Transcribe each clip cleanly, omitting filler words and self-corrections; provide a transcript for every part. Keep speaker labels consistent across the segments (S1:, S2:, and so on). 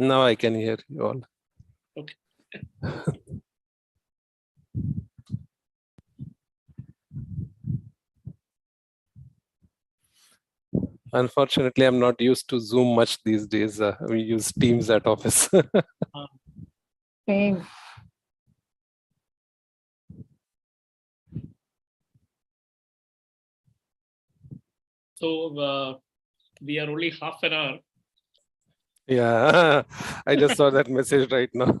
S1: Now I can hear you all.
S2: Okay.
S1: Unfortunately, I'm not used to Zoom much these days. We use Teams at office.
S3: Same.
S2: So we are only half an hour.
S1: Yeah, I just saw that message right now.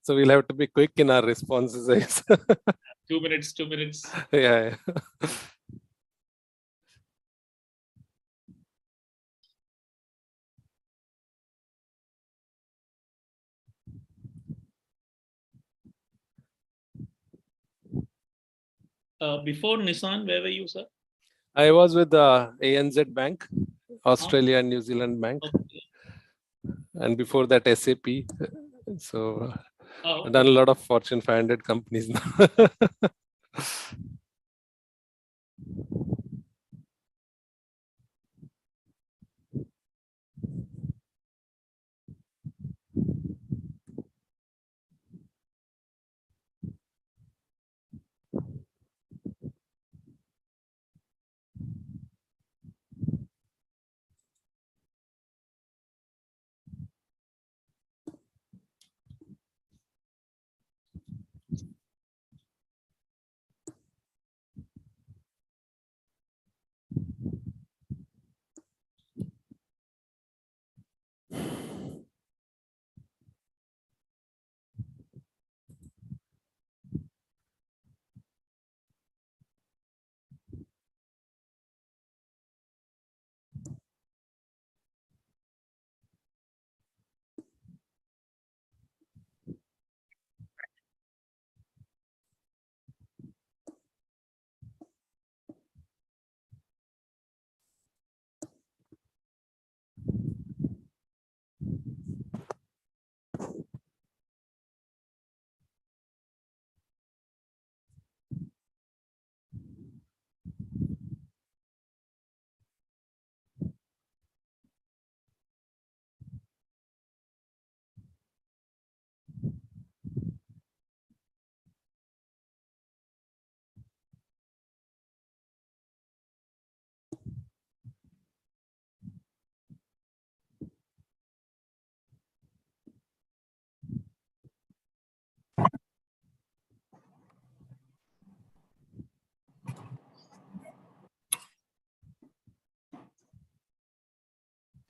S1: So we'll have to be quick in our responses. I guess.
S2: 2 minutes, 2 minutes.
S1: Yeah.
S2: Before Nissan, where were you, sir?
S1: I was with the ANZ Bank, Australia and New Zealand Bank,
S2: Okay.
S1: and before that SAP. So
S2: Oh,
S1: I've done a lot of Fortune 500 companies now.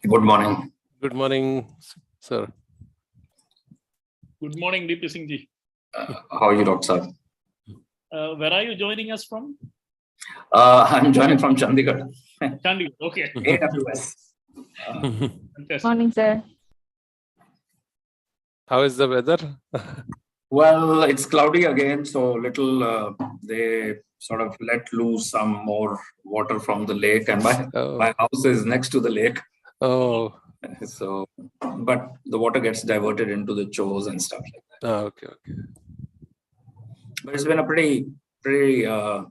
S4: Good morning.
S1: Good morning, sir.
S2: good morning, DP Singh ji.
S4: How are you, Dr. Sir?
S2: Where are you joining us from?
S4: I'm joining from Chandigarh.
S2: Chandigarh. Okay.
S4: AWS.
S2: Fantastic.
S3: Morning, sir.
S1: How is the weather?
S4: Well, it's cloudy again, so they sort of let loose some more water from the lake, and my house is next to the lake.
S1: Oh.
S4: So, but the water gets diverted into the chores and stuff like that.
S1: Oh, okay.
S4: But it's been a pretty, I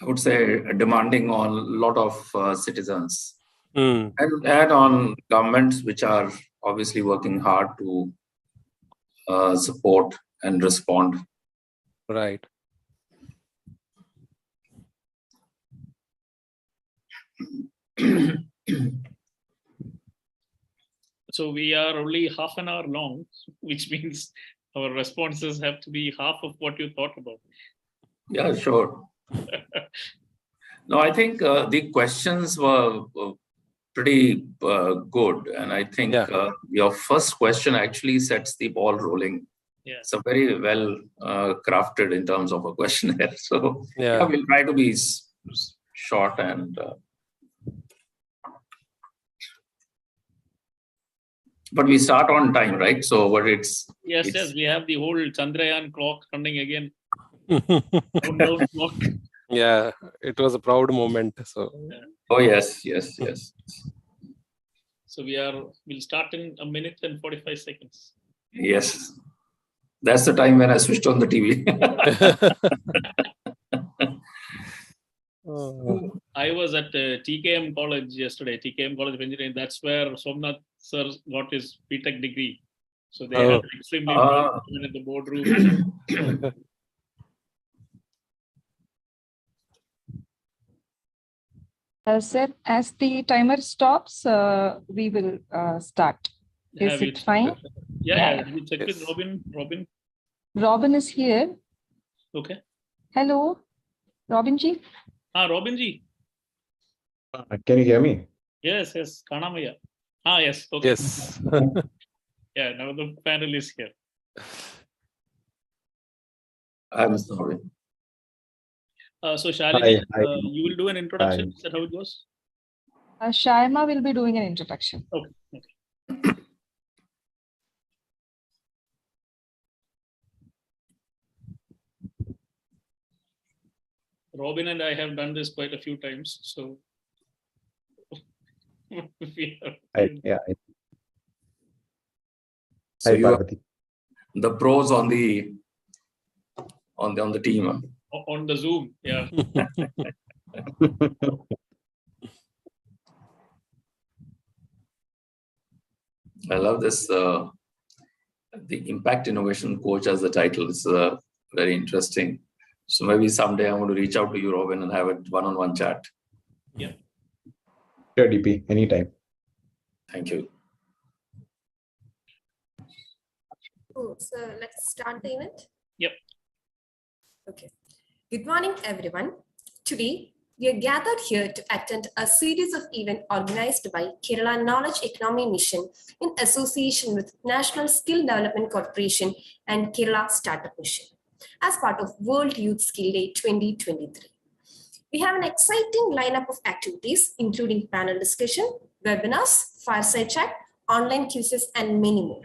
S4: would say, demanding on a lot of citizens and on governments, which are obviously working hard to support and respond.
S1: Right.
S2: So we are only half an hour long, which means our responses have to be half of what you thought about.
S4: Yeah, sure. No, I think the questions were pretty good. And I think your first question actually sets the ball rolling.
S2: Yeah.
S4: It's a very well crafted in terms of a questionnaire. So we'll try to be short and but we start on time, right? So what it's
S2: yes, we have the whole Chandrayaan clock running again. Countdown clock.
S1: Yeah, it was a proud moment. So
S4: oh yes.
S2: So we'll start in 1 minute and 45 seconds.
S4: Yes. That's the time when I switched on the TV.
S2: I was at TKM College yesterday, TKM College of Engineering. That's where Somnath sir got his BTech degree. So they had an extremely bright woman in the boardroom.
S3: Sir, as the timer stops, we will start. Is
S2: Have
S3: it
S2: you-
S3: fine?
S2: Yeah. You check with
S1: Yes.
S2: Robin.
S3: Robin is here.
S2: Okay.
S3: Hello, Robin ji.
S2: Robin ji.
S5: Can you hear me?
S2: Yes. Kanamaya. Yes. Okay.
S1: Yes.
S2: Yeah. Now the panel is here.
S4: I'm sorry.
S2: So Shalini,
S5: Hi.
S2: you will do an introduction.
S5: Hi.
S2: Is that how it goes?
S3: Shaima will be doing an introduction.
S2: Okay. Robin and I have done this quite a few times, so we are-
S5: Yeah.
S4: So
S5: Hi,
S4: you are
S5: Parvati.
S4: the pros on the team. Huh?
S2: on the Zoom. Yeah.
S4: I love this. The Impact Innovation Coach as the title is very interesting. So maybe someday I want to reach out to you, Robin, and have a one-on-one chat.
S5: Sure, DP, anytime.
S4: Thank you.
S6: Cool. So let's start the event.
S2: Yep.
S6: Okay. Good morning, everyone. Today, we are gathered here to attend a series of events organized by Kerala Knowledge Economy Mission in association with National Skill Development Corporation and Kerala Startup Mission as part of World Youth Skill Day 2023. We have an exciting lineup of activities, including panel discussion, webinars, fireside chat, online quizzes, and many more.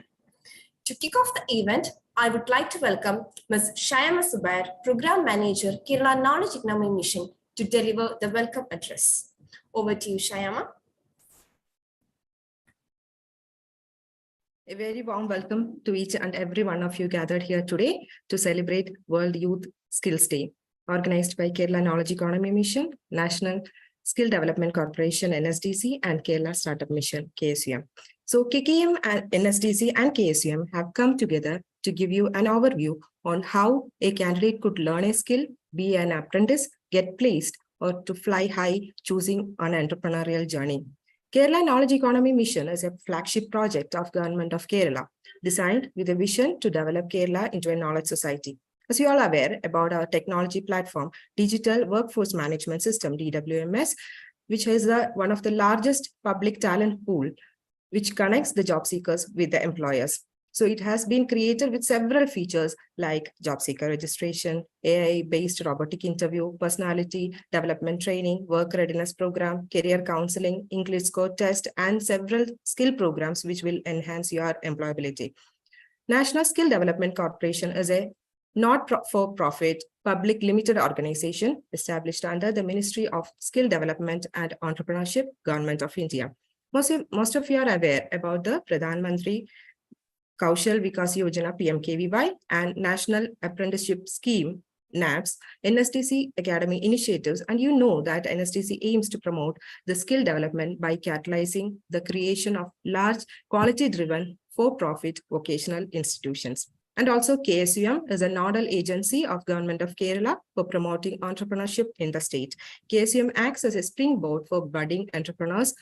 S6: To kick off the event, I would like to welcome Ms. Shyama Subair, Program Manager, Kerala Knowledge Economy Mission, to deliver the welcome address. Over to you, Shyama.
S7: A very warm welcome to each and every one of you gathered here today to celebrate World Youth Skills Day, organized by Kerala Knowledge Economy Mission, National Skill Development Corporation, NSDC, and Kerala Startup Mission, KSUM. So KKM and NSDC and KSUM have come together to give you an overview on how a candidate could learn a skill, be an apprentice, get placed, or to fly high, choosing an entrepreneurial journey. Kerala Knowledge Economy Mission is a flagship project of Government of Kerala, designed with a vision to develop Kerala into a knowledge society. As you all are aware about our technology platform, Digital Workforce Management System, DWMS, which is one of the largest public talent pool, which connects the job seekers with the employers. So it has been created with several features like job seeker registration, AI-based robotic interview, personality development training, work readiness program, career counseling, English score test, and several skill programs which will enhance your employability. National Skill Development Corporation is a not-for-profit public limited organization established under the Ministry of Skill Development and Entrepreneurship, Government of India. Most of you are aware about the Pradhan Mantri Kaushal Vikas Yojana PMKVY and National Apprenticeship Scheme NAPS, NSDC Academy initiatives, and you know that NSDC aims to promote the skill development by catalyzing the creation of large quality-driven for-profit vocational institutions. And also KSUM is a nodal agency of Government of Kerala for promoting entrepreneurship in the state. KSUM acts as a springboard for budding entrepreneurs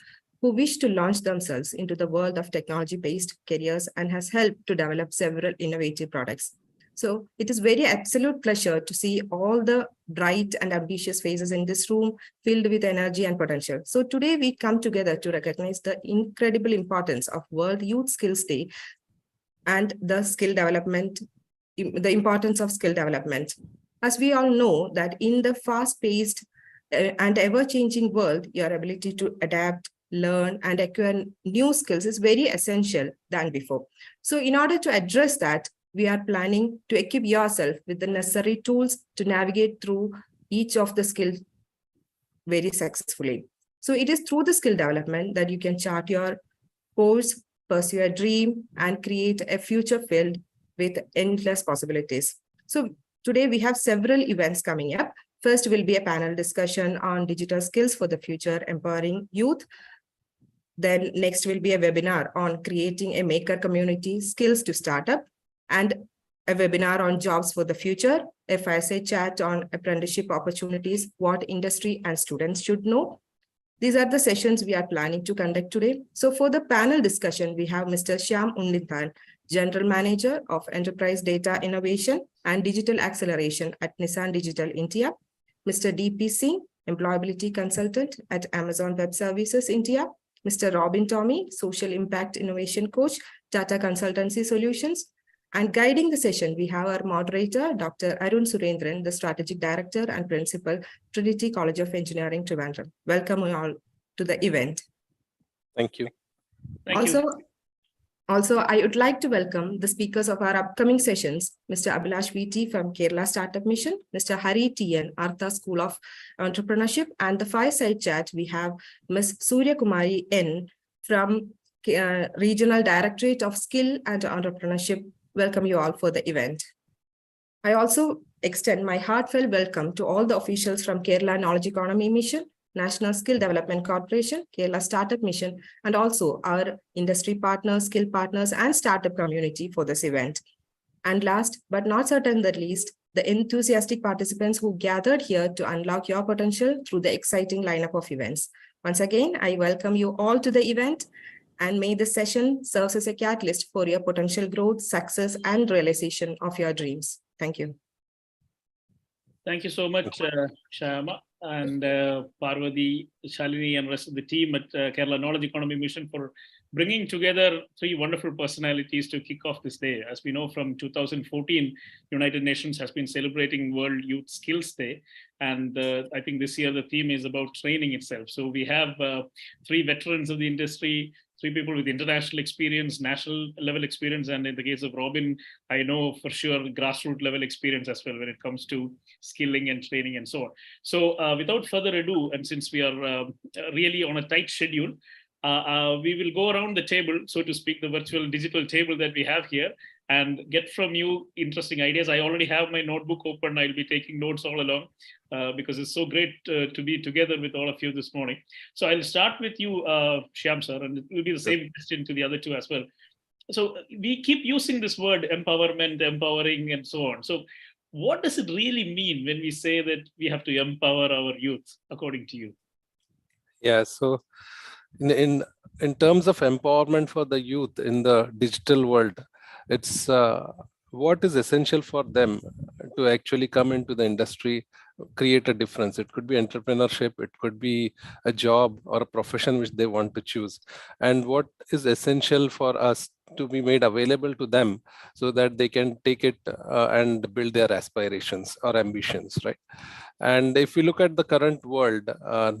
S7: who wish to launch themselves into the world of technology-based careers and has helped to develop several innovative products. So it is very absolute pleasure to see all the bright and ambitious faces in this room filled with energy and potential. So today we come together to recognize the incredible importance of World Youth Skills Day and the skill development, the importance of skill development. As we all know that in the fast-paced and ever-changing world, your ability to adapt, learn, and acquire new skills is very essential than before. So in order to address that, we are planning to equip yourself with the necessary tools to navigate through each of the skills very successfully. So it is through the skill development that you can chart your course, pursue a dream, and create a future filled with endless possibilities. So today we have several events coming up. First will be a panel discussion on digital skills for the future, empowering youth. Then next will be a webinar on creating a maker community, skills to startup, and a webinar on jobs for the future, a fireside chat on apprenticeship opportunities, what industry and students should know. These are the sessions we are planning to conduct today. So for the panel discussion, we have Mr. Shyam Unnithan, General Manager of Enterprise Data Innovation and Digital Acceleration at Nissan Digital India, Mr. D.P. Singh, Employability Consultant at Amazon Web Services India, Mr. Robin Tommy, Social Impact Innovation Coach, Tata Consultancy Solutions. And guiding the session, we have our moderator, Dr. Arun Surendran, the Strategic Director and Principal, Trinity College of Engineering, Trivandrum. Welcome you all to the event.
S1: Thank you.
S2: Thank you.
S7: Also, I would like to welcome the speakers of our upcoming sessions, Mr. Abhilash VT from Kerala Startup Mission, Mr. Hari TN, Artha School of Entrepreneurship, and the fireside chat, we have Ms. Surya Kumari N from Regional Directorate of Skill and Entrepreneurship. Welcome you all for the event. I also extend my heartfelt welcome to all the officials from Kerala Knowledge Economy Mission, National Skill Development Corporation, Kerala Startup Mission, and also our industry partners, skill partners, and startup community for this event. And last but not certainly the least, the enthusiastic participants who gathered here to unlock your potential through the exciting lineup of events. Once again, I welcome you all to the event, and may this session serve as a catalyst for your potential growth, success, and realization of your dreams. Thank you.
S2: Thank you so much, Shyama and Parvati, Shalini, and rest of the team at Kerala Knowledge Economy Mission for bringing together three wonderful personalities to kick off this day. As we know, from 2014, United Nations has been celebrating World Youth Skills Day. And I think this year the theme is about training itself. So we have three veterans of the industry, three people with international experience, national level experience, and in the case of Robin, I know for sure grassroots level experience as well when it comes to skilling and training and so on. So without further ado, and since we are really on a tight schedule, we will go around the table, so to speak, the virtual digital table that we have here, and get from you interesting ideas. I already have my notebook open. I'll be taking notes all along because it's so great to be together with all of you this morning. So I'll start with you, Shyam sir, and it will be the same question to the other two as well. So we keep using this word empowerment, empowering, and so on. So what does it really mean when we say that we have to empower our youth, according to you?
S1: Yeah, so in terms of empowerment for the youth in the digital world, it's what is essential for them to actually come into the industry, create a difference. It could be entrepreneurship, it could be a job or a profession which they want to choose. And what is essential for us to be made available to them so that they can take it and build their aspirations or ambitions, right? And if we look at the current world,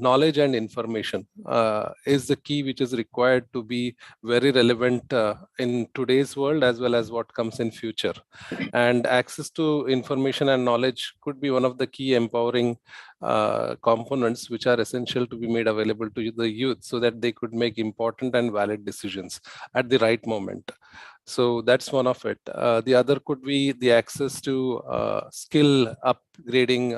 S1: knowledge and information is the key which is required to be very relevant in today's world as well as what comes in future. And access to information and knowledge could be one of the key empowering components which are essential to be made available to the youth so that they could make important and valid decisions at the right moment. So that's one of it. The other could be the access to skill upgrading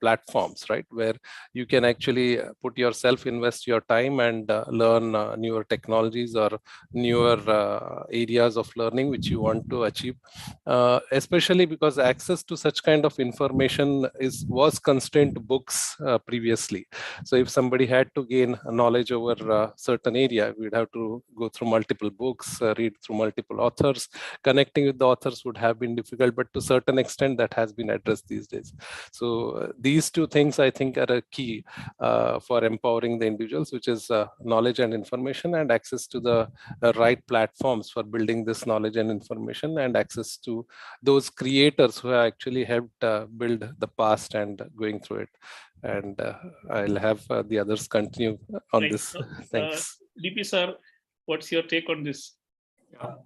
S1: platforms, right? Where you can actually put yourself, invest your time and learn newer technologies or newer areas of learning which you want to achieve. Especially because access to such kind of information was constrained to books previously. So if somebody had to gain knowledge over a certain area, we'd have to go through multiple books, read through multiple authors. Connecting with the authors would have been difficult, but to a certain extent that has been addressed these days. So these two things I think are a key for empowering the individuals, which is knowledge and information and access to the right platforms for building this knowledge and information and access to those creators who have actually helped build the past and going through it. And I'll have the others continue on this. Thanks.
S2: DP sir, what's your take on this?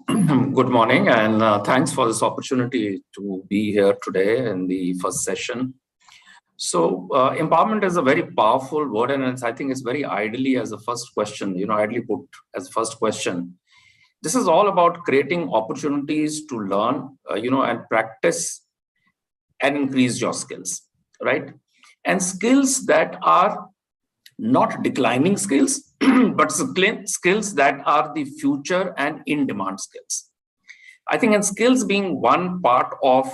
S4: Good morning, and thanks for this opportunity to be here today in the first session. So empowerment is a very powerful word, and I think it's very ideally as a first question, ideally put as first question. This is all about creating opportunities to learn, and practice and increase your skills, right? and skills that are not declining skills, but skills that are the future and in-demand skills. I think, and skills being one part of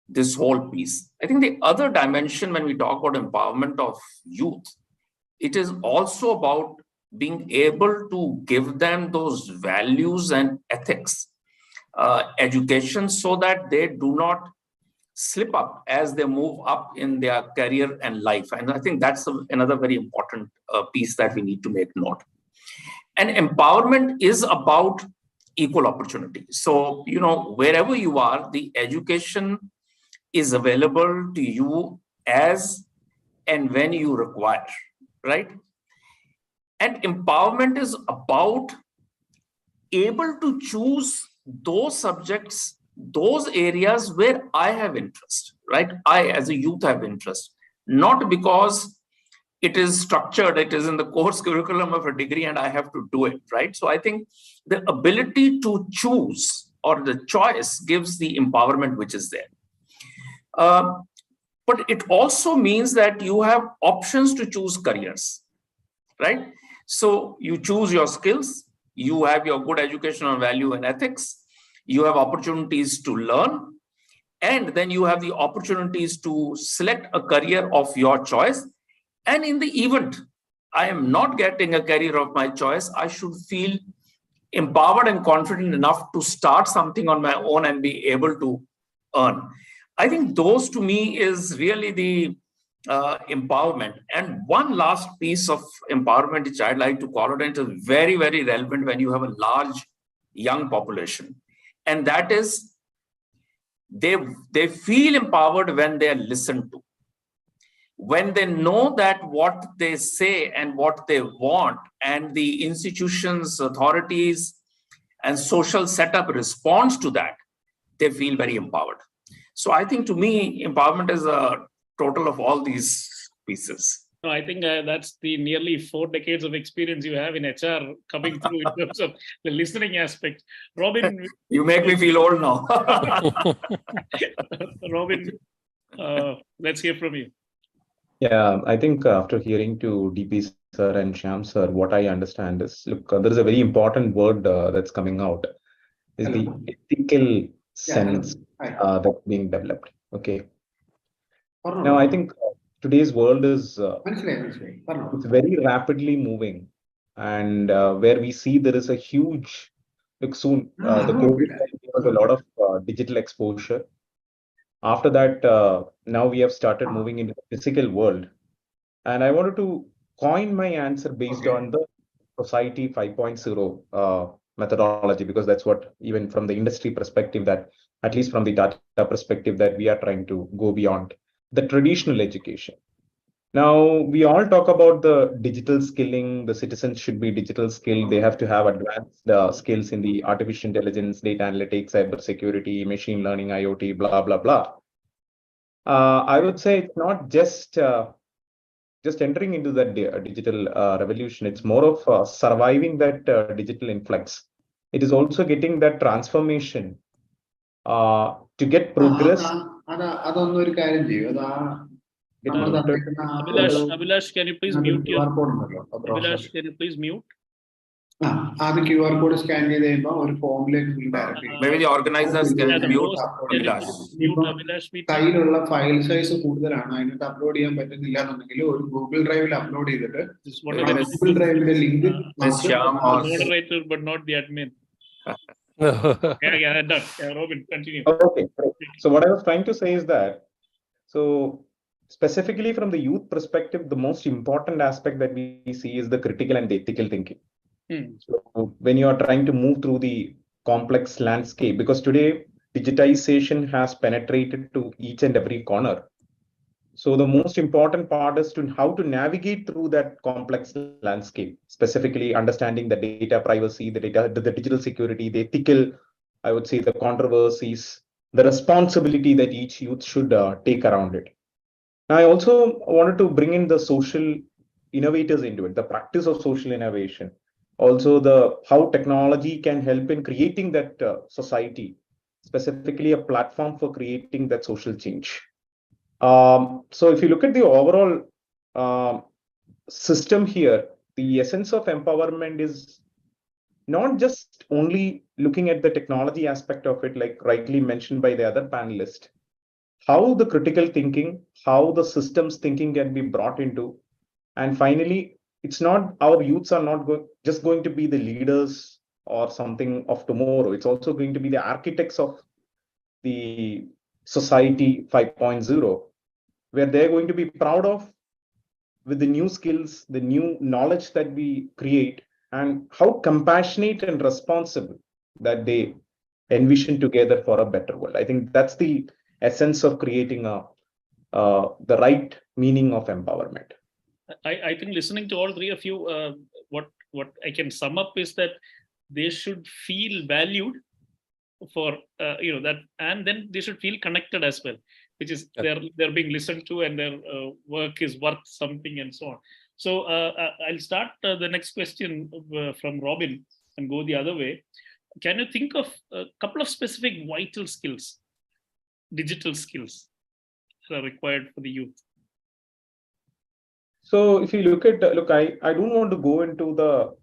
S4: this whole piece. I think the other dimension when we talk about empowerment of youth, it is also about being able to give them those values and ethics, education, so that they do not slip up as they move up in their career and life. And I think that's another very important piece that we need to make note. And empowerment is about equal opportunity. So, wherever you are, the education is available to you as and when you require, right? And empowerment is about able to choose those subjects, those areas where I have interest, right? I, as a youth, have interest, not because it is structured, it is in the course curriculum of a degree and I have to do it, right? So I think the ability to choose, or the choice, gives the empowerment which is there. But it also means that you have options to choose careers, right? So you choose your skills, you have your good educational value and ethics, you have opportunities to learn, and then you have the opportunities to select a career of your choice. And in the event I am not getting a career of my choice, I should feel empowered and confident enough to start something on my own and be able to earn. I think those, to me, is really the empowerment. And one last piece of empowerment which I'd like to call out, and it is very, very relevant when you have a large young population, and that is they feel empowered when they are listened to, when they know that what they say and what they want, and the institutions, authorities, and social setup responds to that, they feel very empowered. So I think, to me, empowerment is a total of all these pieces.
S2: No, I think that's the nearly 4 decades of experience you have in HR coming through in terms of the listening aspect. Robin.
S4: You make me feel old now.
S2: Robin, let's hear from you.
S5: Yeah, I think after hearing to DP sir and Shyam sir, what I understand is, look, there is a very important word that's coming out, is the ethical sense that's being developed. Okay. Now, I think today's world is it's very rapidly moving, and where we see there is a huge, look, soon the COVID was a lot of digital exposure. After that, now we have started moving into the physical world, and I wanted to coin my answer based on the Society 5.0 methodology, because that's what, even from the industry perspective, that at least from the data perspective, that we are trying to go beyond the traditional education. Now, we all talk about the digital skilling. The citizens should be digital skilled. They have to have advanced skills in the artificial intelligence, data analytics, cyber security, machine learning, IoT, blah, blah, blah. I would say it's not just entering into that digital revolution. It's more of surviving that digital influx. It is also getting that transformation to get progress.
S2: Abhilash, can you please mute your Abhilash, can you please mute?
S8: The QR code scan or form
S4: maybe the organizers can mute
S2: Abhilash.
S8: File size upload Google Drive upload Google Drive link
S2: moderator, but not the admin. Robin, continue.
S5: Okay, so what I was trying to say is that, so specifically from the youth perspective, the most important aspect that we see is the critical and the ethical thinking. So when you are trying to move through the complex landscape, because today digitization has penetrated to each and every corner. So the most important part is how to navigate through that complex landscape, specifically understanding the data privacy, the digital security, the ethical, I would say, the controversies, the responsibility that each youth should take around it. Now, I also wanted to bring in the social innovators into it, the practice of social innovation, also how technology can help in creating that society, specifically a platform for creating that social change. So if you look at the overall system here, the essence of empowerment is not just only looking at the technology aspect of it, like rightly mentioned by the other panelist, how the critical thinking, how the systems thinking can be brought into, and finally, it's not our youths are not just going to be the leaders or something of tomorrow. It's also going to be the architects of the society 5.0, where they're going to be proud of with the new skills, the new knowledge that we create, and how compassionate and responsible that they envision together for a better world. I think that's the essence of creating the right meaning of empowerment.
S2: I think listening to all three of you, what I can sum up is that they should feel valued for that, and then they should feel connected as well, which is they're being listened to and their work is worth something and so on. So I'll start the next question from Robin and go the other way. Can you think of a couple of specific vital skills, digital skills that are required for the youth?
S5: So if you look at, I don't want to go into the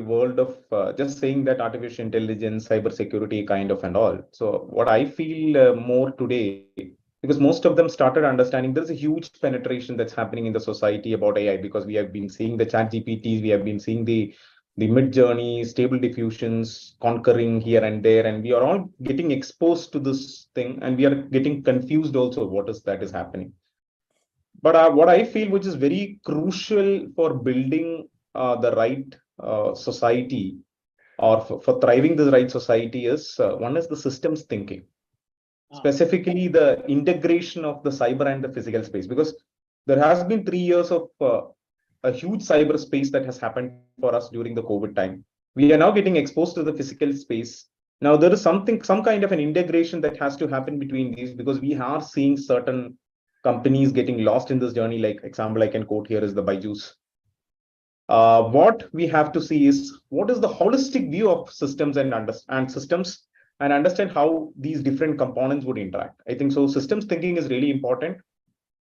S5: world of just saying that artificial intelligence, cybersecurity kind of and all. So what I feel more today, because most of them started understanding there's a huge penetration that's happening in the society about AI, because we have been seeing the chat GPTs, we have been seeing the mid-journey, stable diffusions conquering here and there, and we are all getting exposed to this thing, and we are getting confused also what is happening. But what I feel, which is very crucial for building the right society, or for thriving the right society, is one is the systems thinking, specifically the integration of the cyber and the physical space, because there has been 3 years of a huge cyber space that has happened for us during the COVID time. We are now getting exposed to the physical space. Now there is some kind of an integration that has to happen between these, because we are seeing certain companies getting lost in this journey. Like example I can quote here is the Byju's. What we have to see is what is the holistic view of systems and systems, and understand how these different components would interact. I think so. Systems thinking is really important,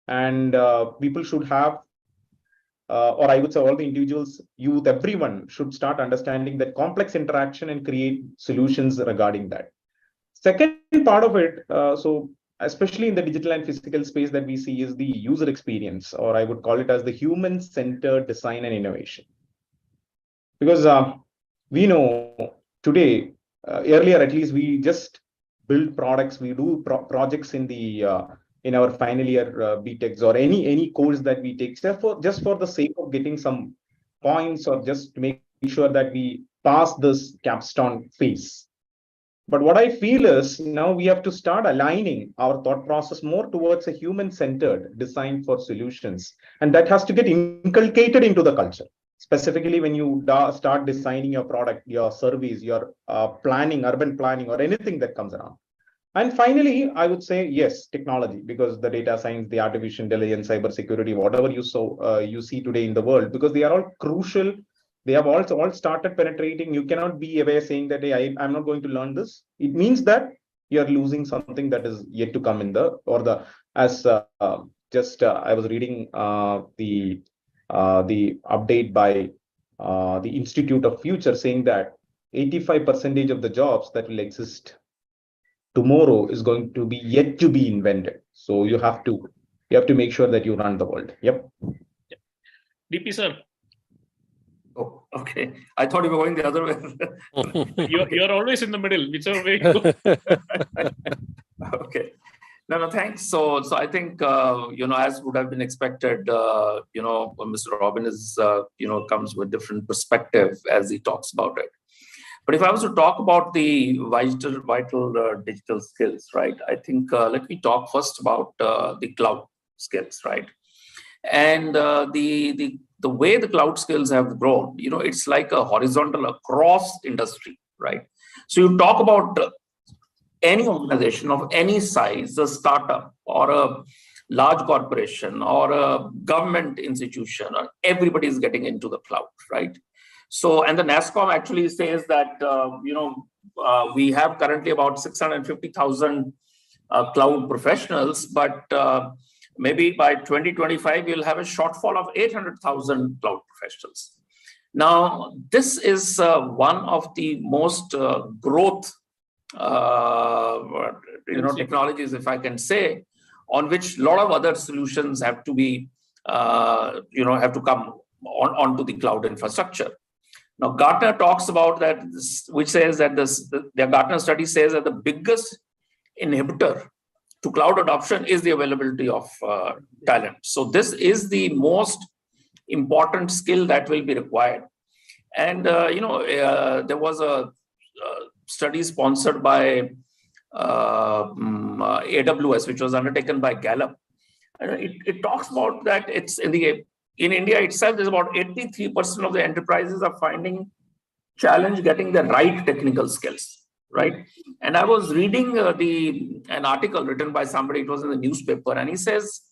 S5: and people should have, or I would say all the individuals, youth, everyone should start understanding that complex interaction and create solutions regarding that. Second part of it, so especially in the digital and physical space that we see, is the user experience, or I would call it as the human-centered design and innovation. Because we know today, earlier at least, we just build products, we do projects in the in our final year BTechs or any course that we take, just for the sake of getting some points, or just to make sure that we pass this capstone phase. But what I feel is now we have to start aligning our thought process more towards a human-centered design for solutions. And that has to get inculcated into the culture, specifically when you start designing your product, your service, your planning, urban planning, or anything that comes around. And finally, I would say, yes, technology, because the data science, the artificial intelligence, cybersecurity, whatever you see today in the world, because they are all crucial. They have also all started penetrating. You cannot be away saying that, hey, I'm not going to learn this. It means that you're losing something that is yet to come in I was reading the update by the Institute of Future, saying that 85% of the jobs that will exist tomorrow is going to be yet to be invented. So you have to make sure that you run the world. Yep.
S2: DP sir.
S4: Oh, okay. I thought you were going the other way.
S2: You're always in the middle, whichever way you go.
S4: Okay. No, thanks. So I think, as would have been expected, Mr. Robin is, comes with different perspective as he talks about it. But if I was to talk about the vital digital skills, right, I think let me talk first about the cloud skills, right? And the way the cloud skills have grown, it's like a horizontal across industry, right? So you talk about any organization of any size, a startup or a large corporation or a government institution, or everybody is getting into the cloud, right? So, and the NASSCOM actually says that, we have currently about 650,000 cloud professionals, but maybe by 2025, you'll have a shortfall of 800,000 cloud professionals. Now, this is one of the most growth technologies, if I can say, on which a lot of other solutions have to be, have to come onto the cloud infrastructure. Now, Gartner talks about that, which says that their Gartner study says that the biggest inhibitor to cloud adoption is the availability of talent. So this is the most important skill that will be required. And, there was a study sponsored by AWS, which was undertaken by Gallup. And it talks about that it's in India itself, there's about 83% of the enterprises are finding challenge getting the right technical skills, right? And I was reading an article written by somebody, it was in the newspaper, and he says,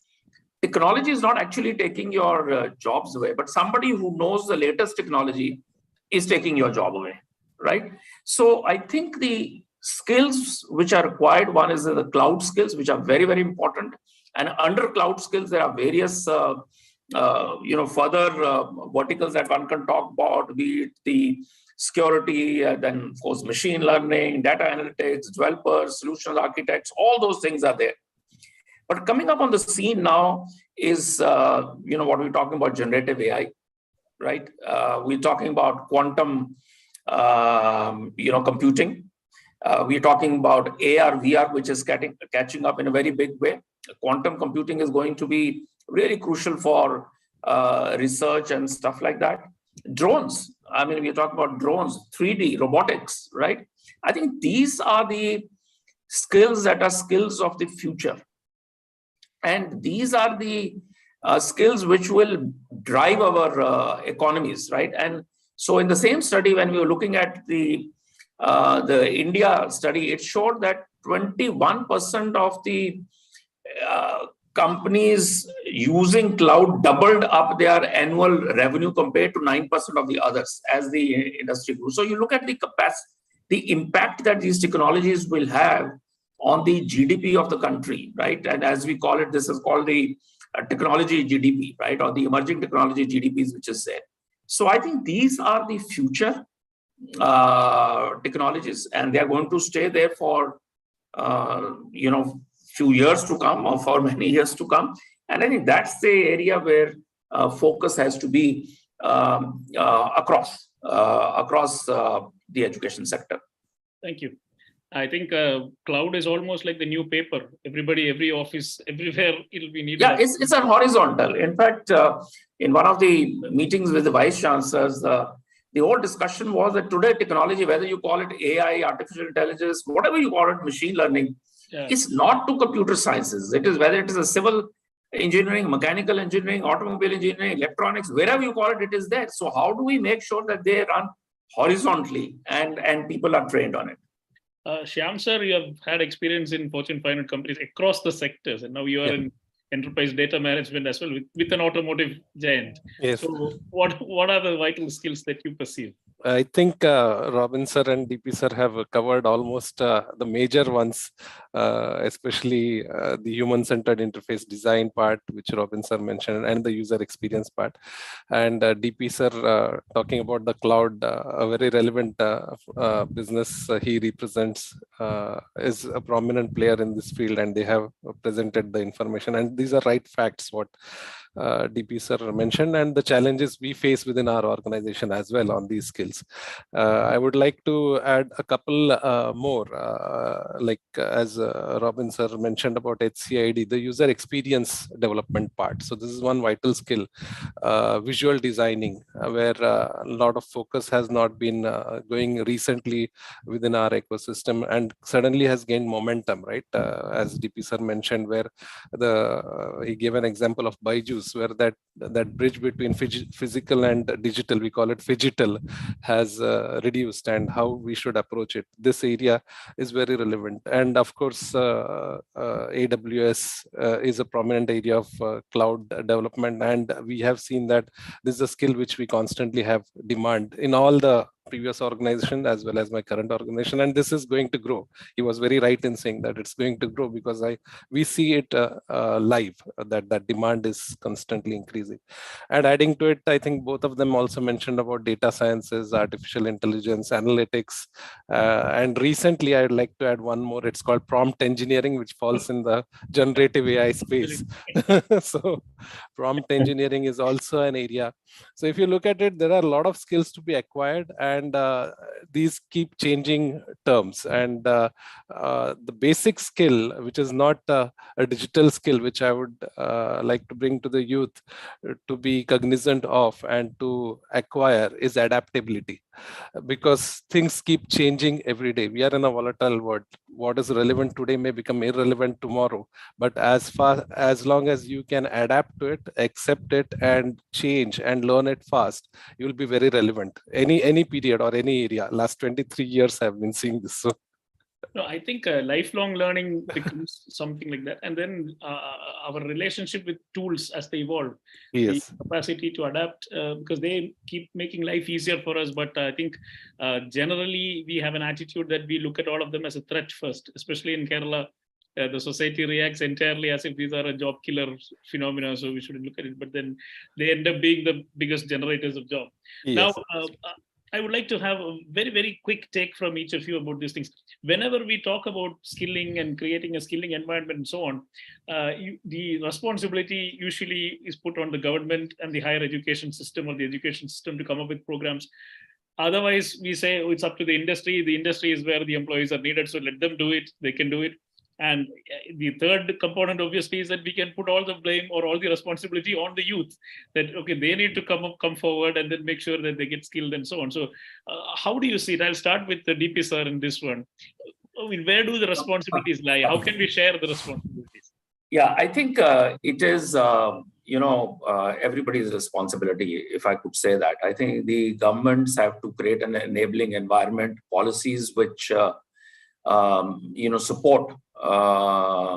S4: technology is not actually taking your jobs away, but somebody who knows the latest technology is taking your job away, right? So I think the skills which are required, one is the cloud skills, which are very, very important. And under cloud skills, there are various further verticals that one can talk about, be it the security, then of course machine learning, data analytics, developers, solutions architects, all those things are there. But coming up on the scene now is what we're talking about, generative AI, right? We're talking about quantum computing. We're talking about AR, VR, which is catching up in a very big way. Quantum computing is going to be really crucial for research and stuff like that. Drones, I mean, we're talking about drones, 3D, robotics, right? I think these are the skills that are skills of the future. And these are the skills which will drive our economies, right? And so in the same study, when we were looking at the India study, it showed that 21% of the companies using cloud doubled up their annual revenue compared to 9% of the others as the industry grew. So you look at the capacity, the impact that these technologies will have on the GDP of the country, right? And as we call it, this is called the technology GDP, right? Or the emerging technology GDPs, which is there. So I think these are the future technologies, and they are going to stay there for, few years to come or for many years to come. And I think that's the area where focus has to be across the education sector.
S2: Thank you. I think cloud is almost like the new paper. Everybody, every office, everywhere it'll be needed.
S4: Yeah, it's a horizontal. In fact, in one of the meetings with the vice chancellors, the whole discussion was that today technology, whether you call it AI, artificial intelligence, whatever you call it, machine learning, is not to computer sciences. It is whether it is a civil engineering, mechanical engineering, automobile engineering, electronics, wherever you call it, it is there. So how do we make sure that they run horizontally and people are trained on it?
S2: Shyam sir, you have had experience in Fortune 500 companies across the sectors, and now you are in enterprise data management as well with an automotive giant.
S1: Yes.
S2: So what are the vital skills that you perceive?
S1: I think Robin sir and DP sir have covered almost the major ones, especially the human-centered interface design part, which Robin sir mentioned, and the user experience part. And DP sir talking about the cloud, a very relevant business he represents, is a prominent player in this field, and they have presented the information. And these are right facts, what DP sir mentioned, and the challenges we face within our organization as well on these skills. I would like to add a couple more, like as Robin sir mentioned about HCID, the user experience development part. So this is one vital skill, visual designing, where a lot of focus has not been going recently within our ecosystem, and suddenly has gained momentum, right? As DP sir mentioned, where he gave an example of Byju's, where that bridge between physical and digital, we call it phygital, has reduced, and how we should approach it. This area is very relevant. And of course, AWS is a prominent area of cloud development, and we have seen that this is a skill which we constantly have demand in all the previous organization as well as my current organization, and this is going to grow. He was very right in saying that it's going to grow because we see it live, that demand is constantly increasing. And adding to it, I think both of them also mentioned about data sciences, artificial intelligence, analytics, and recently I'd like to add one more. It's called prompt engineering, which falls in the generative AI space. So prompt engineering is also an area. So if you look at it, there are a lot of skills to be acquired, and these keep changing terms. And the basic skill, which is not a digital skill, which I would like to bring to the youth to be cognizant of and to acquire, is adaptability, because things keep changing every day. We are in a volatile world. What is relevant today may become irrelevant tomorrow, but as long as you can adapt to it, accept it, and change and learn it fast, you will be very relevant. Any period or any area. Last 23 years I've been seeing this. So
S2: no, I think lifelong learning becomes something like that. And then our relationship with tools as they evolve,
S1: yes,
S2: the capacity to adapt, because they keep making life easier for us. But I think generally we have an attitude that we look at all of them as a threat first, especially in Kerala. The society reacts entirely as if these are a job killer phenomena, so we shouldn't look at it. But then they end up being the biggest generators of job.
S1: yes.
S2: Now, I would like to have a very, very quick take from each of you about these things. Whenever we talk about skilling and creating a skilling environment and so on, the responsibility usually is put on the government and the higher education system or the education system to come up with programs. Otherwise, we say, oh, it's up to the industry. The industry is where the employees are needed, so let them do it. They can do it. And the third component, obviously, is that we can put all the blame or all the responsibility on the youth. That, okay, they need to come forward and then make sure that they get skilled and so on. So how do you see it? I'll start with the DP sir in this one. I mean, where do the responsibilities lie? How can we share the responsibilities?
S4: Yeah, I think it is, everybody's responsibility, if I could say that. I think the governments have to create an enabling environment, policies which, support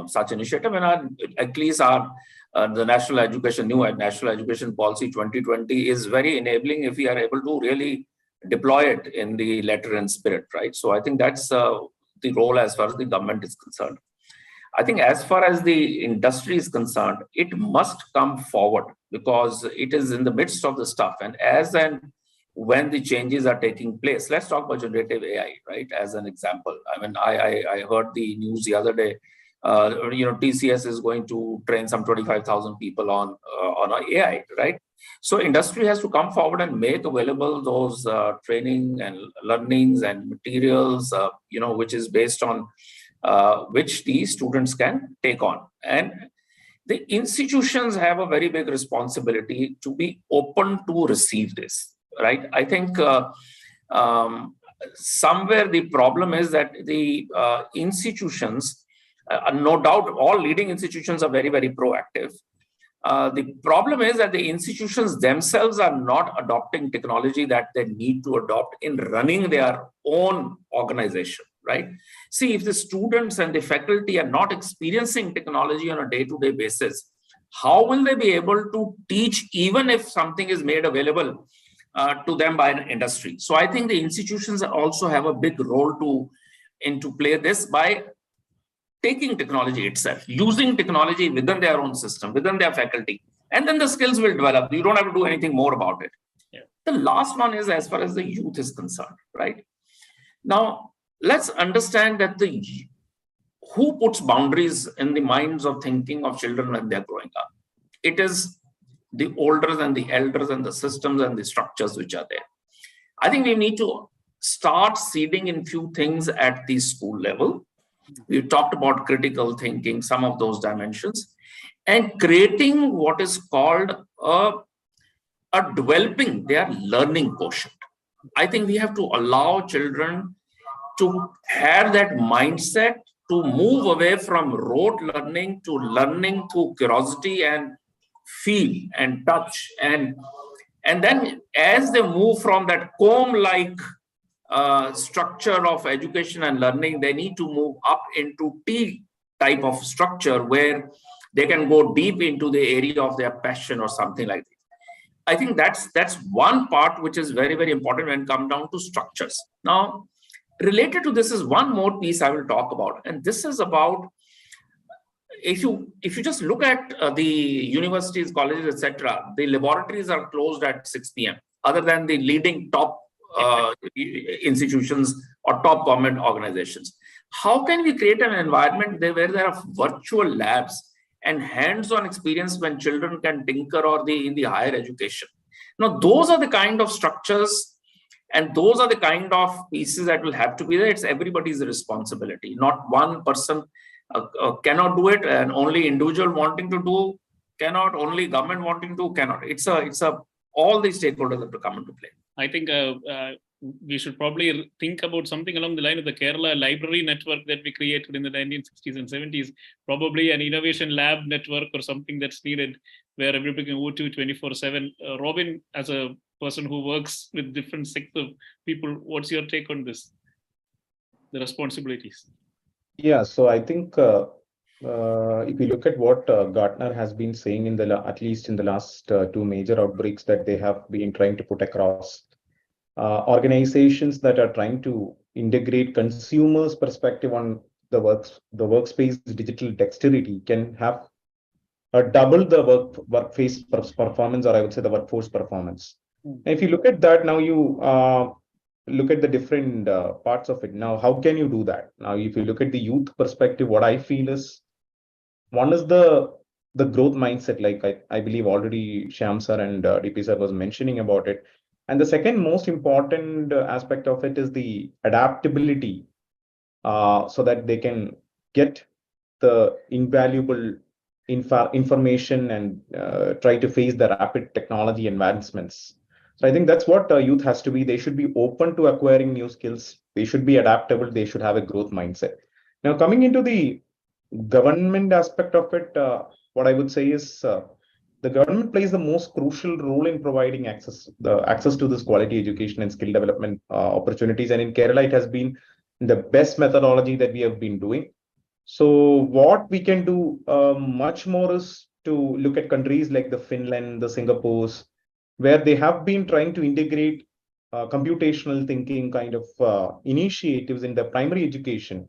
S4: such initiative, and at least the National Education Policy 2020 is very enabling if we are able to really deploy it in the letter and spirit, right? So I think that's the role as far as the government is concerned. I think as far as the industry is concerned, it must come forward because it is in the midst of the stuff, and when the changes are taking place. Let's talk about generative AI, right? As an example. I mean, I heard the news the other day. TCS is going to train some 25,000 people on AI, right? So industry has to come forward and make available those training and learnings and materials, which is based on which the students can take on. And the institutions have a very big responsibility to be open to receive this. Right. I think somewhere the problem is that the institutions, no doubt, all leading institutions are very, very proactive. The problem is that the institutions themselves are not adopting technology that they need to adopt in running their own organization. Right. See, if the students and the faculty are not experiencing technology on a day-to-day basis, how will they be able to teach even if something is made available to them by an industry? So I think the institutions also have a big role to play this by taking technology itself, using technology within their own system, within their faculty, and then the skills will develop. You don't have to do anything more about it. Yeah. The last one is as far as the youth is concerned, right? Now, let's understand that who puts boundaries in the minds of thinking of children when they're growing up? It is the elders and the elders and the systems and the structures which are there. I think we need to start seeding in few things at the school level. We talked about critical thinking, some of those dimensions, and creating what is called a developing their learning quotient. I think we have to allow children to have that mindset to move away from rote learning to learning through curiosity and feel and touch, and then as they move from that comb-like structure of education and learning, they need to move up into T type of structure where they can go deep into the area of their passion or something like that. I think that's one part which is very, very important when it comes down to structures. Now, related to this is one more piece I will talk about, and this is about if you just look at the universities, colleges, etc., the laboratories are closed at 6 p.m. other than the leading top institutions or top government organizations. How can we create an environment where there are virtual labs and hands-on experience when children can tinker or in the higher education? Now, those are the kind of structures and those are the kind of pieces that will have to be there. It's everybody's responsibility. Not one person cannot do it, and only individual wanting to do cannot, only government wanting to cannot. It's all the stakeholders have to come into play.
S2: I think we should probably think about something along the line of the Kerala Library Network that we created in the 1960s and 70s, probably an innovation lab network or something that's needed where everybody can go to 24/7. Robin, as a person who works with different sects of people, what's your take on this? The responsibilities.
S5: Yeah, so I think if you look at what Gartner has been saying at least in the last two major outbreaks that they have been trying to put across, organizations that are trying to integrate consumers' perspective on the workspace digital dexterity can have double the workplace performance, or I would say the workforce performance. And if you look at that now, you look at the different parts of it. Now, how can you do that? Now, if you look at the youth perspective, what I feel is one is the growth mindset, like I believe already Shyam sir and DP sir was mentioning about it. And the second most important aspect of it is the adaptability, so that they can get the invaluable information and try to face the rapid technology advancements. So I think that's what youth has to be. They should be open to acquiring new skills. They should be adaptable. They should have a growth mindset. Now, coming into the government aspect of it, what I would say is the government plays the most crucial role in providing access to this quality education and skill development opportunities. And in Kerala, it has been the best methodology that we have been doing. So what we can do much more is to look at countries like the Finland, the Singapores, where they have been trying to integrate computational thinking kind of initiatives in the primary education,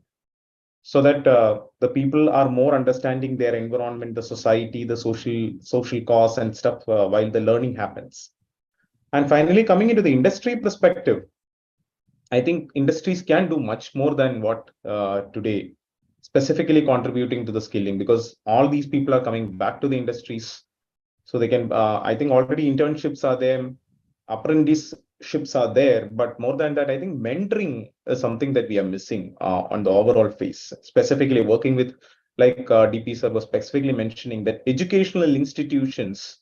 S5: so that the people are more understanding their environment, the society, the social cause and stuff while the learning happens. And finally, coming into the industry perspective, I think industries can do much more than what today, specifically contributing to the skilling, because all these people are coming back to the industries. So they can, I think already internships are there, apprenticeships are there, but more than that, I think mentoring is something that we are missing on the overall phase, specifically working with, like DP sir was specifically mentioning, that educational institutions,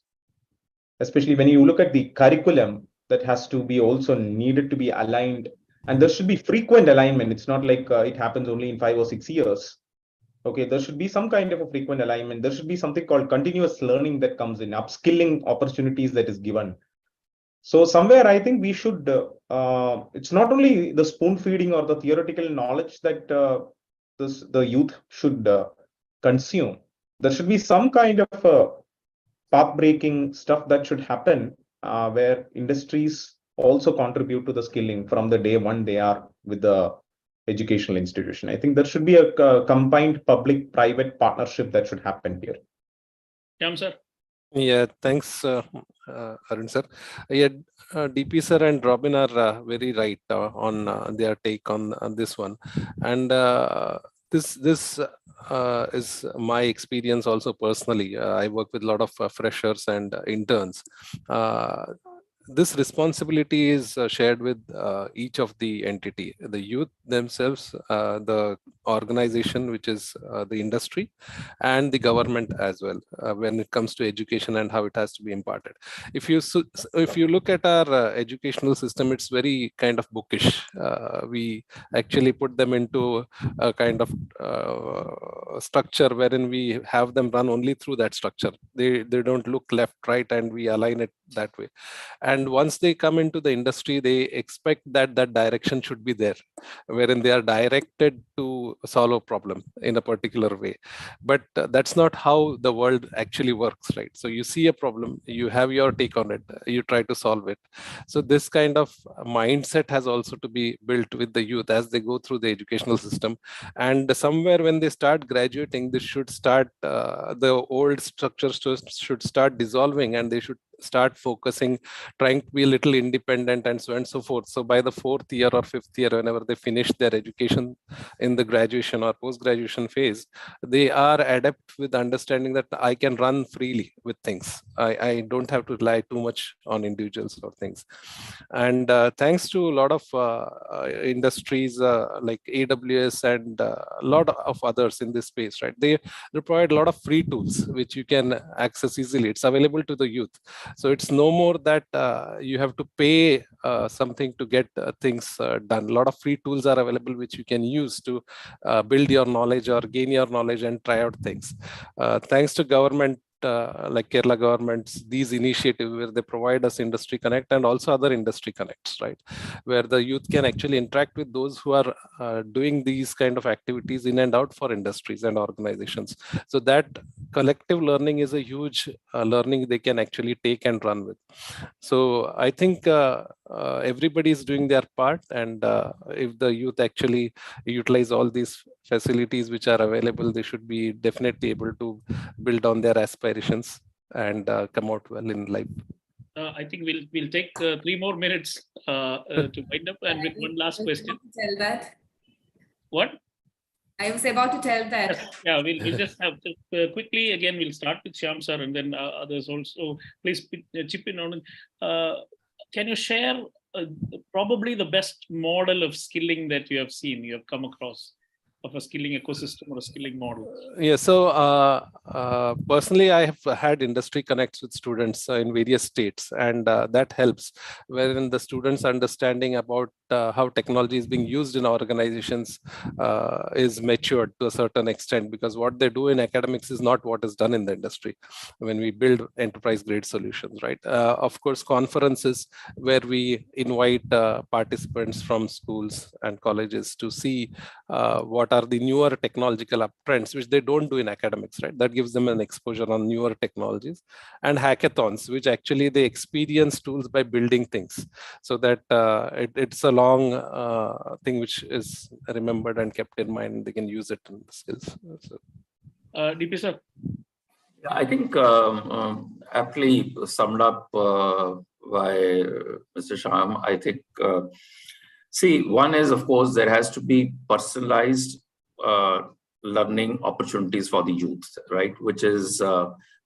S5: especially when you look at the curriculum, that has to be also needed to be aligned, and there should be frequent alignment. It's not like it happens only in 5 or 6 years. Okay, there should be some kind of a frequent alignment. There should be something called continuous learning that comes in, upskilling opportunities that is given. So somewhere I think we should, it's not only the spoon feeding or the theoretical knowledge that the youth should consume. There should be some kind of path-breaking stuff that should happen where industries also contribute to the skilling from the day one they are with the educational institution. I think there should be a combined public-private partnership that should happen here.
S2: Shyam sir.
S1: Yeah, thanks, Arun sir. Yeah, DP sir and Robin are very right on their take on this one, and this is my experience also personally. I work with a lot of freshers and interns. This responsibility is shared with each of the entity, the youth themselves, the organization, which is the industry, and the government as well, when it comes to education and how it has to be imparted. If you look at our educational system, it's very kind of bookish. We actually put them into a kind of structure wherein we have them run only through that structure. They don't look left, right, and we align it that way. And once they come into the industry, they expect that direction should be there, wherein they are directed to to solve a problem in a particular way. But that's not how the world actually works, right? So you see a problem, you have your take on it, you try to solve it. So this kind of mindset has also to be built with the youth as they go through the educational system. And somewhere when they start graduating, this should start, the old structures should start dissolving, and they should start focusing, trying to be a little independent and so on and so forth. So by the 4th year or 5th year, whenever they finish their education in the graduation or post-graduation phase, they are adept with understanding that I can run freely with things. I don't have to rely too much on individuals or things. And thanks to a lot of industries like AWS and a lot of others in this space, right? They provide a lot of free tools which you can access easily. It's available to the youth. So it's no more that you have to pay something to get things done. A lot of free tools are available which you can use to build your knowledge or gain your knowledge and try out things. Thanks to government, like Kerala governments, these initiatives where they provide us Industry Connect and also other industry connects, right? Where the youth can actually interact with those who are doing these kind of activities in and out for industries and organizations. So that collective learning is a huge learning they can actually take and run with. So I think everybody is doing their part, and if the youth actually utilize all these facilities which are available, they should be definitely able to build on their aspirations and come out well in life.
S2: I think we'll take 3 more minutes to wind up, and with one last question.
S6: Tell that.
S2: What?
S6: I was about to tell that.
S2: Yeah, we'll just have to, quickly again. We'll start with Shyam sir, and then others also. Please chip in on. Can you share probably the best model of skilling that you have seen, you have come across, of a skilling ecosystem or a skilling model?
S1: Yeah, so personally, I have had industry connects with students in various states, and that helps, wherein the students' understanding about how technology is being used in organizations is matured to a certain extent, because what they do in academics is not what is done in the industry when we build enterprise grade solutions, right? Of course, conferences where we invite participants from schools and colleges to see what are the newer technological uptrends, which they don't do in academics, right? That gives them an exposure on newer technologies. And hackathons, which actually they experience tools by building things, so that it's a long thing which is remembered and kept in mind, and they can use it in the skills. So.
S2: DP sir.
S4: I think aptly summed up by Mr. Shyam. I think, see, one is, of course, there has to be personalized learning opportunities for the youth, right? Which is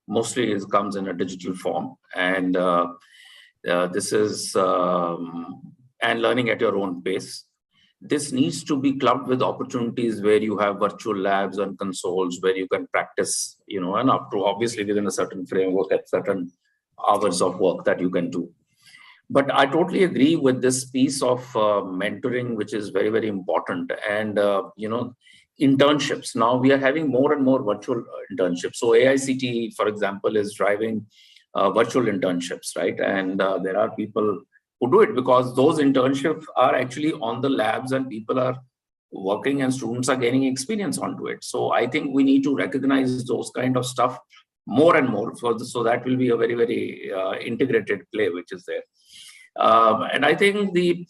S4: mostly comes in a digital form. And this is, and learning at your own pace. This needs to be clubbed with opportunities where you have virtual labs and consoles where you can practice, you know, and up to obviously within a certain framework at certain hours of work that you can do. But I totally agree with this piece of mentoring, which is very, very important. And, you know, internships. Now we are having more and more virtual internships. So AICTE, for example, is driving virtual internships, right? And there are people who do it because those internships are actually on the labs and people are working and students are gaining experience onto it. So I think we need to recognize those kind of stuff more and more. So that will be a very, very integrated play, which is there. And I think the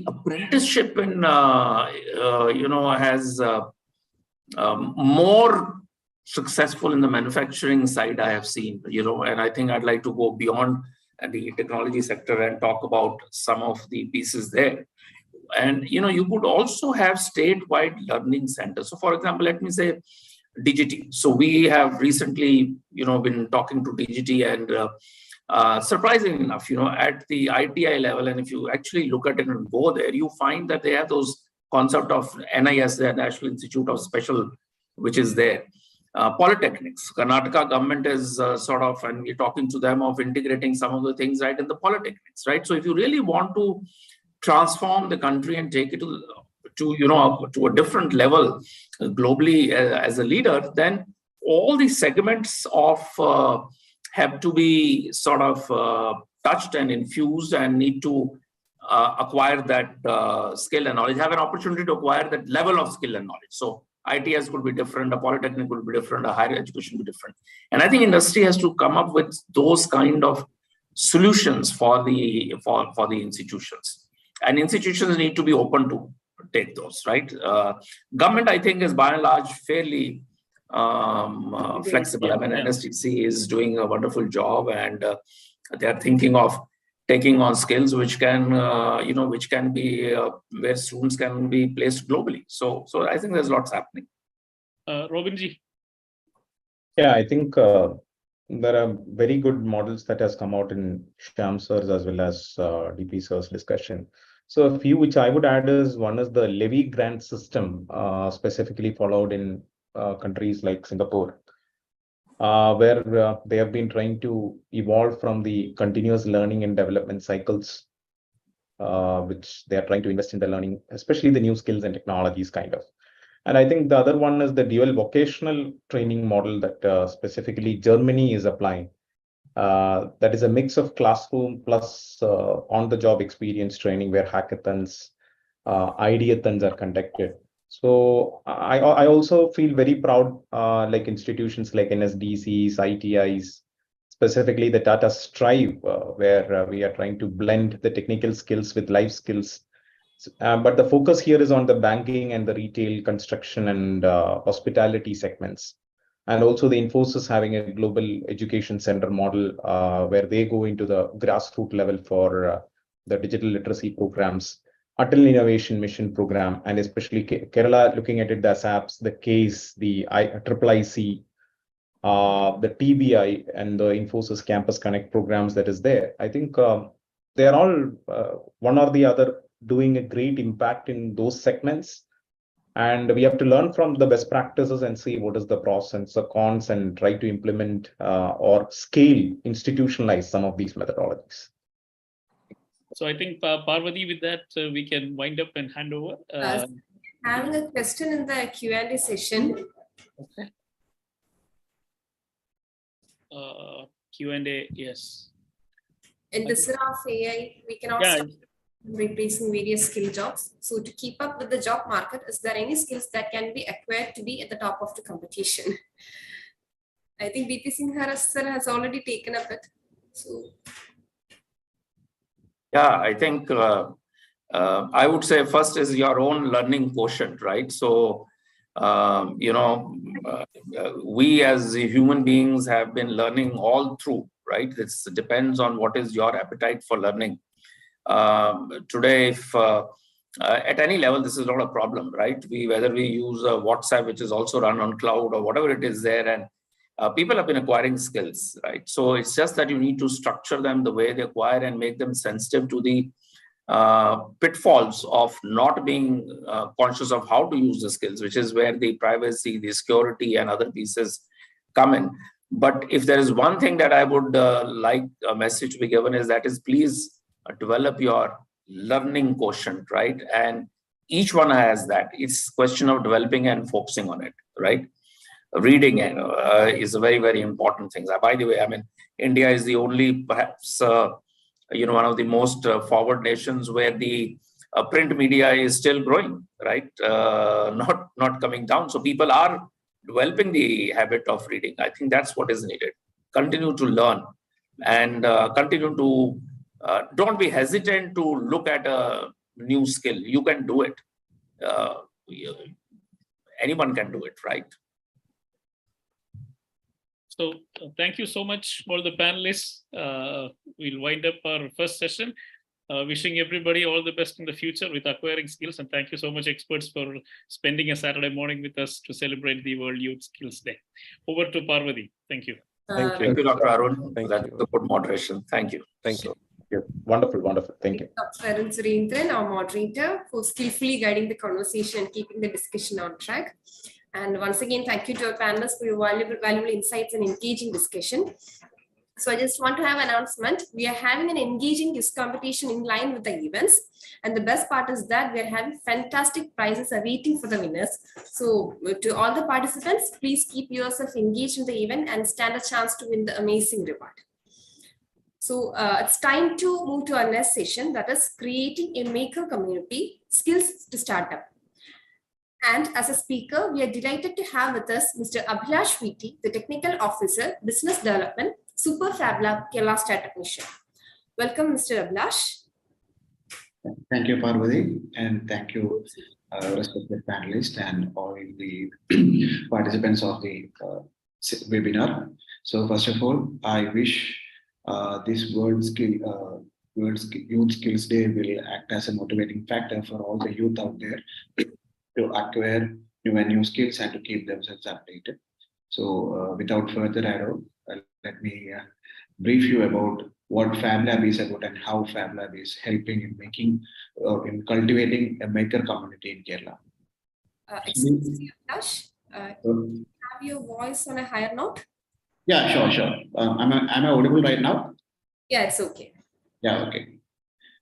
S4: apprenticeship in, you know, has more successful in the manufacturing side I have seen, you know, and I think I'd like to go beyond the technology sector and talk about some of the pieces there. And, you know, you could also have statewide learning centers. So for example, let me say DGT. So we have recently, you know, been talking to DGT, and surprisingly enough, you know, at the ITI level, and if you actually look at it and go there, you find that they have those concept of NIS, the National Institute of Special, which is there. Polytechnics, Karnataka government is sort of, and we're talking to them of integrating some of the things right in the polytechnics, right? So if you really want to transform the country and take it to you know, to a different level globally as a leader, then all these segments of have to be sort of touched and infused and need to acquire that skill and knowledge, have an opportunity to acquire that level of skill and knowledge. So ITS could be different, a polytechnic could be different, a higher education would be different. And I think industry has to come up with those kind of solutions for the institutions. And institutions need to be open to take those, right? Government, I think, is by and large fairly flexible. I mean, NSTC is doing a wonderful job, and they are thinking of taking on skills which can, which can be where students can be placed globally. So I think there's lots happening.
S2: Robinji.
S5: Yeah, I think there are very good models that has come out in Shyam sir's as well as DP sir's discussion. So a few which I would add is, one is the Levy grant system, specifically followed in countries like Singapore, where they have been trying to evolve from the continuous learning and development cycles, which they are trying to invest in the learning, especially the new skills and technologies kind of. And I think the other one is the dual vocational training model that specifically Germany is applying. That is a mix of classroom plus on-the-job experience training, where hackathons, ideathons are conducted. So I also feel very proud, like institutions like NSDCs, ITIs, specifically the Tata Strive, where we are trying to blend the technical skills with life skills. But the focus here is on the banking and the retail, construction and hospitality segments. And also the Infosys having a global education center model, where they go into the grassroots level for the digital literacy programs, Atal Innovation Mission program, and especially Kerala looking at it, the SAPs, the CASE, the IIIC, the TBI, and the Infosys Campus Connect programs that is there. I think they are all one or the other doing a great impact in those segments. And we have to learn from the best practices and see what is the pros and the cons, and try to implement or scale, institutionalize some of these methodologies.
S2: So I think, Parvati, with that, we can wind up and hand over.
S6: Having a question in the Q&A session.
S2: Okay. Q&A, yes.
S6: In this era of AI, we can also replacing various skill jobs. So to keep up with the job market, is there any skills that can be acquired to be at the top of the competition? I think BP Singh sir has already taken up it. So yeah,
S4: I think I would say first is your own learning quotient, right? So we as human beings have been learning all through, right? It depends on what is your appetite for learning. Today, if at any level, this is not a problem, right? Whether we use WhatsApp, which is also run on cloud, or whatever it is there, and people have been acquiring skills, right? So it's just that you need to structure them the way they acquire and make them sensitive to the pitfalls of not being conscious of how to use the skills, which is where the privacy, the security, and other pieces come in. But if there is one thing that I would like a message to be given, is that is please develop your learning quotient, right? And each one has that. It's a question of developing and focusing on it, right? Reading is a very, very important thing. By the way, I mean, India is the only, perhaps, one of the most forward nations where the print media is still growing, right? Not coming down. So people are developing the habit of reading. I think that's what is needed. Continue to learn and continue to don't be hesitant to look at a new skill. You can do it. Anyone can do it, right?
S2: So thank you so much, all the panelists. We'll wind up our first session. Wishing everybody all the best in the future with acquiring skills. And thank you so much, experts, for spending a Saturday morning with us to celebrate the World Youth Skills Day. Over to Parvati. Thank you.
S4: Thank you, Dr. Arun. That's the good moderation. Thank you.
S1: Thank you.
S5: Wonderful, wonderful. Thank you.
S6: Dr. Arun Surendran, our moderator, for skillfully guiding the conversation and keeping the discussion on track. And once again, thank you to our panelists for your valuable insights and engaging discussion. So I just want to have an announcement. We are having an engaging quiz competition in line with the events. And the best part is that we are having fantastic prizes awaiting for the winners. So to all the participants, please keep yourself engaged in the event and stand a chance to win the amazing reward. So it's time to move to our next session, that is creating a maker community, skills to startup. And as a speaker, we are delighted to have with us Mr. Abhilash VT, the Technical Officer, Business Development, Super Fab Lab, Kerala Startup Mission. Welcome, Mr. Abhilash.
S8: Thank you, Parvati, and thank you, respected panelists and all the participants of the webinar. So first of all, I wish this Youth Skills Day will act as a motivating factor for all the youth out there to acquire new skills and to keep themselves updated. So without further ado, let me brief you about what Fab Lab is about and how Fab Lab is helping in making, in cultivating a maker community in Kerala.
S6: Excuse me, Abhilash, have your voice on a higher note?
S8: Yeah, sure. Am I audible right now?
S6: Yeah, it's okay.
S8: Yeah, okay.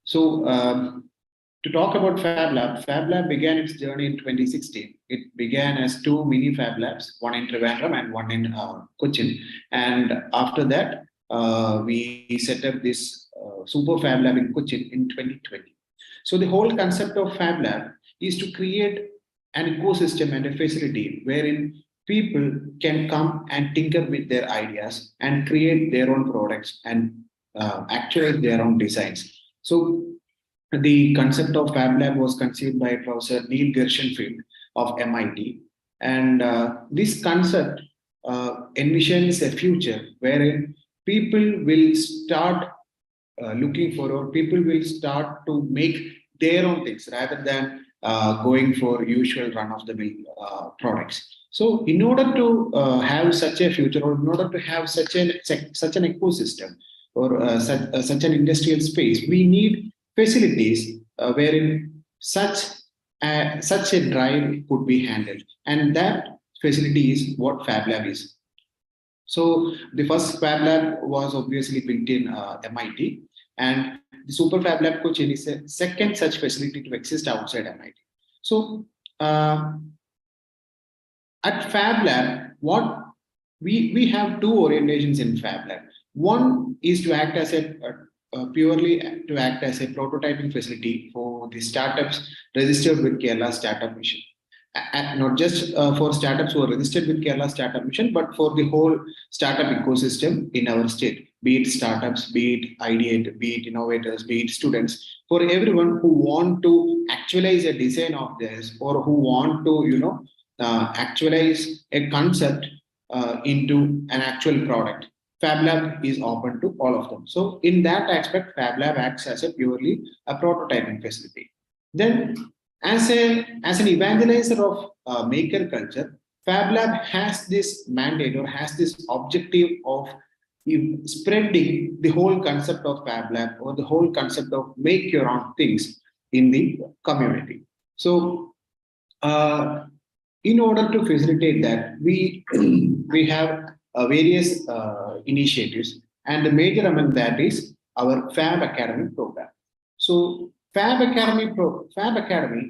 S8: So to talk about Fab Lab began its journey in 2016. It began as 2 mini Fab Labs, one in Trivandrum and one in Cochin. And after that, we set up this Super Fab Lab in Cochin in 2020. So the whole concept of Fab Lab is to create an ecosystem and a facility wherein people can come and tinker with their ideas and create their own products and actualize their own designs. So the concept of Fab Lab was conceived by Professor Neil Gershenfield of MIT. And this concept envisions a future wherein people will start looking for, or people will start to make their own things rather than going for usual run-of-the-mill products. So in order to have such a future, or in order to have such an ecosystem or such an industrial space, we need facilities wherein such a drive could be handled, and that facility is what Fab Lab is. So the first Fab Lab was obviously built in MIT, and the Super Fab Lab Cochin is a second such facility to exist outside MIT. So at Fab Lab, what we have 2 orientations in Fab Lab. One is to act as a purely to act as a prototyping facility for the startups registered with Kerala Startup Mission. And not just for startups who are registered with Kerala Startup Mission, but for the whole startup ecosystem in our state, be it startups, be it ideate, be it innovators, be it students, for everyone who want to actualize a design of this, or who want to, actualize a concept into an actual product. Fab Lab is open to all of them. So in that aspect, Fab Lab acts as a purely a prototyping facility. Then as an evangelizer of maker culture, Fab Lab has this mandate or has this objective of spreading the whole concept of Fab Lab, or the whole concept of make your own things in the community. So in order to facilitate that, we have various initiatives, and the major among that is our Fab Academy program. So Fab Academy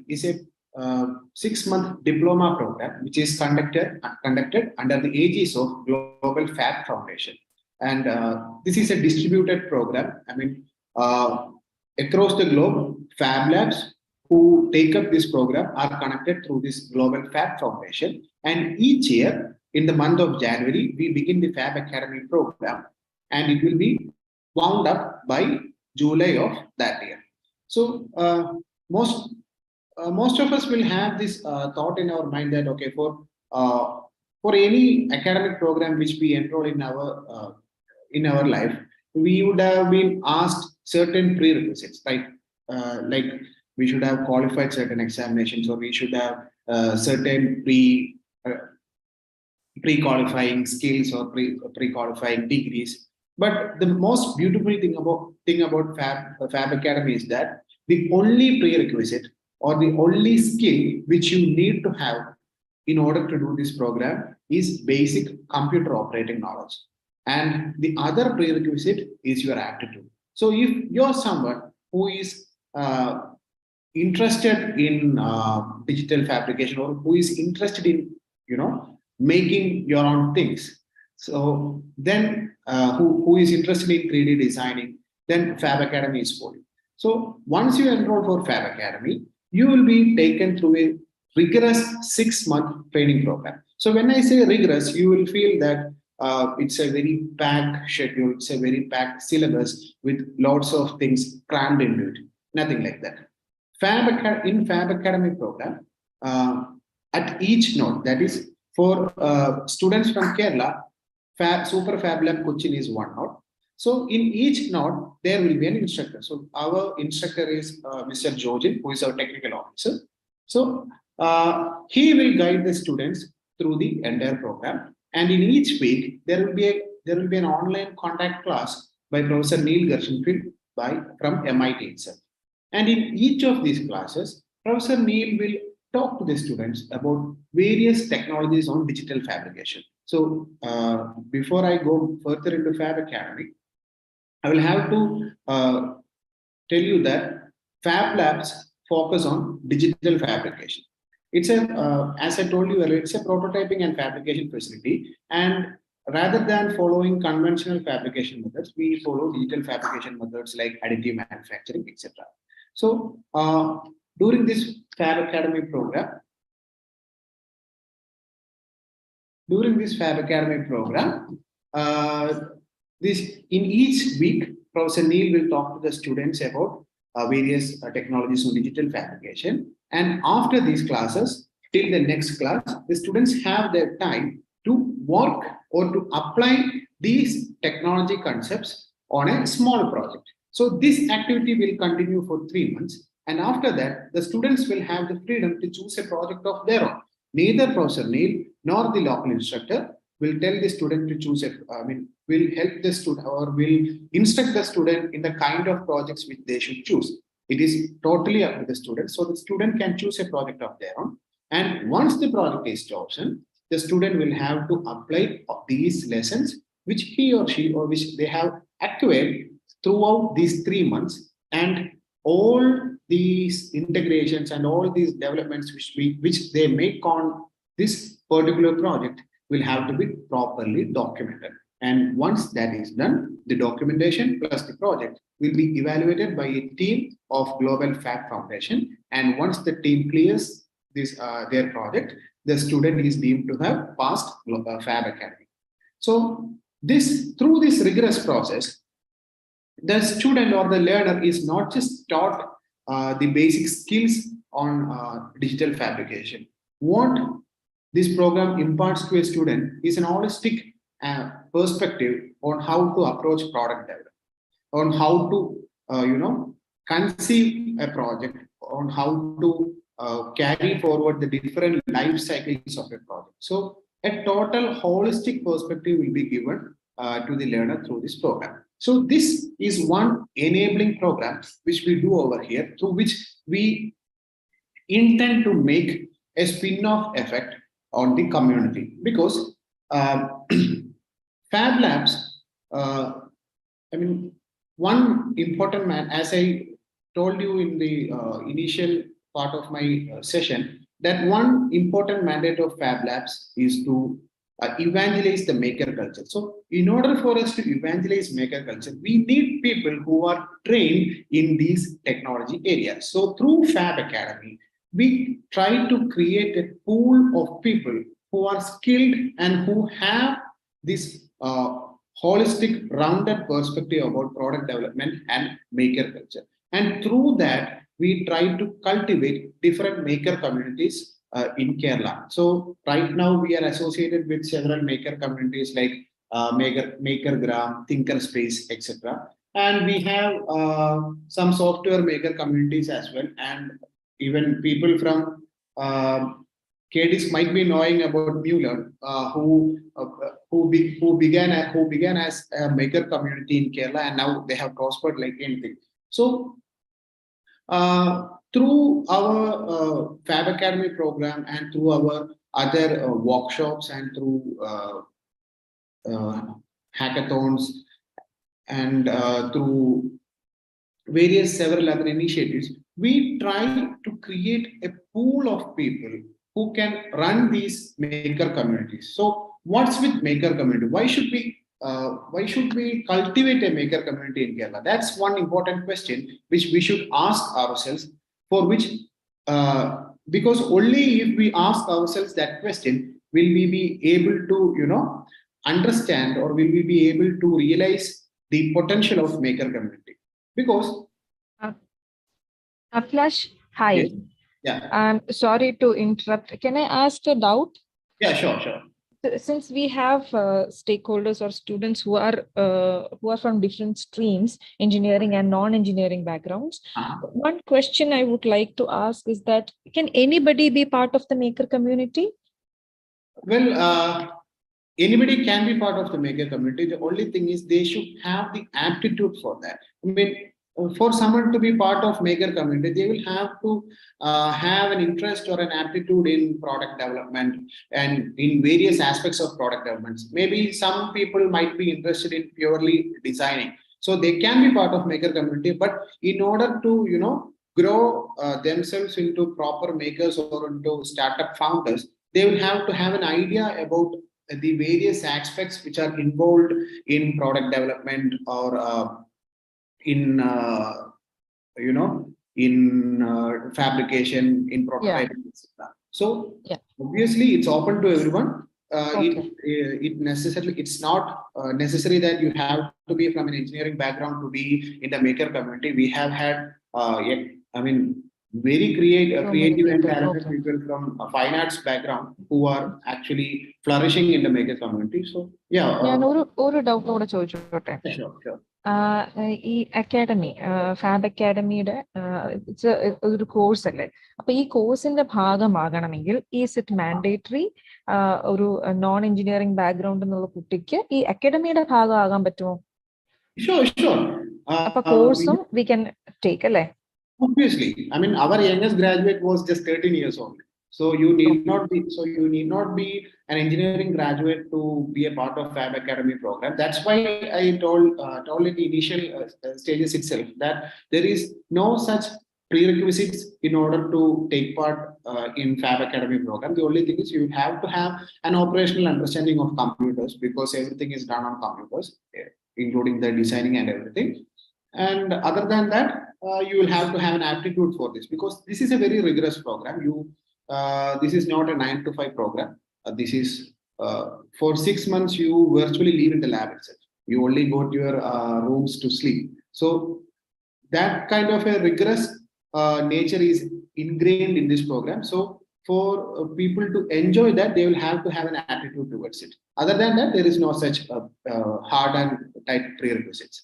S8: is a 6-month diploma program which is conducted under the aegis of Global Fab Foundation, and this is a distributed program. I mean, across the globe, Fab Labs who take up this program are connected through this Global Fab Foundation, and each year in the month of January, we begin the Fab Academy program, and it will be wound up by July of that year. So most of us will have this thought in our mind that, okay, for any academic program which we enroll in our life, we would have been asked certain prerequisites, like we should have qualified certain examinations, or we should have certain pre-qualifying skills or pre-qualifying degrees. But the most beautiful thing about Fab Academy is that the only prerequisite or the only skill which you need to have in order to do this program is basic computer operating knowledge. And the other prerequisite is your aptitude. So if you're someone who is interested in digital fabrication, or who is interested in making your own things, so then who is interested in 3D designing, then Fab Academy is for you. So once you enroll for Fab Academy, you will be taken through a rigorous 6-month training program. So when I say rigorous, you will feel that it's a very packed schedule, it's a very packed syllabus with lots of things crammed into it. Nothing like that. In Fab Academy program, at each node, that is for students from Kerala, Super Fab Lab Cochin is one node. So in each node, there will be an instructor. So our instructor is Mr. Georgian, who is our technical officer. So he will guide the students through the entire program. And in each week, there will be an online contact class by Professor Neil Gershenfield from MIT itself. And in each of these classes, Professor Neil will talk to the students about various technologies on digital fabrication. So before I go further into Fab Academy, I will have to tell you that Fab Labs focus on digital fabrication. It's as I told you earlier, it's a prototyping and fabrication facility. And rather than following conventional fabrication methods, we follow digital fabrication methods like additive manufacturing, etc. So during this Fab Academy program, in each week, Professor Neil will talk to the students about various technologies on digital fabrication. And after these classes, till the next class, the students have their time to work or to apply these technology concepts on a small project. So this activity will continue for 3 months. And after that, the students will have the freedom to choose a project of their own. Neither Professor Neil nor the local instructor will tell the student to choose will help the student or will instruct the student in the kind of projects which they should choose. It is totally up to the student. So the student can choose a project of their own. And once the project is chosen, the student will have to apply these lessons, which he or she or which they have acquired throughout these 3 months. And all these integrations and all these developments which they make on this particular project will have to be properly documented. And once that is done, the documentation plus the project will be evaluated by a team of Global Fab Foundation. And once the team clears this their project, the student is deemed to have passed Fab Academy. So through this rigorous process, the student or the learner is not just taught the basic skills on digital fabrication. What this program imparts to a student is an holistic perspective on how to approach product development, on how to conceive a project, on how to carry forward the different life cycles of a project. So a total holistic perspective will be given to the learner through this program. So this is one enabling program which we do over here, through which we intend to make a spin-off effect on the community, because Fab Labs, one important as I told you in the initial part of my session, that one important mandate of Fab Labs is to evangelize the maker culture. So in order for us to evangelize maker culture, we need people who are trained in these technology areas. So through Fab Academy, we try to create a pool of people who are skilled and who have this holistic, rounded perspective about product development and maker culture. And through that, we try to cultivate different maker communities in Kerala. So right now we are associated with several maker communities like MakerGram, Thinkerspace, etc. And we have some software maker communities as well. And even people from KDISC might be knowing about MuLearn, who began as a maker community in Kerala, and now they have prospered like anything. So through our Fab Academy program and through our other workshops and through hackathons and through several other initiatives, we try to create a pool of people who can run these maker communities. So what's with maker community? Why should we why should we cultivate a maker community in Kerala? That's one important question which we should ask ourselves, for which, because only if we ask ourselves that question, will we be able to, understand, or will we be able to realize the potential of maker community? Because
S3: Abhilash, hi.
S8: Yes. Yeah.
S3: I'm sorry to interrupt. Can I ask a doubt?
S8: Yeah, sure.
S3: Since we have stakeholders or students who are from different streams, engineering and non-engineering backgrounds, one question I would like to ask is that, can anybody be part of the maker community?
S8: Well, anybody can be part of the maker community. The only thing is they should have the aptitude for that. I mean, for someone to be part of maker community, they will have to have an interest or an aptitude in product development and in various aspects of product development. Maybe some people might be interested in purely designing, so they can be part of maker community. But in order to grow themselves into proper makers or into startup founders, they will have to have an idea about the various aspects which are involved in product development, or in fabrication, in prototyping, etc. So obviously it's open to everyone. It's not necessary that you have to be from an engineering background to be in the maker community. We have had very creative and talented people from a fine arts background who are actually flourishing in the maker community. So yeah. Sure.
S3: ഈ academy, fab അക്കാഡമിയുടെ ഒരു course അല്ലേ? അപ്പൊ ഈ കോഴ്സിന്റെ ഭാഗമാകണമെങ്കിൽ is it mandatory ഒരു non engineering background എന്നുള്ള കുട്ടിക്ക് ഈ അക്കാഡമിയുടെ ഭാഗമാകാൻ പറ്റുമോ? അപ്പൊ കോഴ്സും വി ക്യാൻ ടേക്ക് അല്ലേ?
S8: Obviously, I mean, our youngest graduate was just 13 years old. So you need not be an engineering graduate to be a part of Fab Academy program. That's why I told in the initial stages itself that there is no such prerequisites in order to take part in Fab Academy program. The only thing is you have to have an operational understanding of computers, because everything is done on computers, including the designing and everything. And other than that, you will have to have an aptitude for this, because this is a very rigorous program. This is not a 9 to 5 program. This is for 6 months you virtually live in the lab itself. You only go to your rooms to sleep. So that kind of a rigorous nature is ingrained in this program. So for people to enjoy that, they will have to have an attitude towards it. Other than that, there is no such hard and tight prerequisites.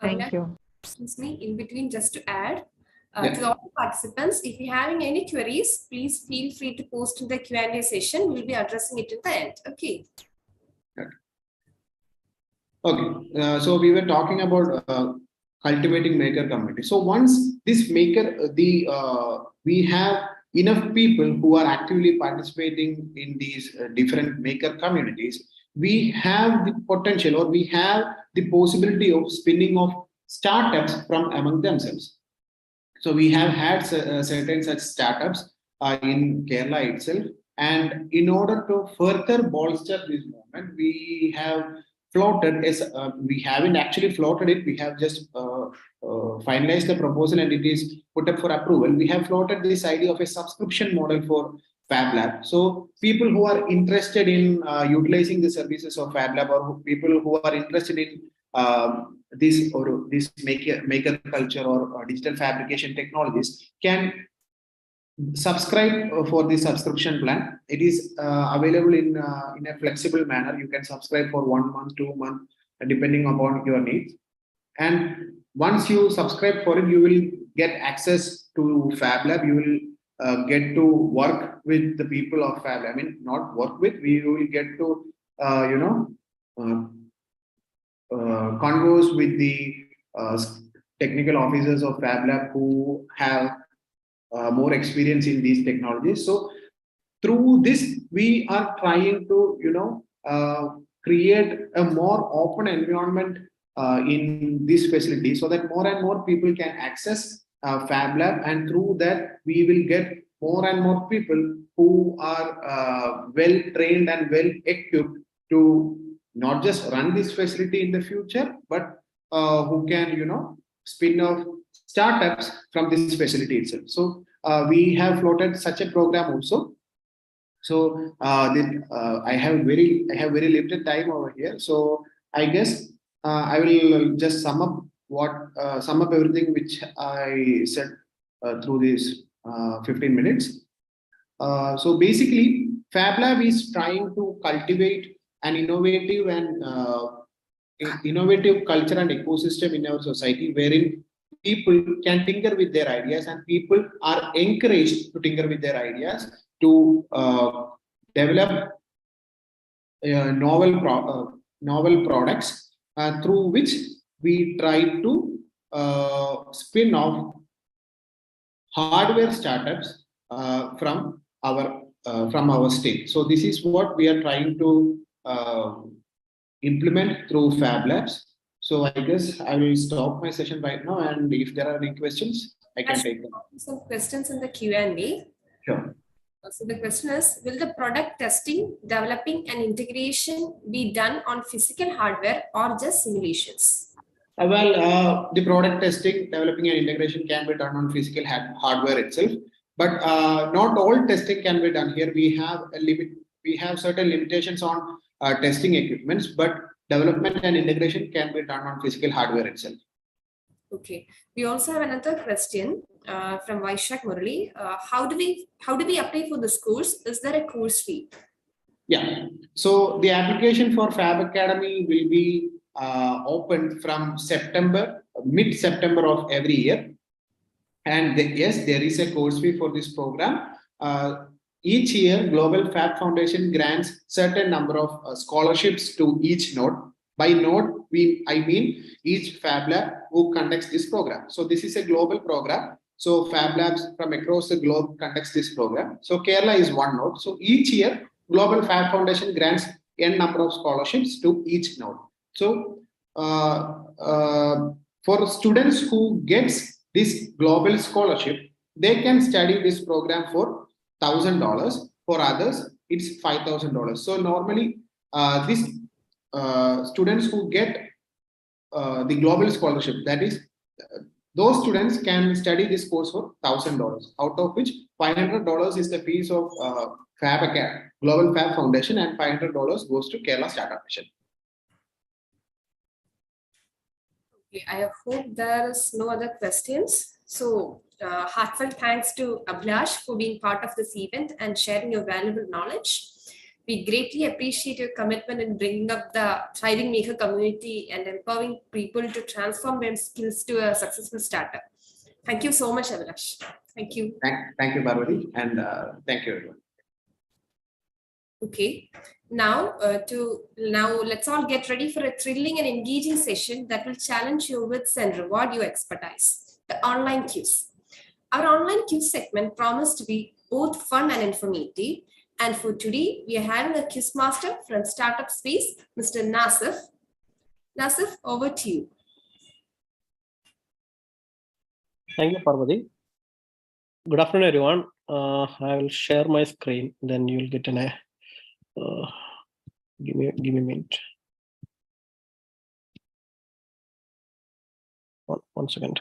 S3: Thank you.
S6: Excuse me, in between, just to add to all the participants, if you're having any queries, please feel free to post in the Q&A session. We'll be addressing it at the end. Okay.
S8: So we were talking about cultivating maker community. So once this maker, we have enough people who are actively participating in these different maker communities, we have the potential, or we have the possibility of spinning off startups from among themselves. So we have had certain such startups in Kerala itself, and in order to further bolster this movement, we have floated, we haven't actually floated it, we have just finalized the proposal and it is put up for approval. We have floated this idea of a subscription model for Fab Lab. So people who are interested in utilizing the services of Fab Lab, or people who are interested in this maker culture or digital fabrication technologies, can subscribe for the subscription plan. It is available in a flexible manner. You can subscribe for 1 month, 2 months, depending upon your needs. And once you subscribe for it, you will get access to Fab Lab. You will get to work with the people of Fab Lab. I mean, not work with, we will get to converse with the technical officers of Fab Lab who have more experience in these technologies. So through this, we are trying to create a more open environment in this facility, so that more and more people can access Fab Lab, and through that we will get more and more people who are well trained and well equipped to not just run this facility in the future, but who can, spin off startups from this facility itself. So we have floated such a program also. So I have very limited time over here. So I guess I will just sum up everything which I said through these 15 minutes. So basically, Fab Lab is trying to cultivate an innovative culture and ecosystem in our society, wherein people can tinker with their ideas and people are encouraged to tinker with their ideas to develop novel products through which we try to spin off hardware startups from our state. So this is what we are trying to implement through Fab Labs. So I guess I will stop my session right now, and if there are any questions, I can take them.
S6: Some questions in the Q&A.
S8: Sure.
S6: So the question is, will the product testing, developing and integration be done on physical hardware or just simulations?
S8: The product testing, developing and integration can be done on physical hardware itself, but not all testing can be done here. We have certain limitations on testing equipments, but development and integration can be done on physical hardware itself.
S6: Okay. We also have another question from Vaishak Murali. How do we apply for this course? Is there a course fee?
S8: Yeah. So the application for Fab Academy will be opened from mid-September of every year. And yes, there is a course fee for this program. Each year, Global Fab Foundation grants certain number of scholarships to each node. By node, I mean each Fab Lab who conducts this program. So this is a global program. So Fab Labs from across the globe conducts this program. So Kerala is one node. So each year, Global Fab Foundation grants n number of scholarships to each node. So for students who gets this global scholarship, they can study this program for $1,000. For others, it's $5,000. So normally, these students who get the global scholarship, that is, those students can study this course for $1,000, out of which $500 is the fees of Global Fab Foundation, and $500 goes to Kerala Startup Mission.
S6: Okay, I hope there is no other questions. So heartfelt thanks to Abhilash for being part of this event and sharing your valuable knowledge. We greatly appreciate your commitment in bringing up the thriving maker community and empowering people to transform their skills to a successful startup. Thank you so much, Abhilash. Thank you.
S8: Thank you, Parvati, and thank you, everyone.
S6: Okay, now let's all get ready for a thrilling and engaging session that will challenge your wits and reward your expertise. The online quiz. Our online quiz segment promised to be both fun and informative. And for today, we are having a quiz master from Startup Space, Mr. Nasif. Nasif, over to you.
S9: Thank you, Parvati. Good afternoon, everyone. I will share my screen, then you'll get an give me a minute. One second.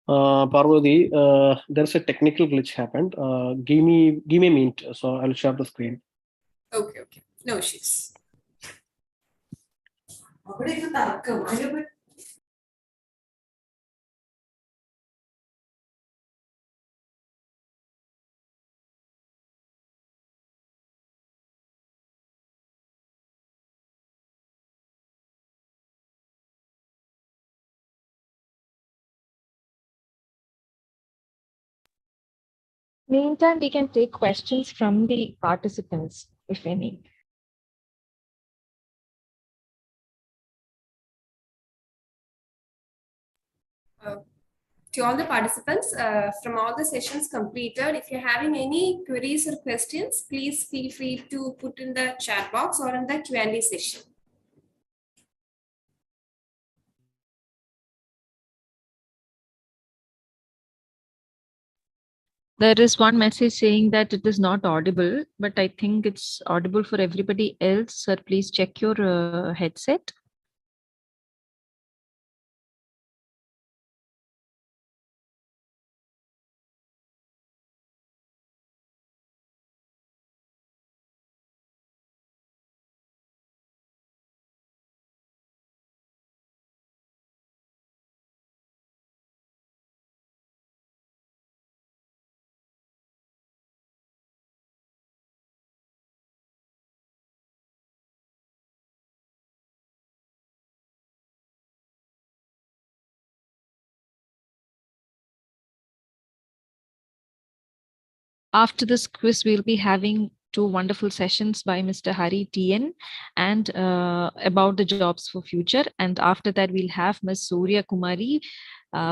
S9: Parvati, there's a technical glitch happened. Give me a minute, so I'll share the screen.
S6: Okay, no issues.
S3: Meantime, we can take questions from the participants, if any.
S6: To all the participants from all the sessions completed, if you're having any queries or questions, please feel free to put in the chat box or in the Q&A session.
S3: There is one message saying that it is not audible, but I think it's audible for everybody else. Sir, please check your headset. After this quiz, we'll be having two wonderful sessions by Mr. Hari TN and about the jobs for future. And after that, we'll have Ms. Surya Kumari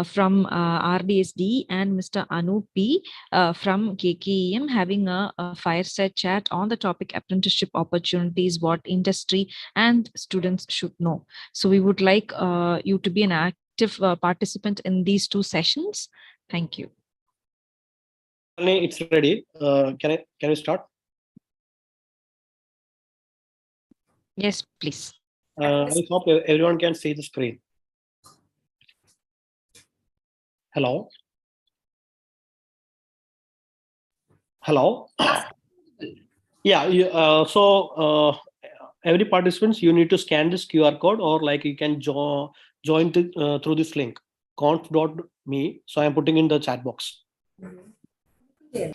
S3: from RDSD and Mr. Anup P from KKEM having a fireside chat on the topic apprenticeship opportunities, what industry and students should know. So we would like you to be an active participant in these two sessions. Thank you.
S9: It's ready. Can we start?
S3: Yes, please.
S9: I hope everyone can see the screen. Hello. Hello. Yeah. So every participants, you need to scan this QR code, or like you can join through this link conf.me. So I'm putting in the chat box.
S6: Yeah.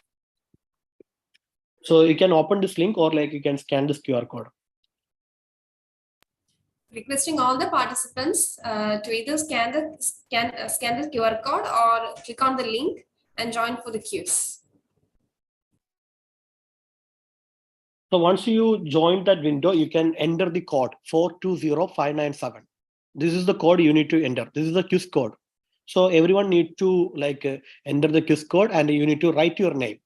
S9: So you can open this link, or like you can scan this QR code.
S6: Requesting all the participants to either scan the QR code or click on the link and join for the quiz.
S9: So once you join that window, you can enter the code 420597. This is the code you need to enter. This is the quiz code. So everyone need to like enter the quiz code, and you need to write your name.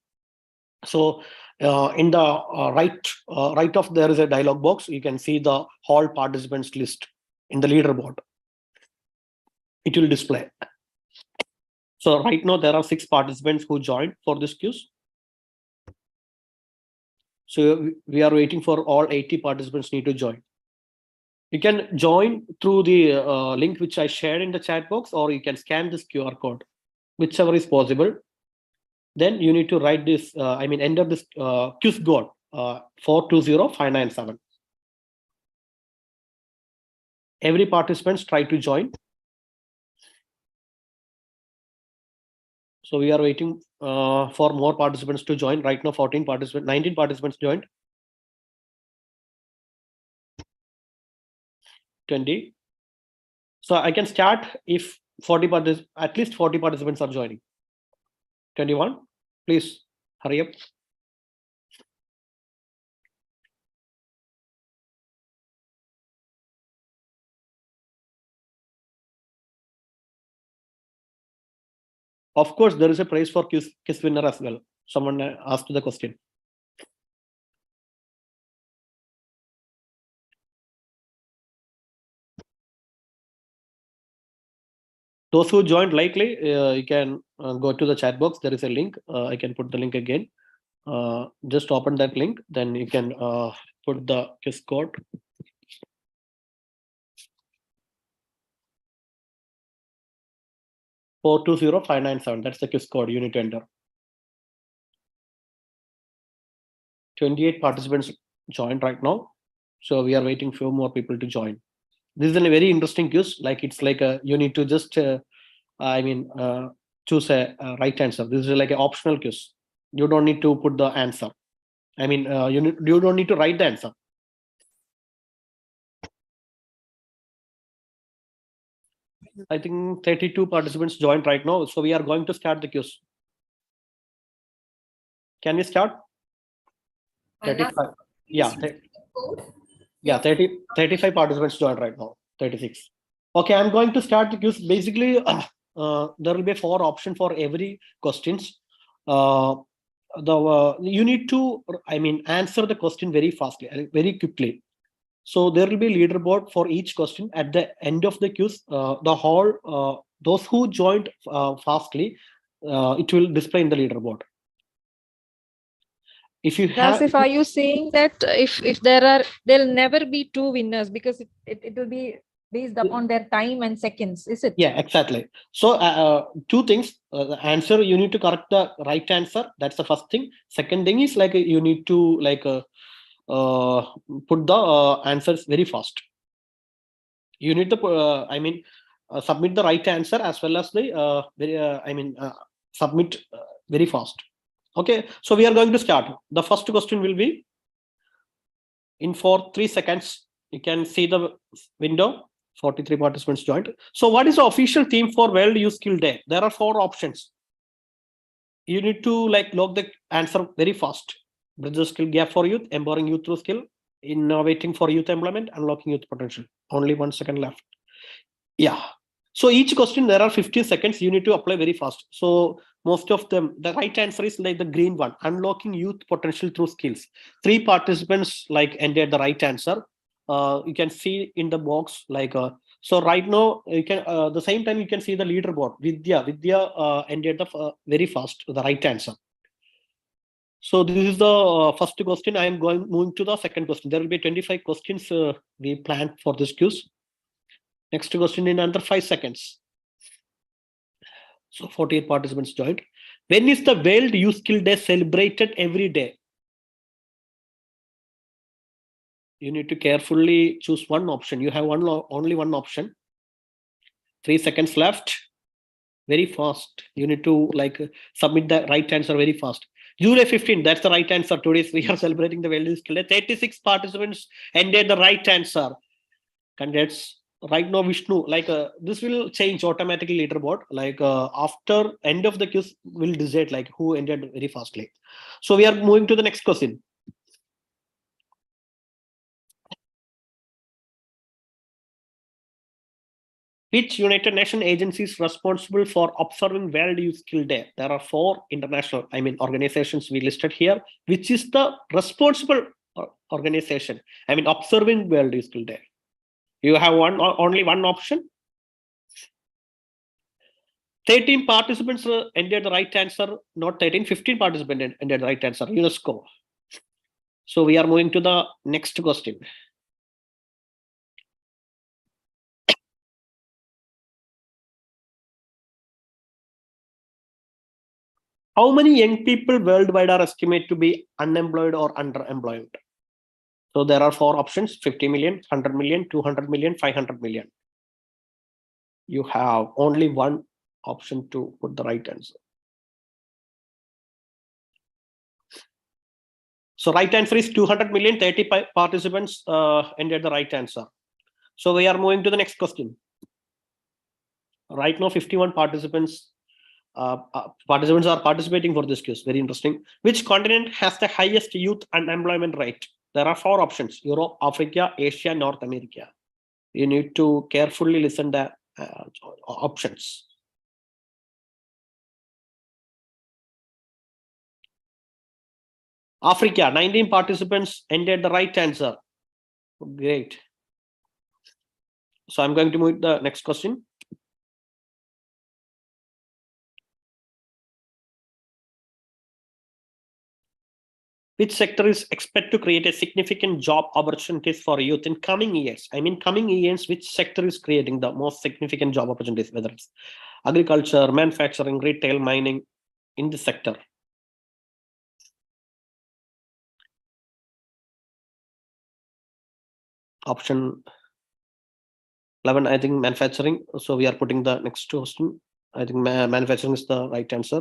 S9: So in the right of there is a dialog box. You can see the whole participants list in the leaderboard. It will display. So right now there are 6 participants who joined for this quiz. So we are waiting for all 80 participants need to join. You can join through the link which I shared in the chat box, or you can scan this QR code, whichever is possible. Then you need to write this, enter this quiz code 420597. Every participant try to join. So we are waiting for more participants to join. Right now, 19 participants joined. 20. So I can start if at least 40 participants are joining. 21, please hurry up. Of course, there is a prize for quiz winner as well. Someone asked the question. Those who joined likely, you can go to the chat box. There is a link. I can put the link again. Just open that link. Then you can put the quiz code. (420,597). That's the quiz code you need to enter. 28 participants joined right now. So we are waiting for more people to join. This is a very interesting quiz. Like it's like you need to just choose a right answer. This is like an optional quiz. You don't need to put the answer. You don't need to write the answer. I think 32 participants joined right now. So we are going to start the quiz. Can we start? 35. Yeah. Yeah, 35 participants joined right now. 36. Okay, I'm going to start the quiz. Basically, there will be 4 options for every questions. You need to, answer the question very fastly, very quickly. So there will be leaderboard for each question at the end of the quiz. Those who joined fastly, it will display in the leaderboard. If you have,
S3: If are you saying that if there'll never be 2 winners because it will be based upon their time and seconds, is it?
S9: Yeah, exactly. So 2 things. The answer, you need to correct the right answer. That's the first thing. Second thing is like you need to put the answers very fast. You need to submit the right answer as well as the submit very fast. Okay, so we are going to start. The first question will be in 3 seconds. You can see the window. 43 participants joined. So what is the official theme for World Youth Skill Day? There are 4 options. You need to log the answer very fast. Bridge the skill gap for youth, empowering youth through skill, innovating for youth employment, unlocking youth potential. Only 1 second left. Yeah. So each question, there are 50 seconds. You need to apply very fast. So most of them, the right answer is like the green one, unlocking youth potential through skills. 3 participants entered the right answer. You can see in the box so right now you can the same time you can see the leaderboard. Vidya entered the very fast the right answer. So this is the first question. I am moving to the second question. There will be 25 questions we planned for this quiz. Next question in under 5 seconds. So 48 participants joined. When is the World Youth Skill Day celebrated every day? You need to carefully choose one option. You have only one option. 3 seconds left. Very fast. You need to submit the right answer very fast. July 15, that's the right answer. Today we are celebrating the World Youth Skill Day. 36 participants entered the right answer. Congrats. Right now, Vishnu, this will change automatically leaderboard. After end of the quiz, will decide who entered very fastly. So we are moving to the next question. Which United Nations agency is responsible for observing World Youth Skill Day? There are 4 international, organizations we listed here. Which is the responsible organization? Observing World Youth Skill Day. You have only one option. 13 participants entered the right answer. Not 13, 15 participants entered the right answer. UNESCO. So we are moving to the next question. How many young people worldwide are estimated to be unemployed or underemployed? So there are 4 options: 50 million, 100 million, 200 million, 500 million. You have only one option to put the right answer. So right answer is 200 million. 30 participants entered the right answer. So we are moving to the next question. Right now, 51 participants are participating for this quiz. Very interesting. Which continent has the highest youth unemployment rate? There are 4 options: Europe, Africa, Asia, North America. You need to carefully listen to options. Africa, 19 participants entered the right answer. Great. So I'm going to move to the next question. Which sector is expected to create a significant job opportunities for youth in coming years? Coming years, which sector is creating the most significant job opportunities, whether it's agriculture, manufacturing, retail, mining, in this sector? Option 11, I think manufacturing. So we are putting the next question. I think manufacturing is the right answer.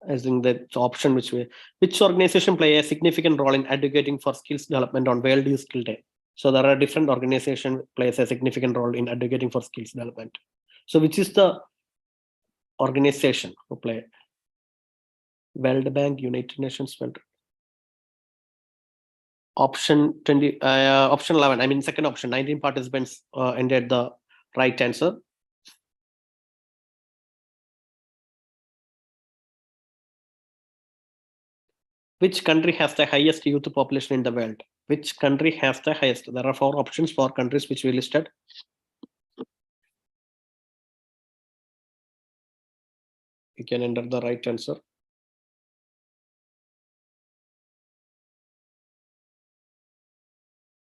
S9: I think that option which organization play a significant role in advocating for skills development on World Youth Skill Day? So there are different organizations plays a significant role in advocating for skills development. So which is the organization who play? World Bank, United Nations, option 20, option 11. I mean, second option. 19 participants entered the right answer. Which country has the highest youth population in the world? Which country has the highest? There are 4 options for countries which we listed. You can enter the right answer.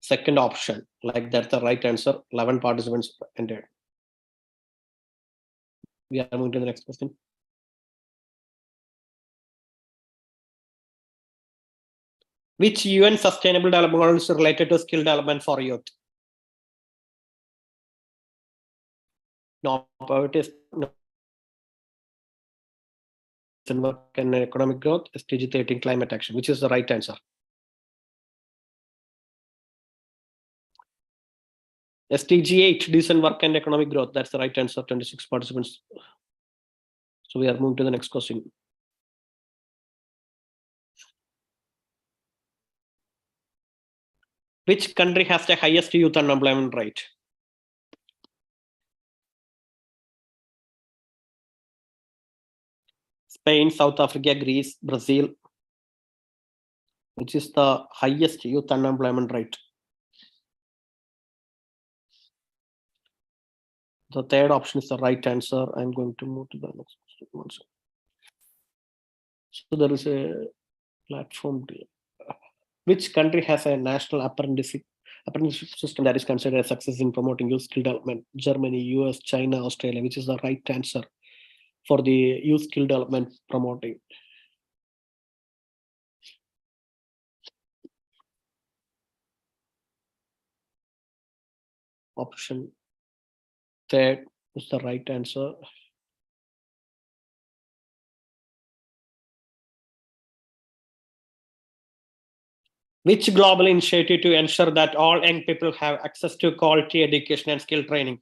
S9: Second option, like that's the right answer. 11 participants entered. We are moving to the next question. Which UN Sustainable Development Goal is related to skill development for youth? No, poverty, no. Work and economic growth, SDG 13 climate action, which is the right answer. SDG 8 decent work and economic growth, that's the right answer. 26 participants. So we are moving to the next question. Which country has the highest youth unemployment rate? Spain, South Africa, Greece, Brazil. Which is the highest youth unemployment rate? The third option is the right answer. I'm going to move to the next question. So there is a platform. Which country has a national apprenticeship system that is considered a success in promoting youth skill development? Germany, US, China, Australia. Which is the right answer for the youth skill development promoting? Option third is the right answer. Which global initiative to ensure that all young people have access to quality education and skill training?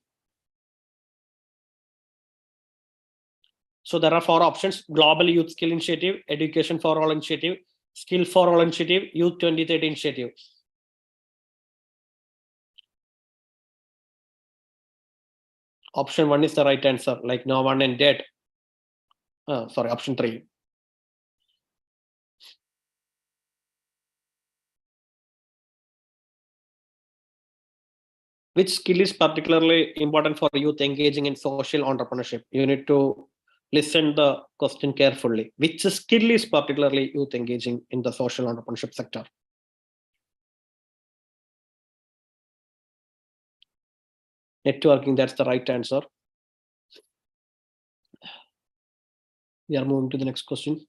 S9: So there are 4 options: Global Youth Skill Initiative, Education for All Initiative, Skill for All Initiative, Youth 2030 Initiative. Option 1 is the right answer, like no one and dead. Sorry, option 3. Which skill is particularly important for youth engaging in social entrepreneurship? You need to listen the question carefully. Which skill is particularly youth engaging in the social entrepreneurship sector? Networking, that's the right answer. We are moving to the next question.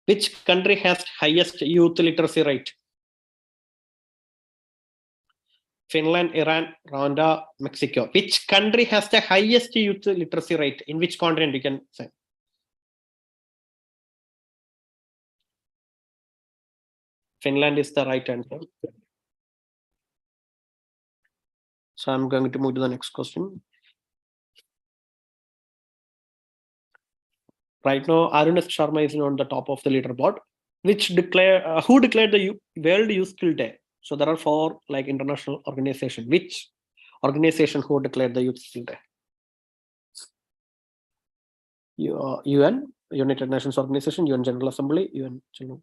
S9: Which country has highest youth literacy rate? Finland, Iran, Rwanda, Mexico. Which country has the highest youth literacy rate? In which continent you can say? Finland is the right answer. So I'm going to move to the next question. Right now, Arunesh Sharma is on the top of the leaderboard. Who declared the World Youth Skill Day? So there are 4 like international organizations. Which organization who declared the Youth Skill Day? UN, United Nations Organization, UN General Assembly, UN General.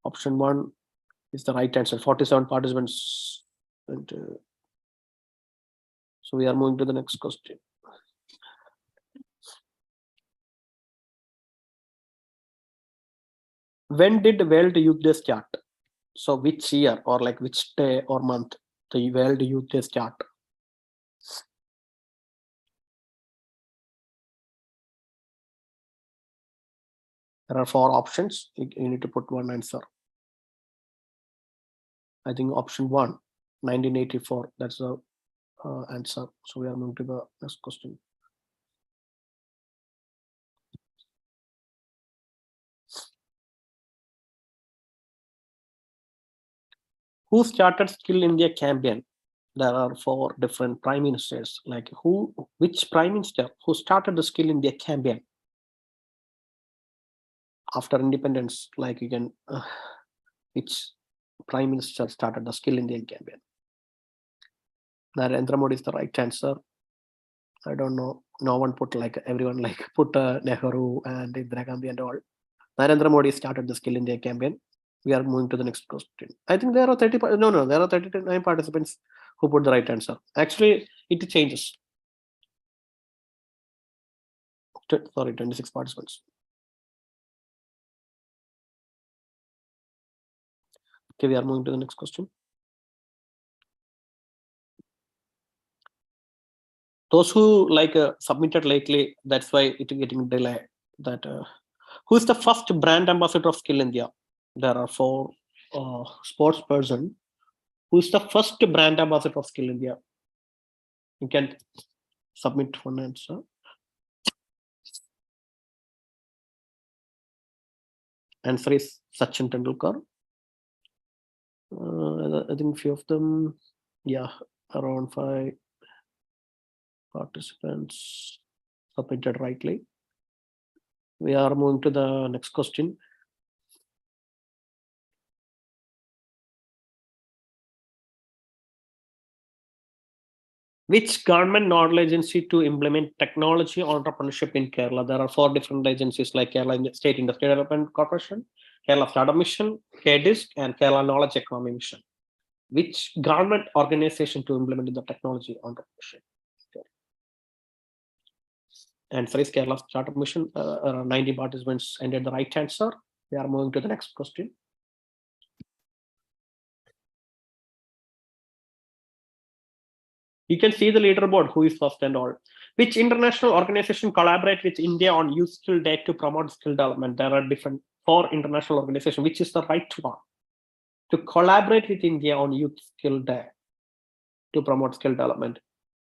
S9: Option 1 is the right answer. 47 participants. And, so we are moving to the next question. When did World Youth Day start? So which year or like which day or month the World Youth Day start? There are 4 options. You need to put one answer. I think option 1, 1984. That's the answer. So we are moving to the next question. Who started Skill India campaign? there are 4 different prime ministers. Like which prime minister who started the Skill India campaign after independence? Like you can, which prime minister started the Skill India campaign? Narendra Modi is the right answer. I don't know. No one put like everyone like put Nehru and Indira Gandhi and all. Narendra Modi started the Skill India campaign. We are moving to the next question. I think there are 39 participants who put the right answer. Actually, it changes. Sorry, 26 participants. Okay, we are moving to the next question. Those who like submitted lately, that's why it is getting delayed. That who is the first brand ambassador of Skill India? There are 4 sports person. Who is the first brand ambassador of Skill India? You can submit one answer. Answer is Sachin Tendulkar. I think few of them, yeah, around 5 participants submitted rightly. We are moving to the next question. Which government nodal agency to implement technology entrepreneurship in Kerala? There are 4 different agencies like Kerala State Industrial Development Corporation, Kerala Startup Mission, KDISC, and Kerala Knowledge Economy Mission. Which government organization to implement the technology entrepreneurship? Answer is Kerala Startup Mission. 90 participants entered the right answer. We are moving to the next question. You can see the leaderboard, who is first and all. Which international organization collaborate with India on Youth Skill Day to promote skill development? There are different 4 international organizations. Which is the right one? To collaborate with India on Youth Skill Day to promote skill development.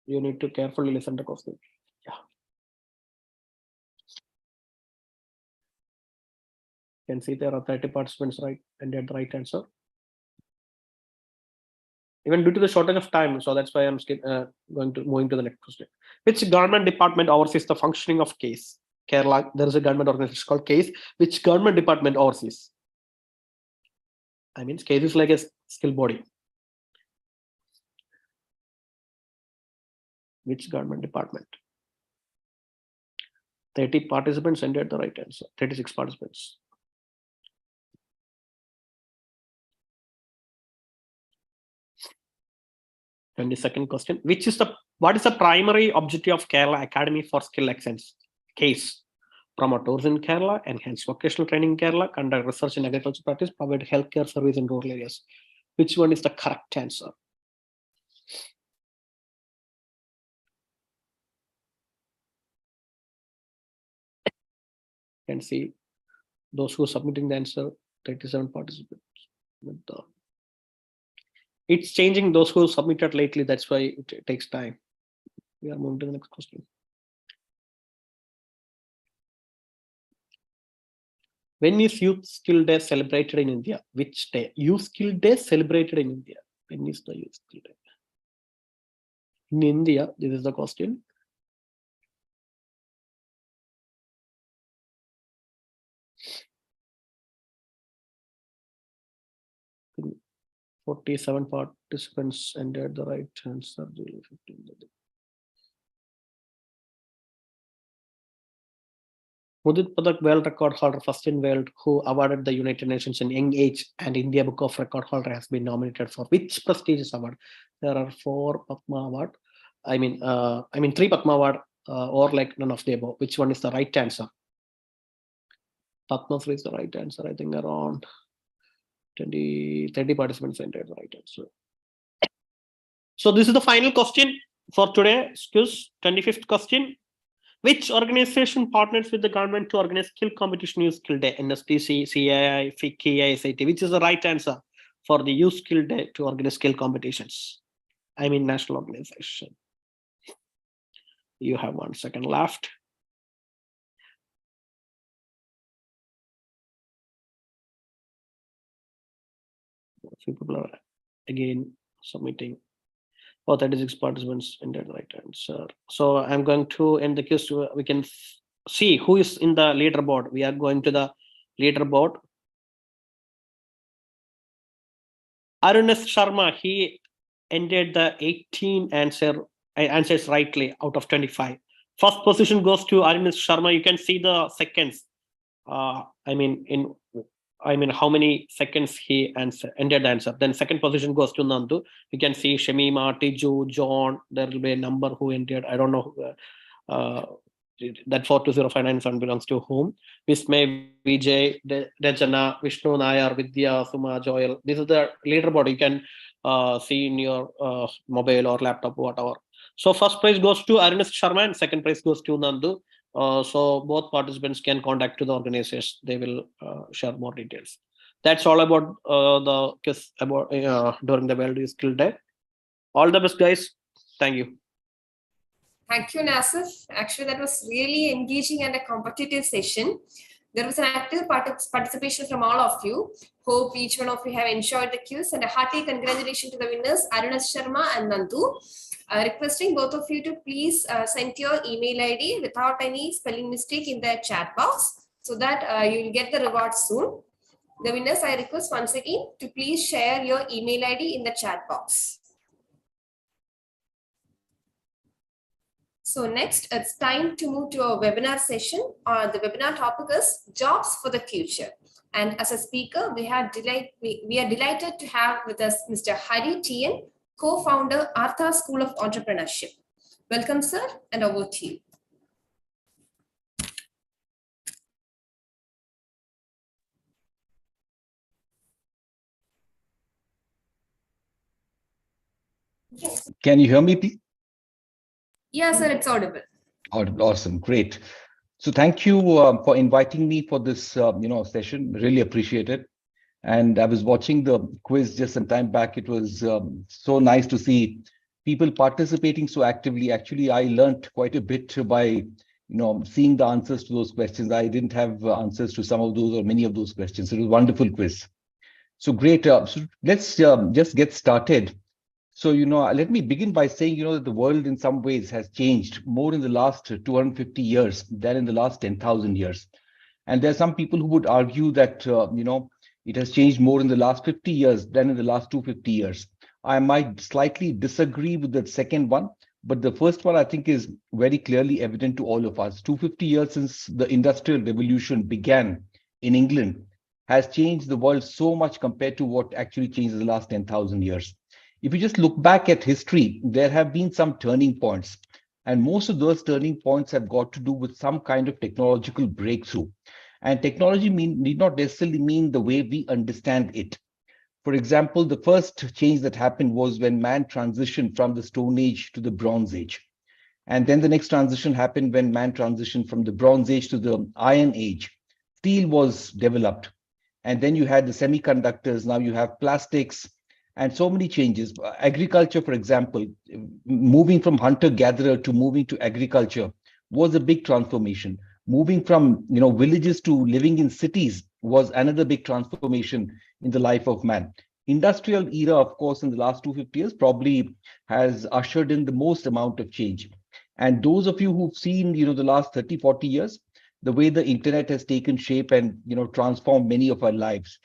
S9: You need to carefully listen to the question. Yeah. You can see there are 30 participants right and get the right answer. Even due to the shortage of time, so that's why I'm moving to the next question. Which government department oversees the functioning of CASE? Kerala, there is a government organization called CASE. Which government department oversees? I mean, CASE is like a skill body. Which government department? 30 participants entered the right answer. 36 participants. And the second question, what is the primary objective of Kerala Academy for Skill Excellence? CASE. Promote tourism in Kerala, enhance vocational training in Kerala, conduct research in agriculture practice, provide healthcare service in rural areas. Which one is the correct answer? You can see those who are submitting the answer, 37 participants. It's changing those who submitted lately. That's why it takes time. We are moving to the next question. When is Youth Skill Day celebrated in India? Which day? Youth Skill Day celebrated in India. When is the Youth Skill Day? In India, this is the question. In 47 participants entered the right answer. Mudit Padak World Record holder, first in world, who awarded the United Nations in young age and India Book of Record holder, has been nominated for which prestigious award? There are 4 Padma Award. I mean 3 Padma Award or like none of the above. Which one is the right answer? Padma Shri is the right answer. I think around 30 participants entered the right answer. So this is the final question for today. 25th question. Which organization partners with the government to organize skill competition Youth Skill Day? NSPC, CII, FICCI, SIT. Which is the right answer for the Youth Skill Day to organize skill competitions? I mean national organization. You have 1 second left. A few people are again submitting. For 36 participants entered the right answer. So I'm going to end the quiz. We can see who is in the leaderboard. We are going to the leaderboard. Arunesh Sharma, he entered the 18 answers rightly out of 25. First position goes to Arunesh Sharma. You can see the seconds. I mean how many seconds he entered the answer. Then second position goes to Nandu. You can see Shamima, Tiju, John. There will be a number who entered. I don't know. That 420597 belongs to whom? Vismay, Vijay, Rajana, Vishnu Nayar, Vidya, Suma, Joel. This is the leaderboard. You can see in your mobile or laptop, whatever. So first prize goes to Arunesh Sharma and second prize goes to Nandu. So both participants can contact to the organizers. They will share more details. That's all about the quiz about during the World Youth Skill Day. All the best, guys. Thank you.
S6: Thank you, Nasif. Actually, that was really engaging and a competitive session. There was an active participation from all of you. Hope each one of you have enjoyed the quiz, and a hearty congratulations to the winners, Arunesh Sharma and Nandu. Requesting both of you to please send your email ID without any spelling mistake in the chat box, so that you will get the reward soon. The winners, I request once again to please share your email ID in the chat box. So next, it's time to move to our webinar session. The webinar topic is Jobs for the Future. And as a speaker, we are delighted to have with us Mr. Hari TN, co-founder, Artha School of Entrepreneurship. Welcome, sir, and over to you.
S10: Can you hear me, please?
S6: Yes, sir, it's audible.
S10: Awesome, great. So thank you for inviting me for this session. Really appreciate it. And I was watching the quiz just some time back. It was so nice to see people participating so actively. Actually, I learned quite a bit by seeing the answers to those questions. I didn't have answers to some of those or many of those questions. It was a wonderful quiz. So great. So let's just get started. So, let me begin by saying, that the world in some ways has changed more in the last 250 years than in the last 10,000 years. And there are some people who would argue that, it has changed more in the last 50 years than in the last 250 years. I might slightly disagree with the second one, but the first one I think is very clearly evident to all of us. 250 years since the Industrial Revolution began in England has changed the world so much compared to what actually changed in the last 10,000 years. If you just look back at history, there have been some turning points, and most of those turning points have got to do with some kind of technological breakthrough. And technology need not necessarily mean the way we understand it. For example, the first change that happened was when man transitioned from the Stone Age to the Bronze Age. And then the next transition happened when man transitioned from the Bronze Age to the Iron Age. Steel was developed. And then you had the semiconductors, now you have plastics, and so many changes. Agriculture, for example, moving from hunter-gatherer to moving to agriculture was a big transformation. Moving from villages to living in cities was another big transformation in the life of man. Industrial era, of course, in the last 250 years probably has ushered in the most amount of change. And those of you who've seen the last 30, 40 years, the way the internet has taken shape and transformed many of our lives.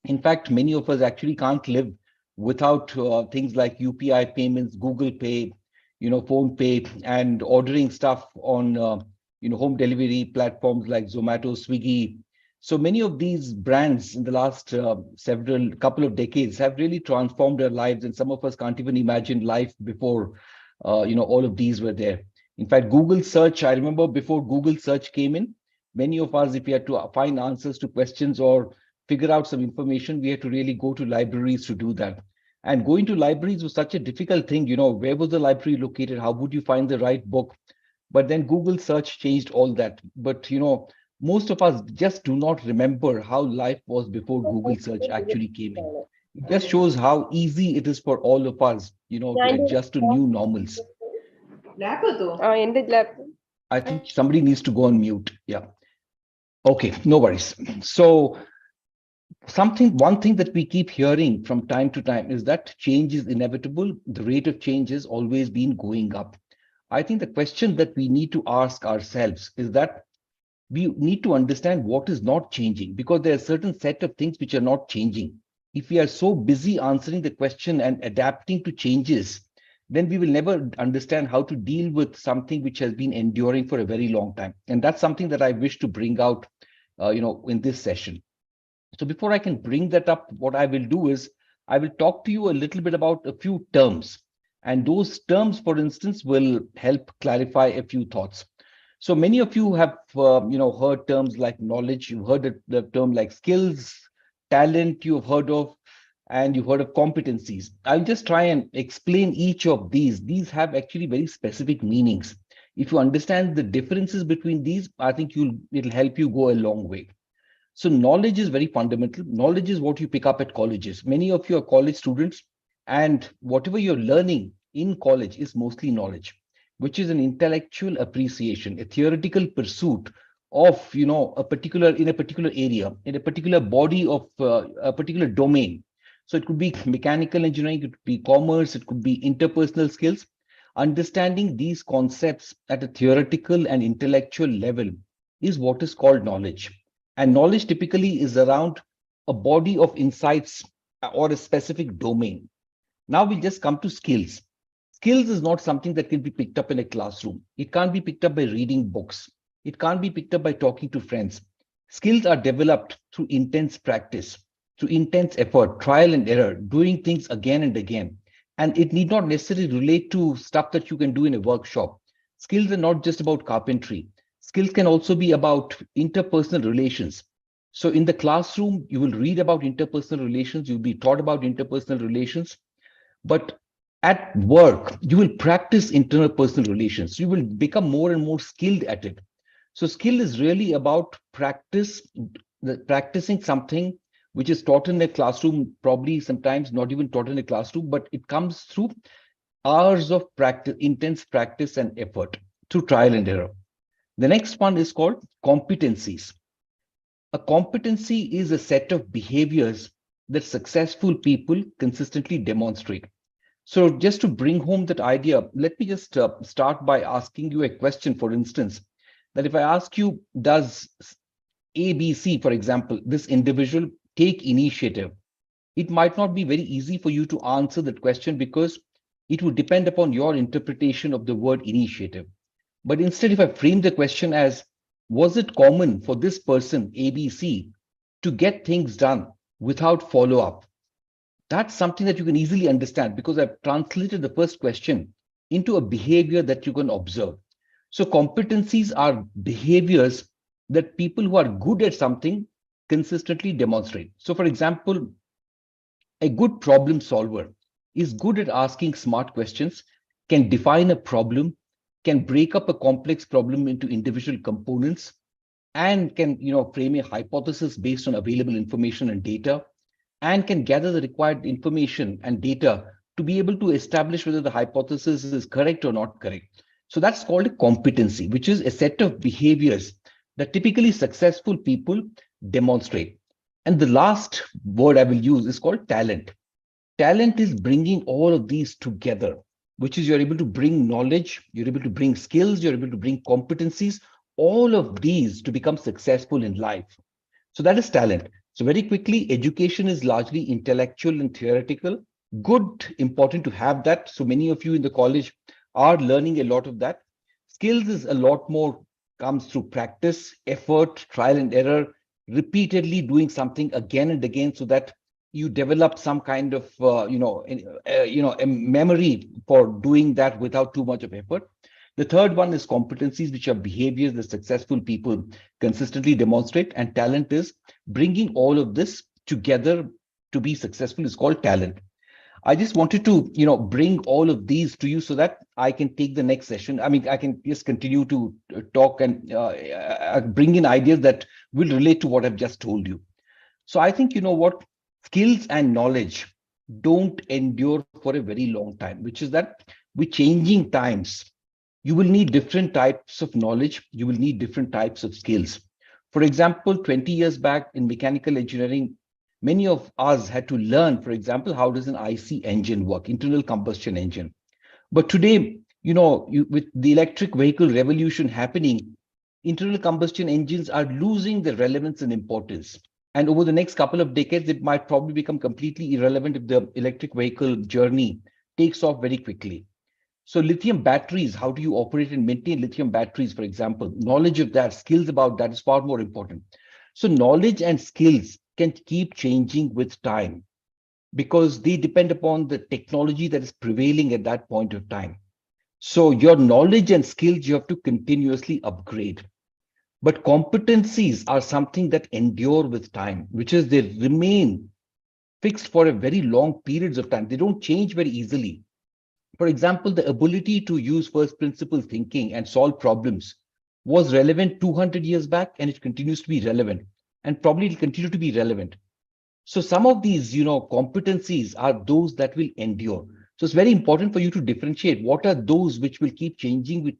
S10: In fact, many of us actually can't live without things like UPI payments, Google Pay, Phone Pay, and ordering stuff on home delivery platforms like Zomato, Swiggy. So many of these brands in the last couple of decades have really transformed our lives, and some of us can't even imagine life before all of these were there. In fact, Google search, I remember before Google search came in, many of us, if we had to find answers to questions or figure out some information, we had to really go to libraries to do that. And going to libraries was such a difficult thing. Where was the library located? How would you find the right book? But then Google search changed all that. But, most of us just do not remember how life was before Google search actually came in. It just shows how easy it is for all of us, to adjust to new normals. I think somebody needs to go on mute. Yeah. Okay, no worries. So one thing that we keep hearing from time to time is that change is inevitable. The rate of change has always been going up. I think the question that we need to ask ourselves is that we need to understand what is not changing, because there are certain set of things which are not changing. If we are so busy answering the question and adapting to changes, then we will never understand how to deal with something which has been enduring for a very long time. And that's something that I wish to bring out, in this session. So before I can bring that up, what I will do is I will talk to you a little bit about a few terms. And those terms, for instance, will help clarify a few thoughts. So many of you have, heard terms like knowledge. You've heard the term like skills, talent. You've heard of, and you've heard of competencies. I'll just try and explain each of these. These have actually very specific meanings. If you understand the differences between these, I think it'll help you go a long way. So knowledge is very fundamental. Knowledge is what you pick up at colleges. Many of you are college students, and whatever you're learning in college is mostly knowledge, which is an intellectual appreciation, a theoretical pursuit of, in a particular area, in a particular body of a particular domain. So it could be mechanical engineering, it could be commerce, it could be interpersonal skills. Understanding these concepts at a theoretical and intellectual level is what is called knowledge. And knowledge typically is around a body of insights or a specific domain. Now we'll just come to skills. Skills is not something that can be picked up in a classroom. It can't be picked up by reading books. It can't be picked up by talking to friends. Skills are developed through intense practice, through intense effort, trial and error, doing things again and again. And it need not necessarily relate to stuff that you can do in a workshop. Skills are not just about carpentry. Skills can also be about interpersonal relations. So in the classroom, you will read about interpersonal relations, you'll be taught about interpersonal relations, but at work, you will practice interpersonal relations. You will become more and more skilled at it. So skill is really about practicing something which is taught in a classroom, probably sometimes not even taught in a classroom, but it comes through hours of practice, intense practice and effort, through trial and error. The next one is called competencies. A competency is a set of behaviors that successful people consistently demonstrate. So just to bring home that idea, let me just start by asking you a question, for instance, that if I ask you, does ABC, for example, this individual take initiative? It might not be very easy for you to answer that question because it would depend upon your interpretation of the word initiative. But instead, if I frame the question as, was it common for this person, ABC, to get things done without follow-up? That's something that you can easily understand because I've translated the first question into a behavior that you can observe. So competencies are behaviors that people who are good at something consistently demonstrate. So for example, a good problem solver is good at asking smart questions, can define a problem, can break up a complex problem into individual components, and can frame a hypothesis based on available information and data, and can gather the required information and data to be able to establish whether the hypothesis is correct or not correct. So that's called a competency, which is a set of behaviors that typically successful people demonstrate. And the last word I will use is called talent. Talent is bringing all of these together, which is you're able to bring knowledge, you're able to bring skills, you're able to bring competencies, all of these to become successful in life. So that is talent. So very quickly, education is largely intellectual and theoretical. Good, important to have that. So many of you in the college are learning a lot of that. Skills is a lot more, comes through practice, effort, trial and error, repeatedly doing something again and again so that you develop some kind of, a memory for doing that without too much of effort. The third one is competencies, which are behaviors that successful people consistently demonstrate. And talent is bringing all of this together to be successful is called talent. I just wanted to, bring all of these to you so that I can take the next session. I mean, I can just continue to talk and bring in ideas that will relate to what I've just told you. So I think, what, skills and knowledge don't endure for a very long time, which is that with changing times, you will need different types of knowledge. You will need different types of skills. For example, 20 years back in mechanical engineering, many of us had to learn, for example, how does an IC engine work, internal combustion engine. But today, with the electric vehicle revolution happening, internal combustion engines are losing their relevance and importance. And over the next couple of decades, it might probably become completely irrelevant if the electric vehicle journey takes off very quickly. So lithium batteries, how do you operate and maintain lithium batteries, for example? Knowledge of that, skills about that is far more important. So knowledge and skills can keep changing with time because they depend upon the technology that is prevailing at that point of time. So your knowledge and skills, you have to continuously upgrade. But competencies are something that endure with time, which is they remain fixed for a very long periods of time. They don't change very easily. For example, the ability to use first principle thinking and solve problems was relevant 200 years back, and it continues to be relevant, and probably will continue to be relevant. So some of these, competencies are those that will endure. So it's very important for you to differentiate what are those which will keep changing with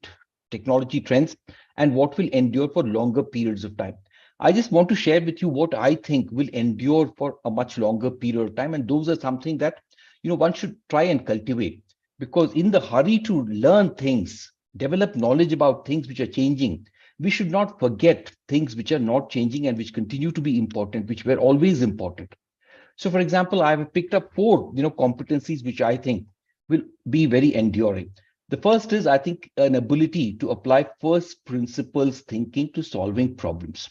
S10: technology trends and what will endure for longer periods of time. I just want to share with you what I think will endure for a much longer period of time. And those are something that, one should try and cultivate, because in the hurry to learn things, develop knowledge about things which are changing, we should not forget things which are not changing and which continue to be important, which were always important. So for example, I have picked up 4, competencies which I think will be very enduring. The first is, I think, an ability to apply first principles thinking to solving problems.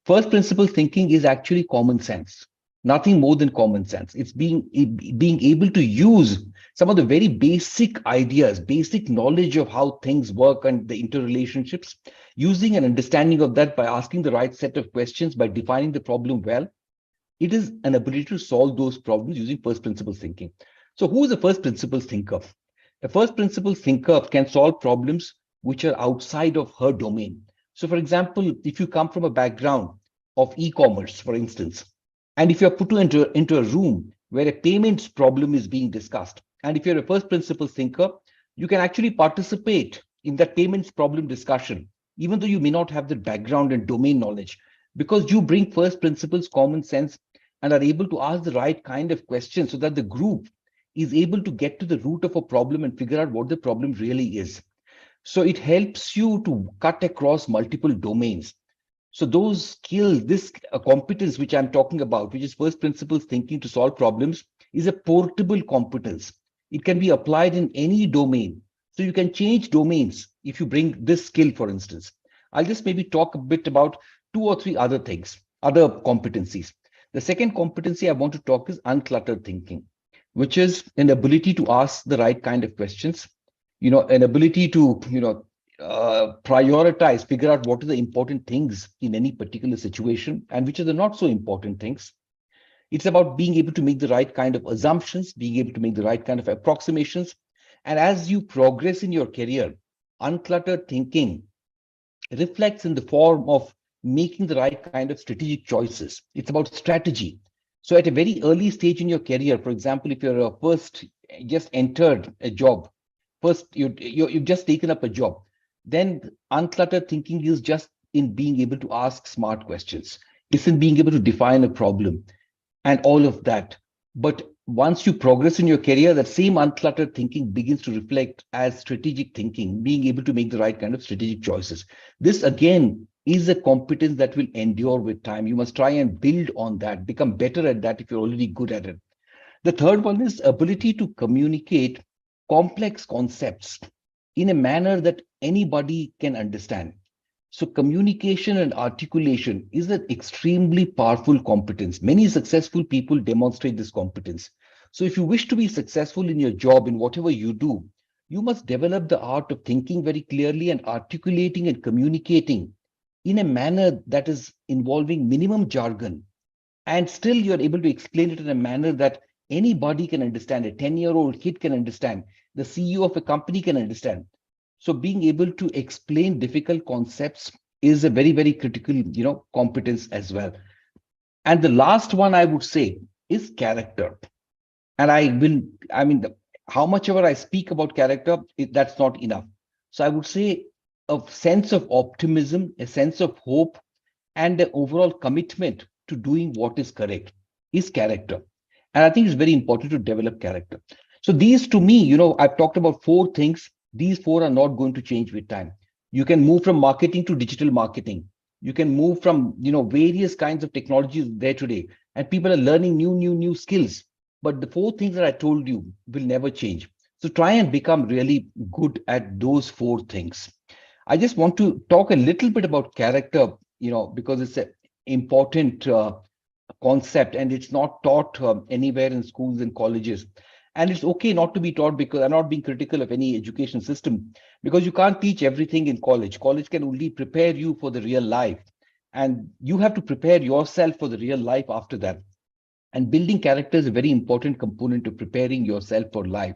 S10: First principle thinking is actually common sense, nothing more than common sense. It's being able to use some of the very basic ideas, basic knowledge of how things work and the interrelationships, using an understanding of that by asking the right set of questions, by defining the problem well. It is an ability to solve those problems using first principle thinking. So who is a first principle thinker? A first principle thinker can solve problems which are outside of her domain. So for example, if you come from a background of e-commerce, for instance, and if you're put into a room where a payments problem is being discussed, and if you're a first principle thinker, you can actually participate in that payments problem discussion, even though you may not have the background and domain knowledge, because you bring first principles, common sense, and are able to ask the right kind of questions so that the group is able to get to the root of a problem and figure out what the problem really is. So it helps you to cut across multiple domains. So those skills, this competence which I'm talking about, which is first principles thinking to solve problems, is a portable competence. It can be applied in any domain. So you can change domains if you bring this skill, for instance. I'll just maybe talk a bit about 2 or 3 other things, other competencies. The second competency I want to talk is uncluttered thinking, which is an ability to ask the right kind of questions, an ability to, prioritize, figure out what are the important things in any particular situation and which are the not so important things. It's about being able to make the right kind of assumptions, being able to make the right kind of approximations. And as you progress in your career, uncluttered thinking reflects in the form of making the right kind of strategic choices. It's about strategy. So at a very early stage in your career, for example, if you're first just entered a job, first you've just taken up a job, then uncluttered thinking is just in being able to ask smart questions. It's in being able to define a problem and all of that. But once you progress in your career, that same uncluttered thinking begins to reflect as strategic thinking, being able to make the right kind of strategic choices. This again is a competence that will endure with time. You must try and build on that, become better at that if you're already good at it. The third one is ability to communicate complex concepts in a manner that anybody can understand. So communication and articulation is an extremely powerful competence. Many successful people demonstrate this competence. So if you wish to be successful in your job, in whatever you do, you must develop the art of thinking very clearly and articulating and communicating in a manner that is involving minimum jargon. And still you're able to explain it in a manner that anybody can understand. A 10-year-old kid can understand. The CEO of a company can understand. So being able to explain difficult concepts is a very, very critical, competence as well. And the last one I would say is character. And how much ever I speak about character, that's not enough. So I would say a sense of optimism, a sense of hope, and an overall commitment to doing what is correct. is character. And I think it's very important to develop character. So these, to me, I've talked about 4 things. These 4 are not going to change with time. You can move from marketing to digital marketing. You can move from, various kinds of technologies there today, and people are learning new skills. But the 4 things that I told you will never change. So try and become really good at those 4 things. I just want to talk a little bit about character, because it's an important concept and it's not taught anywhere in schools and colleges. And it's okay not to be taught, because I'm not being critical of any education system, because you can't teach everything in college. College can only prepare you for the real life, and you have to prepare yourself for the real life after that. And building character is a very important component of preparing yourself for life.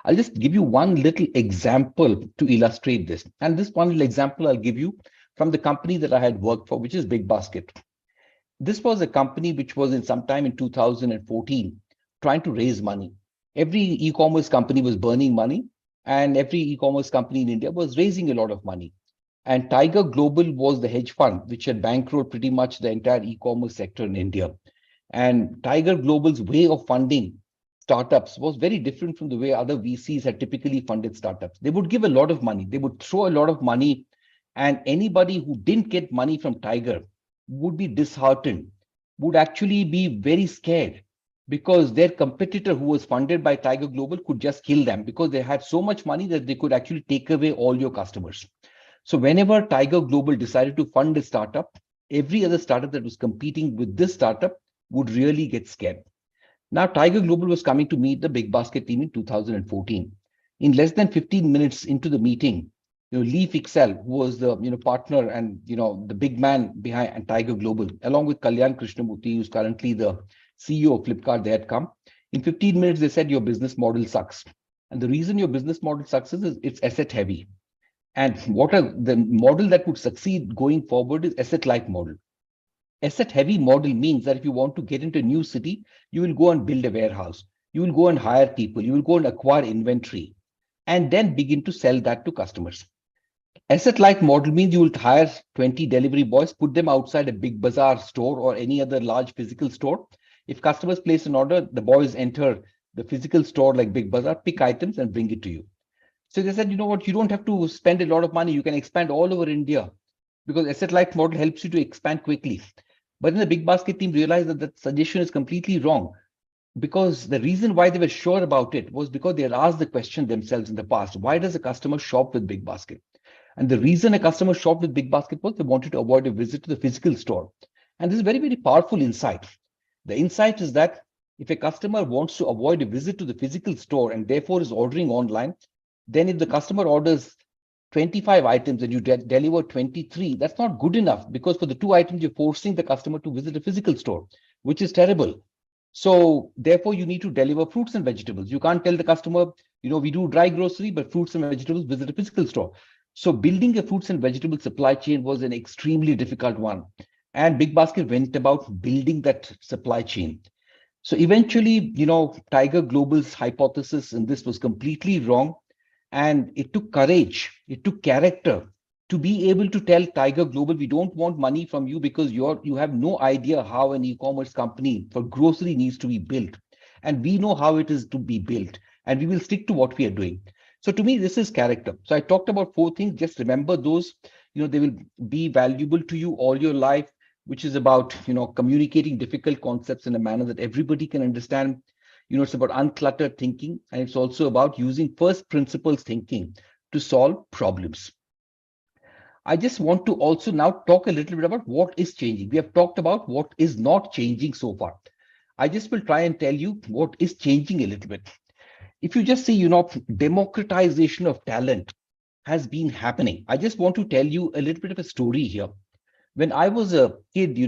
S10: I'll just give you one little example to illustrate this. And this one little example I'll give you from the company that I had worked for, which is BigBasket. This was a company which was in sometime in 2014 trying to raise money. Every e-commerce company was burning money, and every e-commerce company in India was raising a lot of money. And Tiger Global was the hedge fund which had bankrolled pretty much the entire e-commerce sector in India. And Tiger Global's way of funding startups was very different from the way other VCs had typically funded startups. They would give a lot of money. They would throw a lot of money, and anybody who didn't get money from Tiger would be disheartened, would actually be very scared, because their competitor who was funded by Tiger Global could just kill them, because they had so much money that they could actually take away all your customers. So whenever Tiger Global decided to fund a startup, every other startup that was competing with this startup would really get scared. Now, Tiger Global was coming to meet the BigBasket team in 2014. In less than 15 minutes into the meeting, Lee Fixell, who was the partner and the big man behind Tiger Global, along with Kalyan Krishnamurthy, who's currently the CEO of Flipkart, they had come. In 15 minutes, they said your business model sucks. And the reason your business model sucks is it's asset heavy. And the model that would succeed going forward is asset-light model. Asset-heavy model means that if you want to get into a new city, you will go and build a warehouse. You will go and hire people. You will go and acquire inventory, and then begin to sell that to customers. Asset-light model means you will hire 20 delivery boys, put them outside a Big Bazaar store or any other large physical store. If customers place an order, the boys enter the physical store like Big Bazaar, pick items and bring it to you. So they said, you know what, you don't have to spend a lot of money. You can expand all over India, because asset-light model helps you to expand quickly. But then the BigBasket team realized that that suggestion is completely wrong, because the reason why they were sure about it was because they had asked the question themselves in the past: why does a customer shop with BigBasket? And the reason a customer shopped with BigBasket was they wanted to avoid a visit to the physical store. And this is a very, very powerful insight. The insight is that if a customer wants to avoid a visit to the physical store and therefore is ordering online, then if the customer orders 25 items and you deliver 23, that's not good enough, because for the 2 items, you're forcing the customer to visit a physical store, which is terrible. So therefore, you need to deliver fruits and vegetables. You can't tell the customer, we do dry grocery, but fruits and vegetables, visit a physical store. So building a fruits and vegetable supply chain was an extremely difficult one. And BigBasket went about building that supply chain. So eventually, Tiger Global's hypothesis in this was completely wrong. And it took courage, it took character to be able to tell Tiger Global, we don't want money from you because you have no idea how an e-commerce company for grocery needs to be built. And we know how it is to be built, and we will stick to what we are doing. So to me, this is character. So I talked about 4 things. Just remember those, they will be valuable to you all your life, which is about, communicating difficult concepts in a manner that everybody can understand. It's about uncluttered thinking, and it's also about using first principles thinking to solve problems. I just want to also now talk a little bit about what is changing. We have talked about what is not changing so far. I just will try and tell you what is changing a little bit. If you just see, democratization of talent has been happening. I just want to tell you a little bit of a story here. When I was a kid,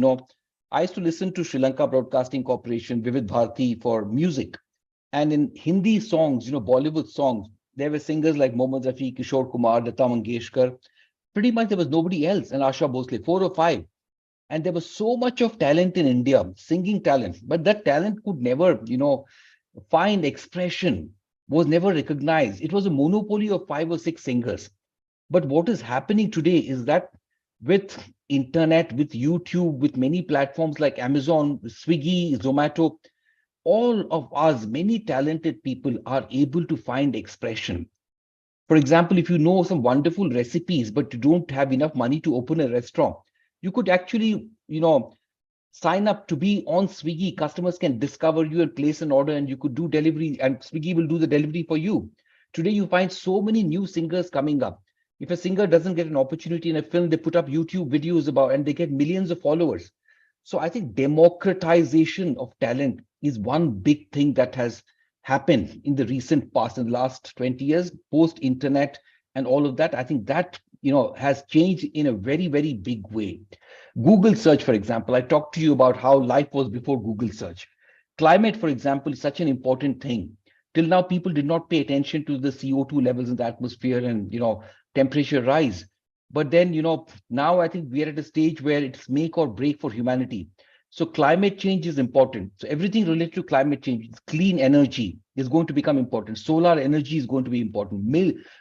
S10: I used to listen to Sri Lanka Broadcasting Corporation, Vivid Bharati, for music. And in Hindi songs, Bollywood songs, there were singers like Mohammad Rafi, Kishore Kumar, Lata Mangeshkar. Pretty much there was nobody else, and Asha Bhosle, 4 or 5. And there was so much of talent in India, singing talent, but that talent could never, find expression, was never recognized. It was a monopoly of 5 or 6 singers. But what is happening today is that with internet, with YouTube, with many platforms like Amazon, Swiggy, Zomato, all of us, many talented people are able to find expression. For example, if you know some wonderful recipes, but you don't have enough money to open a restaurant, you could actually, sign up to be on Swiggy. Customers can discover you and place an order, and you could do delivery, and Swiggy will do the delivery for you. Today, you find so many new singers coming up. If a singer doesn't get an opportunity in a film, they put up YouTube videos about, and they get millions of followers. So I think democratization of talent is one big thing that has happened in the recent past, in the last 20 years, post-internet and all of that. I think that, has changed in a very, very big way. Google search, for example, I talked to you about how life was before Google search. Climate, for example, is such an important thing. Till now, people did not pay attention to the CO2 levels in the atmosphere and, temperature rise. But then, now I think we are at a stage where it's make or break for humanity. So climate change is important. So everything related to climate change, clean energy is going to become important. Solar energy is going to be important.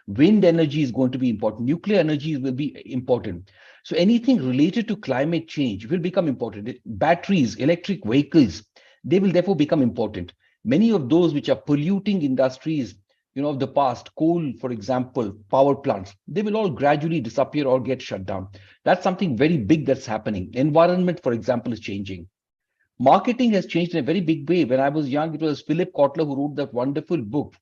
S10: Wind energy is going to be important. Nuclear energy will be important. So anything related to climate change will become important. Batteries, electric vehicles, they will therefore become important. Many of those which are polluting industries, of the past, coal, for example, power plants, they will all gradually disappear or get shut down. That's something very big that's happening. Environment, for example, is changing. Marketing has changed in a very big way. When I was young, it was Philip Kotler who wrote that wonderful book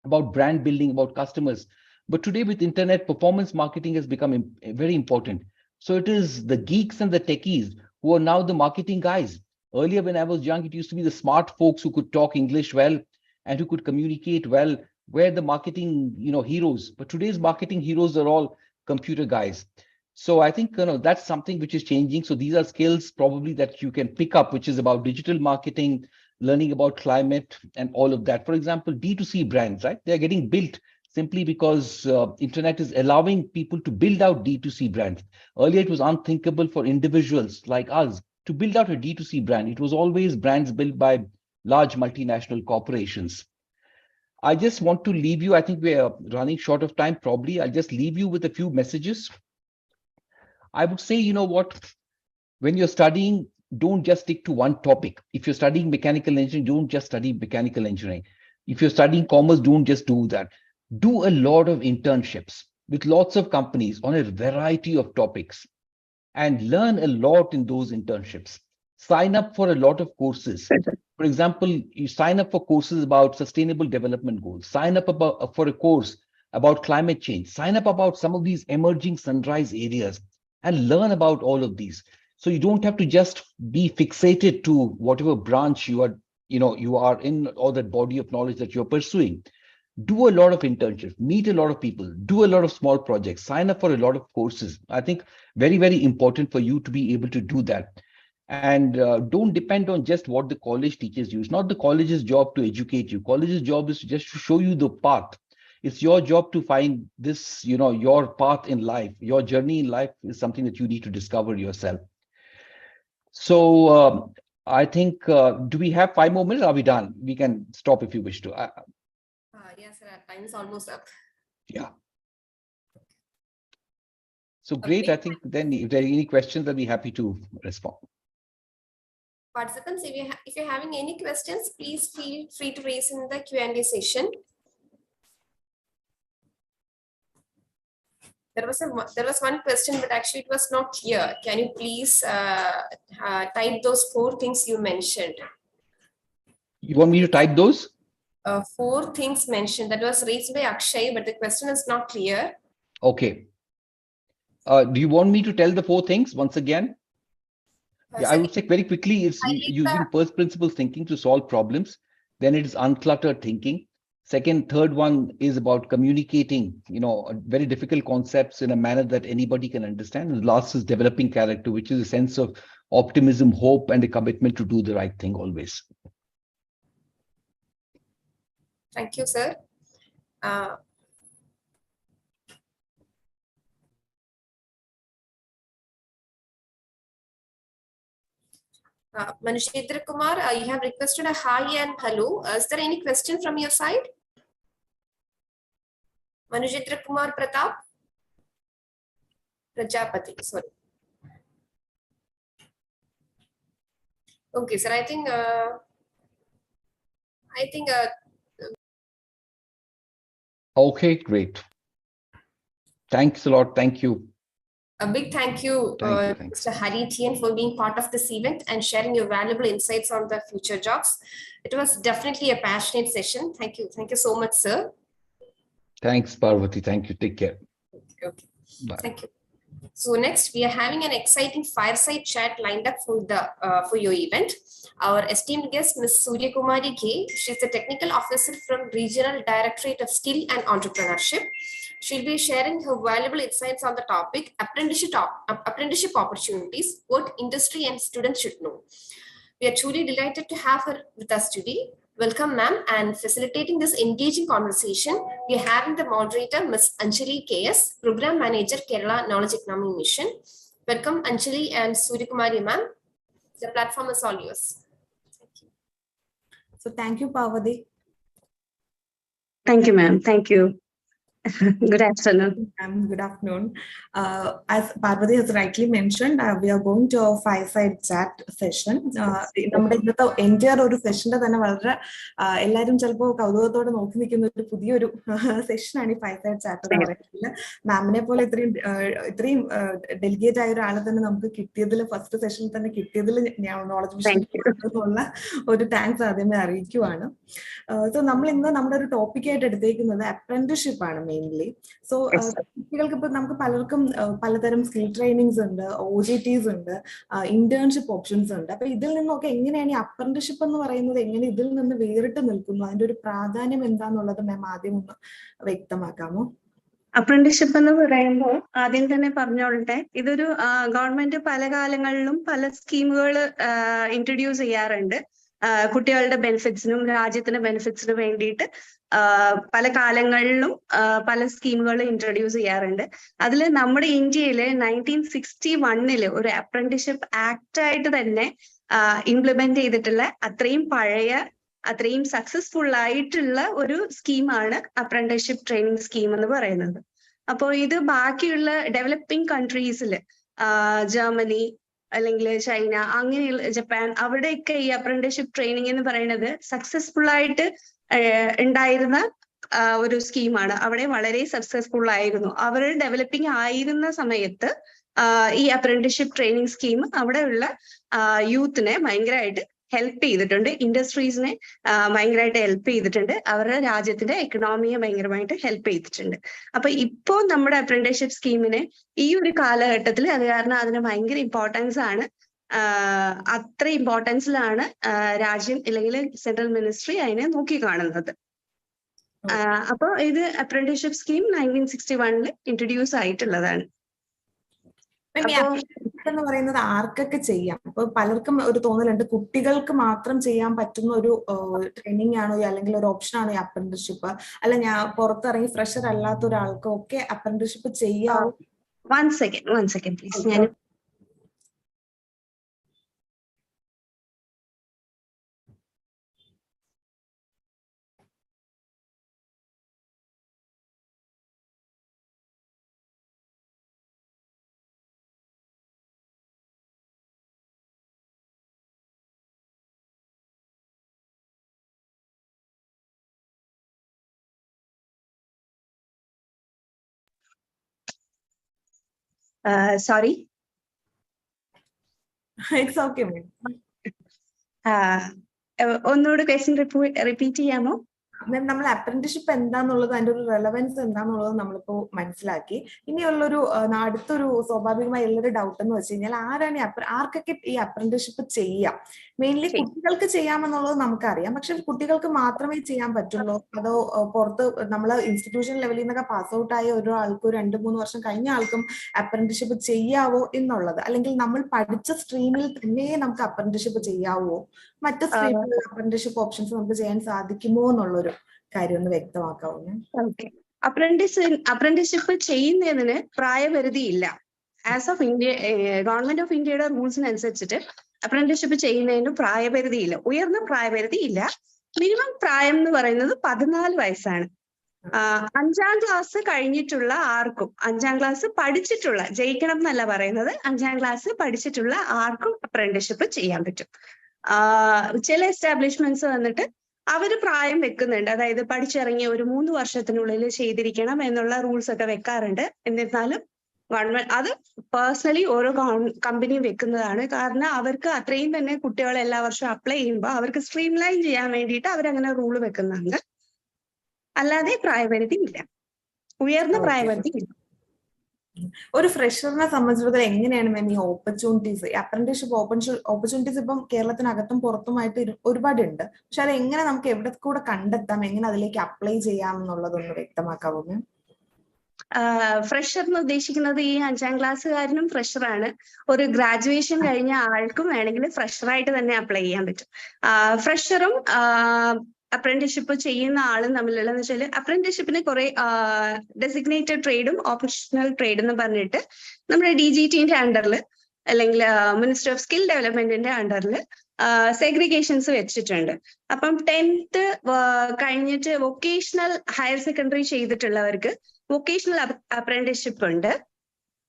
S10: about brand building, about customers. But today with internet, performance marketing has become very important. So it is the geeks and the techies who are now the marketing guys. Earlier, when I was young, it used to be the smart folks who could talk English well and who could communicate well, were the marketing, heroes. But today's marketing heroes are all computer guys. So I think, that's something which is changing. So these are skills probably that you can pick up, which is about digital marketing, learning about climate and all of that. For example, D2C brands, right? They're getting built simply because internet is allowing people to build out D2C brands. Earlier, it was unthinkable for individuals like us to build out a D2C brand. It was always brands built by large multinational corporations. I just want to leave you, I think we are running short of time, probably. I'll just leave you with a few messages. I would say, when you're studying, don't just stick to one topic. If you're studying mechanical engineering, don't just study mechanical engineering. If you're studying commerce, don't just do that. Do a lot of internships with lots of companies on a variety of topics and learn a lot in those internships. Sign up for a lot of courses. For example, you sign up for courses about sustainable development goals, sign up for a course about climate change, sign up about some of these emerging sunrise areas and learn about all of these. So you don't have to just be fixated to whatever branch you are in, or that body of knowledge that you're pursuing. Do a lot of internships, meet a lot of people, do a lot of small projects, sign up for a lot of courses. I think very, very important for you to be able to do that. And don't depend on just what the college teaches you. It's not the college's job to educate you. College's job is just to show you the path. It's your job to find this, your path in life. Your journey in life is something that you need to discover yourself. So I think, do we have 5 more minutes? Are we done? We can stop if you wish to.
S6: Yes, sir. Our time is almost up.
S10: Yeah. So great. I think then if there are any questions, I'll be happy to respond.
S6: Participants, if you're having any questions, please feel free to raise in the Q&A session. There was one question, but actually it was not clear. Can you please type those 4 things you mentioned?
S10: You want me to type those?
S6: 4 things mentioned that was raised by Akshay, but the question is not clear.
S10: Okay. Do you want me to tell the 4 things once again? Yeah, I would say very quickly, it's using first principles thinking to solve problems. Then it is uncluttered thinking. Third one is about communicating, very difficult concepts in a manner that anybody can understand. And last is developing character, which is a sense of optimism, hope, and a commitment to do the right thing always.
S6: Thank you, sir. Manujendra Kumar, you have requested a hi and hello. Is there any question from your side? Manujendra Kumar Pratap? Prajapati, sorry. Okay, sir. I think.
S10: Okay, great. Thanks a lot. Thank you.
S6: A big thank you, Mr. Hari Tien, for being part of this event and sharing your valuable insights on the future jobs. It was definitely a passionate session. Thank you. Thank you so much, sir.
S10: Thanks, Parvati. Thank you. Take care.
S6: Okay.
S10: Bye.
S6: Thank you. So next, we are having an exciting fireside chat lined up for your event. Our esteemed guest, Ms. Surya Kumari K. She's the Technical Officer from Regional Directorate of Skill and Entrepreneurship. She'll be sharing her valuable insights on the topic apprenticeship opportunities, what industry and students should know. We are truly delighted to have her with us today. Welcome, ma'am, and facilitating this engaging conversation, we are having the moderator, Ms. Anjali KS, Program Manager, Kerala Knowledge Economy Mission. Welcome, Anjali and Surya Kumari, ma'am. The platform is all yours. Thank you.
S11: So thank you, Parvati.
S12: Thank you, ma'am. Thank you. Good afternoon.
S11: Good afternoon. As Parvati has rightly mentioned, we are going to a fireside chat session. നമ്മുടെ ഇന്നത്തെ entire ഒരു സെഷന്റെ തന്നെ വളരെ എല്ലാവരും ചിലപ്പോൾ കൗതുകത്തോടെ നോക്കി നിൽക്കുന്ന ഒരു പുതിയൊരു സെഷനാണ് ഈ ഫൈസൈഡ് ചാറ്റ് എന്ന് പറയുന്നത്. മാമിനെ പോലെ ഇത്രയും ഡെലിഗേറ്റ് ആയ ഒരാളെ തന്നെ നമുക്ക് കിട്ടിയതിൽ ഫസ്റ്റ് സെഷനിൽ തന്നെ കിട്ടിയതിൽ നോളജ് മിഷനുള്ള ഒരു താങ്ക്സ് ആദ്യമേ അറിയിക്കുവാണ്. സോ നമ്മൾ ഇന്ന് നമ്മുടെ ഒരു ടോപ്പിക്കായിട്ട് എടുത്തേക്കുന്നത് അപ്രന്റിഷിപ്പ് ആണ് മെയിൻലി. സോ കുട്ടികൾക്ക് ഇപ്പൊ നമുക്ക് പലർക്കും പലതരം സ്കിൽ ട്രെയിനിങ്സ് ഉണ്ട്, OJTs ഉണ്ട്, ഇന്റേൺഷിപ്പ് ഓപ്ഷൻസ് ഉണ്ട്. അപ്പൊ ഇതിൽ നിന്നൊക്കെ എങ്ങനെയാണ് ഈ അപ്രന്റിഷിപ്പ് എന്ന് പറയുന്നത് എങ്ങനെ ഇതിൽ നിന്ന് വേറിട്ട് നിൽക്കുന്നു, അതിന്റെ ഒരു പ്രാധാന്യം എന്താന്നുള്ളത് മാം ആദ്യം ഒന്ന് വ്യക്തമാക്കാമോ?
S12: അപ്രന്റിഷിപ്പ് എന്ന് പറയുമ്പോൾ ആദ്യം തന്നെ പറഞ്ഞോളട്ടെ, ഇതൊരു ഗവൺമെന്റ് പല കാലങ്ങളിലും പല സ്കീമുകൾ ഇൻട്രൊഡ്യൂസ് ചെയ്യാറുണ്ട്. കുട്ടികളുടെ ബെനിഫിറ്റ്സിനും രാജ്യത്തിന്റെ ബെനിഫിറ്റ്സിനും വേണ്ടിയിട്ട് പല കാലങ്ങളിലും പല സ്കീമുകൾ ഇൻട്രൊഡ്യൂസ് ചെയ്യാറുണ്ട്. അതിൽ നമ്മുടെ ഇന്ത്യയില് 1961 ഒരു അപ്രന്റിഷിപ്പ് ആക്ട് ആയിട്ട് തന്നെ ഇംപ്ലിമെന്റ് ചെയ്തിട്ടുള്ള അത്രയും പഴയ അത്രയും സക്സസ്ഫുൾ ആയിട്ടുള്ള ഒരു സ്കീമാണ് അപ്രന്റിഷിപ്പ് ട്രെയിനിങ് സ്കീം എന്ന് പറയുന്നത്. അപ്പോൾ ഇത് ബാക്കിയുള്ള ഡെവലപ്പിംഗ് കൺട്രീസിൽ ജർമ്മനി അല്ലെങ്കിൽ ചൈന, അങ്ങനെയുള്ള ജപ്പാൻ, അവിടെയൊക്കെ ഈ അപ്രന്റിഷിപ്പ് ട്രെയിനിങ് എന്ന് പറയുന്നത് സക്സസ്ഫുൾ ആയിട്ട് ഉണ്ടായിരുന്ന ഒരു സ്കീമാണ്. അവിടെ വളരെ സക്സസ്ഫുൾ ആയിരുന്നു. അവർ ഡെവലപ്പിംഗ് ആയിരുന്ന സമയത്ത് ഈ അപ്രന്റിഷിപ്പ് ട്രെയിനിങ് സ്കീം അവിടെയുള്ള യൂത്തിനെ ഭയങ്കരമായിട്ട് ഹെൽപ്പ് ചെയ്തിട്ടുണ്ട്, ഇൻഡസ്ട്രീസിനെ ഭയങ്കരമായിട്ട് ഹെൽപ്പ് ചെയ്തിട്ടുണ്ട്, അവരുടെ രാജ്യത്തിന്റെ എക്കണോമിയെ ഭയങ്കരമായിട്ട് ഹെൽപ്പ് ചെയ്തിട്ടുണ്ട്. അപ്പൊ ഇപ്പോ നമ്മുടെ അപ്രന്റിഷിപ്പ് സ്കീമിന് ഈ ഒരു കാലഘട്ടത്തിൽ അത് കാരണം അതിന് ഭയങ്കര ഇമ്പോർട്ടൻസ് ആണ്. അത്ര ഇമ്പോർട്ടൻസിലാണ് രാജ്യം അല്ലെങ്കിൽ സെൻട്രൽ മിനിസ്ട്രി അതിനെ നോക്കിക്കാണുന്നത്. അപ്പൊ ഇത് അപ്രന്റിഷിപ്പ് സ്കീം 1961 ഇൻട്രൊഡ്യൂസ് ആയിട്ടുള്ളതാണ്.
S11: എന്ന് പറയുന്നത് ആർക്കൊക്കെ ചെയ്യാം? ഇപ്പൊ പലർക്കും ഒരു തോന്നലുണ്ട് കുട്ടികൾക്ക് മാത്രം ചെയ്യാൻ പറ്റുന്ന ഒരു ട്രെയിനിങ് ആണോ അല്ലെങ്കിൽ ഒരു ഓപ്ഷൻ ആണോ ഈ അപ്രന്റിഷിപ്പ്, അല്ല ഞാൻ പുറത്തിറങ്ങി ഫ്രഷർ അല്ലാത്ത ഒരാൾക്കും ഒക്കെ അപ്രന്റിഷിപ്പ് ചെയ്യാവോ?
S12: One second please. ഞാൻ സോറി,
S11: ഇറ്റ്സ് ഓക്കെ മാം.
S12: ഒന്നുകൂടെ ക്വസ്റ്റ്യൻ റിപ്പീറ്റ് ചെയ്യാമോ?
S11: മാം, നമ്മൾ അപ്രന്റിഷിപ്പ് എന്താന്നുള്ളത് അതിന്റെ ഒരു റെലവൻസ് എന്താന്നുള്ളത് നമ്മളിപ്പോ മനസ്സിലാക്കി. ഇനിയുള്ളൊരു അടുത്തൊരു സ്വാഭാവികമായ എല്ലാവരും ഡൗട്ട് എന്ന് വെച്ച് കഴിഞ്ഞാൽ ആർക്കൊക്കെ ഈ അപ്രന്റിഷിപ്പ് ചെയ്യാം? മെയിൻലി കുട്ടികൾക്ക് ചെയ്യാമെന്നുള്ളത് നമുക്കറിയാം, പക്ഷെ കുട്ടികൾക്ക് മാത്രമേ ചെയ്യാൻ പറ്റുള്ളൂ, അതോ പുറത്ത് നമ്മള് ഇൻസ്റ്റിറ്റ്യൂഷൻ ലെവലിൽ നിന്നൊക്കെ പാസ് ഔട്ട് ആയ ഒരാൾക്കും 2-3 വർഷം കഴിഞ്ഞ ആൾക്കും അപ്രന്റിഷിപ്പ് ചെയ്യാവോ എന്നുള്ളത്, അല്ലെങ്കിൽ നമ്മൾ പഠിച്ച സ്ട്രീമിൽ തന്നെ നമുക്ക് അപ്രന്റിഷിപ്പ് ചെയ്യാവോ, മറ്റു സ്ട്രീമിൽ അപ്രന്റിഷിപ്പ് ഓപ്ഷൻസ് നമുക്ക് ചെയ്യാൻ സാധിക്കുമോ എന്നുള്ളൊരു കാര്യം ഒന്ന് വ്യക്തമാക്കാവോ?
S12: അപ്രന്റിഷിപ്പ് ചെയ്യുന്നതിന് പ്രായപരിധി ഇല്ല. As of India, government of ഇന്ത്യയുടെ റൂൾസിനനുസരിച്ചിട്ട് അപ്രന്റിഷിപ്പ് ചെയ്യുന്നതിന് പ്രായപരിധി ഇല്ല, ഉയർന്ന പ്രായപരിധി ഇല്ല. മിനിമം പ്രായം എന്ന് പറയുന്നത് 14 വയസ്സാണ്. 5ാം ക്ലാസ് കഴിഞ്ഞിട്ടുള്ള ആർക്കും, 5ാം ക്ലാസ് പഠിച്ചിട്ടുള്ള, ജയിക്കണം എന്നല്ല പറയുന്നത്, 5ാം ക്ലാസ് പഠിച്ചിട്ടുള്ള ആർക്കും അപ്രന്റിഷിപ്പ് ചെയ്യാൻ പറ്റും. ചില എസ്റ്റാബ്ലിഷ്മെന്റ്സ് വന്നിട്ട് അവര് പ്രായം വെക്കുന്നുണ്ട്. അതായത് പഠിച്ചിറങ്ങിയ ഒരു 3 വർഷത്തിനുള്ളിൽ ചെയ്തിരിക്കണം എന്നുള്ള റൂൾസ് ഒക്കെ വെക്കാറുണ്ട്. എന്നിരുന്നാലും ഗവൺമെന്റ് അത് പേഴ്സണലി ഓരോ കമ്പനിയും വെക്കുന്നതാണ്. കാരണം അവർക്ക് അത്രയും തന്നെ കുട്ടികളെ എല്ലാ വർഷവും അപ്ലൈ ചെയ്യുമ്പോൾ അവർക്ക് സ്ട്രീം ലൈൻ ചെയ്യാൻ വേണ്ടിയിട്ട് അവരങ്ങനെ റൂൾ വെക്കുന്നുണ്ട്. അല്ലാതെ പ്രായപരിധി ഇല്ല, ഉയർന്ന പ്രായപരിധി ഇല്ല.
S11: ഒരു ഫ്രഷറിനെ സംബന്ധിച്ചിടത്തോളം എങ്ങനെയാണ് മാം ഈ ഓപ്പർച്യൂണിറ്റീസ്, അപ്രന്റീസ്ഷിപ്പ് ഓപ്പർച്യൂണിറ്റീസ് ഇപ്പം കേരളത്തിനകത്തും പുറത്തുമായിട്ട് ഒരുപാടുണ്ട്. പക്ഷെ അത് എങ്ങനെ നമുക്ക് എവിടെ കൂടെ കണ്ടെത്താം, എങ്ങനെ അതിലേക്ക് അപ്ലൈ ചെയ്യാം എന്നുള്ളതൊന്ന് വ്യക്തമാക്കാവോ മാം?
S12: ഫ്രഷർ എന്ന് ഉദ്ദേശിക്കുന്നത് ഈ 5ാം ക്ലാസ്സുകാരനും ഫ്രഷറാണ്. ഒരു ഗ്രാജുവേഷൻ കഴിഞ്ഞ ആൾക്കും വേണമെങ്കിൽ ഫ്രഷറായിട്ട് തന്നെ അപ്ലൈ ചെയ്യാൻ പറ്റും. ഫ്രഷറും അപ്രന്റീസ്ഷിപ്പ് ചെയ്യുന്ന ആളും തമ്മിലുള്ളതെന്ന് വെച്ചാൽ അപ്രന്റീസ്ഷിപ്പിന് കുറെ ഡെസിഗ്നേറ്റഡ് ട്രേഡും ഓപ്ഷണൽ ട്രേഡ് എന്ന് പറഞ്ഞിട്ട് നമ്മുടെ DGTന്റെ അണ്ടറിൽ അല്ലെങ്കിൽ മിനിസ്റ്റർ ഓഫ് സ്കിൽ ഡെവലപ്മെന്റിന്റെ അണ്ടറിൽ സെഗ്രിഗേഷൻസ് വെച്ചിട്ടുണ്ട്. അപ്പം 10th കഴിഞ്ഞിട്ട് വൊക്കേഷണൽ ഹയർ സെക്കൻഡറി ചെയ്തിട്ടുള്ളവർക്ക് വൊക്കേഷണൽ അപ്രന്റീസ്ഷിപ്പ് ഉണ്ട്.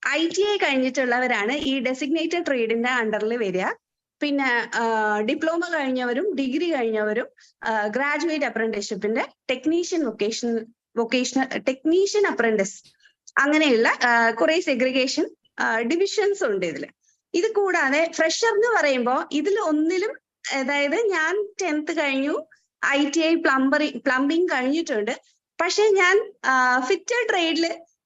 S12: ITI കഴിഞ്ഞിട്ടുള്ളവരാണ് ഈ ഡെസിഗ്നേറ്റഡ് ട്രേഡിന്റെ അണ്ടറിൽ വരിക. പിന്നെ ഡിപ്ലോമ കഴിഞ്ഞവരും ഡിഗ്രി കഴിഞ്ഞവരും ഗ്രാജുവേറ്റ് അപ്രന്റീസ്ഷിപ്പിന്റെ വൊക്കേഷണൽ ടെക്നീഷ്യൻ അപ്രന്റീസ് അങ്ങനെയുള്ള കുറെ സെഗ്രിഗേഷൻ ഡിവിഷൻസ് ഉണ്ട് ഇതിൽ. ഇത് കൂടാതെ ഫ്രഷർ എന്ന് പറയുമ്പോൾ ഇതിൽ ഒന്നിലും, അതായത് ഞാൻ 10th കഴിഞ്ഞു, ITI പ്ലംബിംഗ് കഴിഞ്ഞിട്ടുണ്ട്, പക്ഷെ ഞാൻ ഫിറ്റർ ട്രേഡിൽ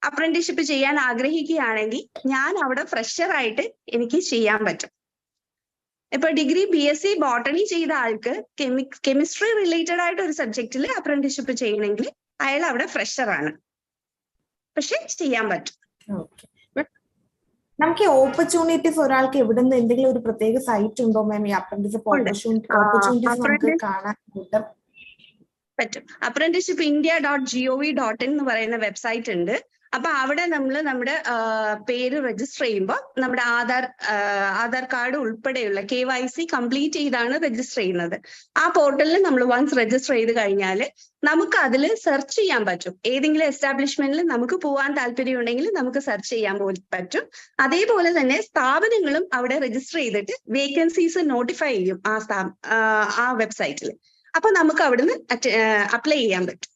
S12: അപ്രന്റീസ്ഷിപ്പ് ചെയ്യാൻ ആഗ്രഹിക്കുകയാണെങ്കിൽ ഞാൻ അവിടെ ഫ്രഷർ ആയിട്ട് എനിക്ക് ചെയ്യാൻ പറ്റും. ഇപ്പൊ ഡിഗ്രി BSc ബോട്ടണി ചെയ്ത ആൾക്ക് കെമിസ്ട്രി റിലേറ്റഡ് ആയിട്ട് ഒരു സബ്ജക്റ്റിൽ അപ്രന്റീസ്ഷിപ്പ് ചെയ്യണമെങ്കിൽ അയാൾ അവിടെ ഫ്രഷർ ആണ്, പക്ഷെ ചെയ്യാൻ പറ്റും.
S11: നമുക്ക് ഈ ഓപ്പർച്യൂണിറ്റീസ് ഒരാൾക്ക് എവിടെ നിന്ന് എന്തെങ്കിലും ഒരു പ്രത്യേക സൈറ്റ് ഉണ്ടോ മാം ഈ അപ്രന്റീസ്ഷിപ്പ് ഓപ്പർച്യൂണിറ്റീസ് നമുക്ക് കാണാൻ
S12: പറ്റും? അപ്രന്റീസ്ഷിപ്പ് India.gov.in എന്ന് പറയുന്ന വെബ്സൈറ്റ് ഉണ്ട്. അപ്പൊ അവിടെ നമ്മൾ നമ്മുടെ പേര് രജിസ്റ്റർ ചെയ്യുമ്പോൾ നമ്മുടെ ആധാർ കാർഡ് ഉൾപ്പെടെയുള്ള KYC കംപ്ലീറ്റ് ചെയ്താണ് രജിസ്റ്റർ ചെയ്യുന്നത്. ആ പോർട്ടലിൽ നമ്മൾ വൺസ് രജിസ്റ്റർ ചെയ്ത് കഴിഞ്ഞാൽ നമുക്ക് അതിൽ സെർച്ച് ചെയ്യാൻ പറ്റും. ഏതെങ്കിലും എസ്റ്റാബ്ലിഷ്മെന്റിൽ നമുക്ക് പോകാൻ താല്പര്യം ഉണ്ടെങ്കിൽ നമുക്ക് സെർച്ച് ചെയ്യാൻ പറ്റും. അതേപോലെ തന്നെ സ്ഥാപനങ്ങളും അവിടെ രജിസ്റ്റർ ചെയ്തിട്ട് വേക്കൻസീസ് നോട്ടിഫൈ ചെയ്യും ആ വെബ്സൈറ്റിൽ. അപ്പൊ നമുക്ക് അവിടുന്ന് അപ്ലൈ ചെയ്യാൻ പറ്റും.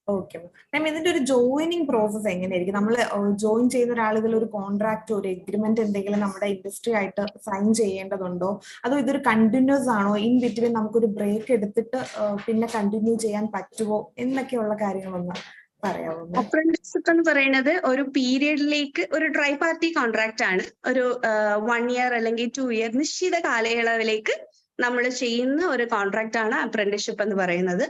S11: ഓക്കെ മാം, ഇതിന്റെ ഒരു ജോയിനിങ് പ്രോസസ് എങ്ങനെയായിരിക്കും? നമ്മൾ ജോയിൻ ചെയ്യുന്ന ഒരാളുകൾ ഒരു കോൺട്രാക്ട്, ഒരു എഗ്രിമെന്റ് എന്തെങ്കിലും നമ്മുടെ ഇൻഡസ്ട്രി ആയിട്ട് സൈൻ ചെയ്യേണ്ടതുണ്ടോ, അതോ ഇതൊരു കണ്ടിന്യൂസ് ആണോ? ഇൻ ബിറ്റ്വീൻ നമുക്കൊരു ബ്രേക്ക് എടുത്തിട്ട് പിന്നെ കണ്ടിന്യൂ ചെയ്യാൻ പറ്റുമോ എന്നൊക്കെയുള്ള കാര്യങ്ങളൊന്ന് പറയാമോ?
S12: അപ്രന്റീസ്ഷിപ്പ് എന്ന് പറയുന്നത് ഒരു പീരിയഡിലേക്ക് ഒരു ട്രൈ പാർട്ടി കോൺട്രാക്ട് ആണ്. ഒരു 1 year അല്ലെങ്കിൽ 2 year നിശ്ചിത കാലയളവിലേക്ക് നമ്മൾ ചെയ്യുന്ന ഒരു കോൺട്രാക്ട് ആണ് അപ്രന്റീസ്ഷിപ്പ് എന്ന് പറയുന്നത്.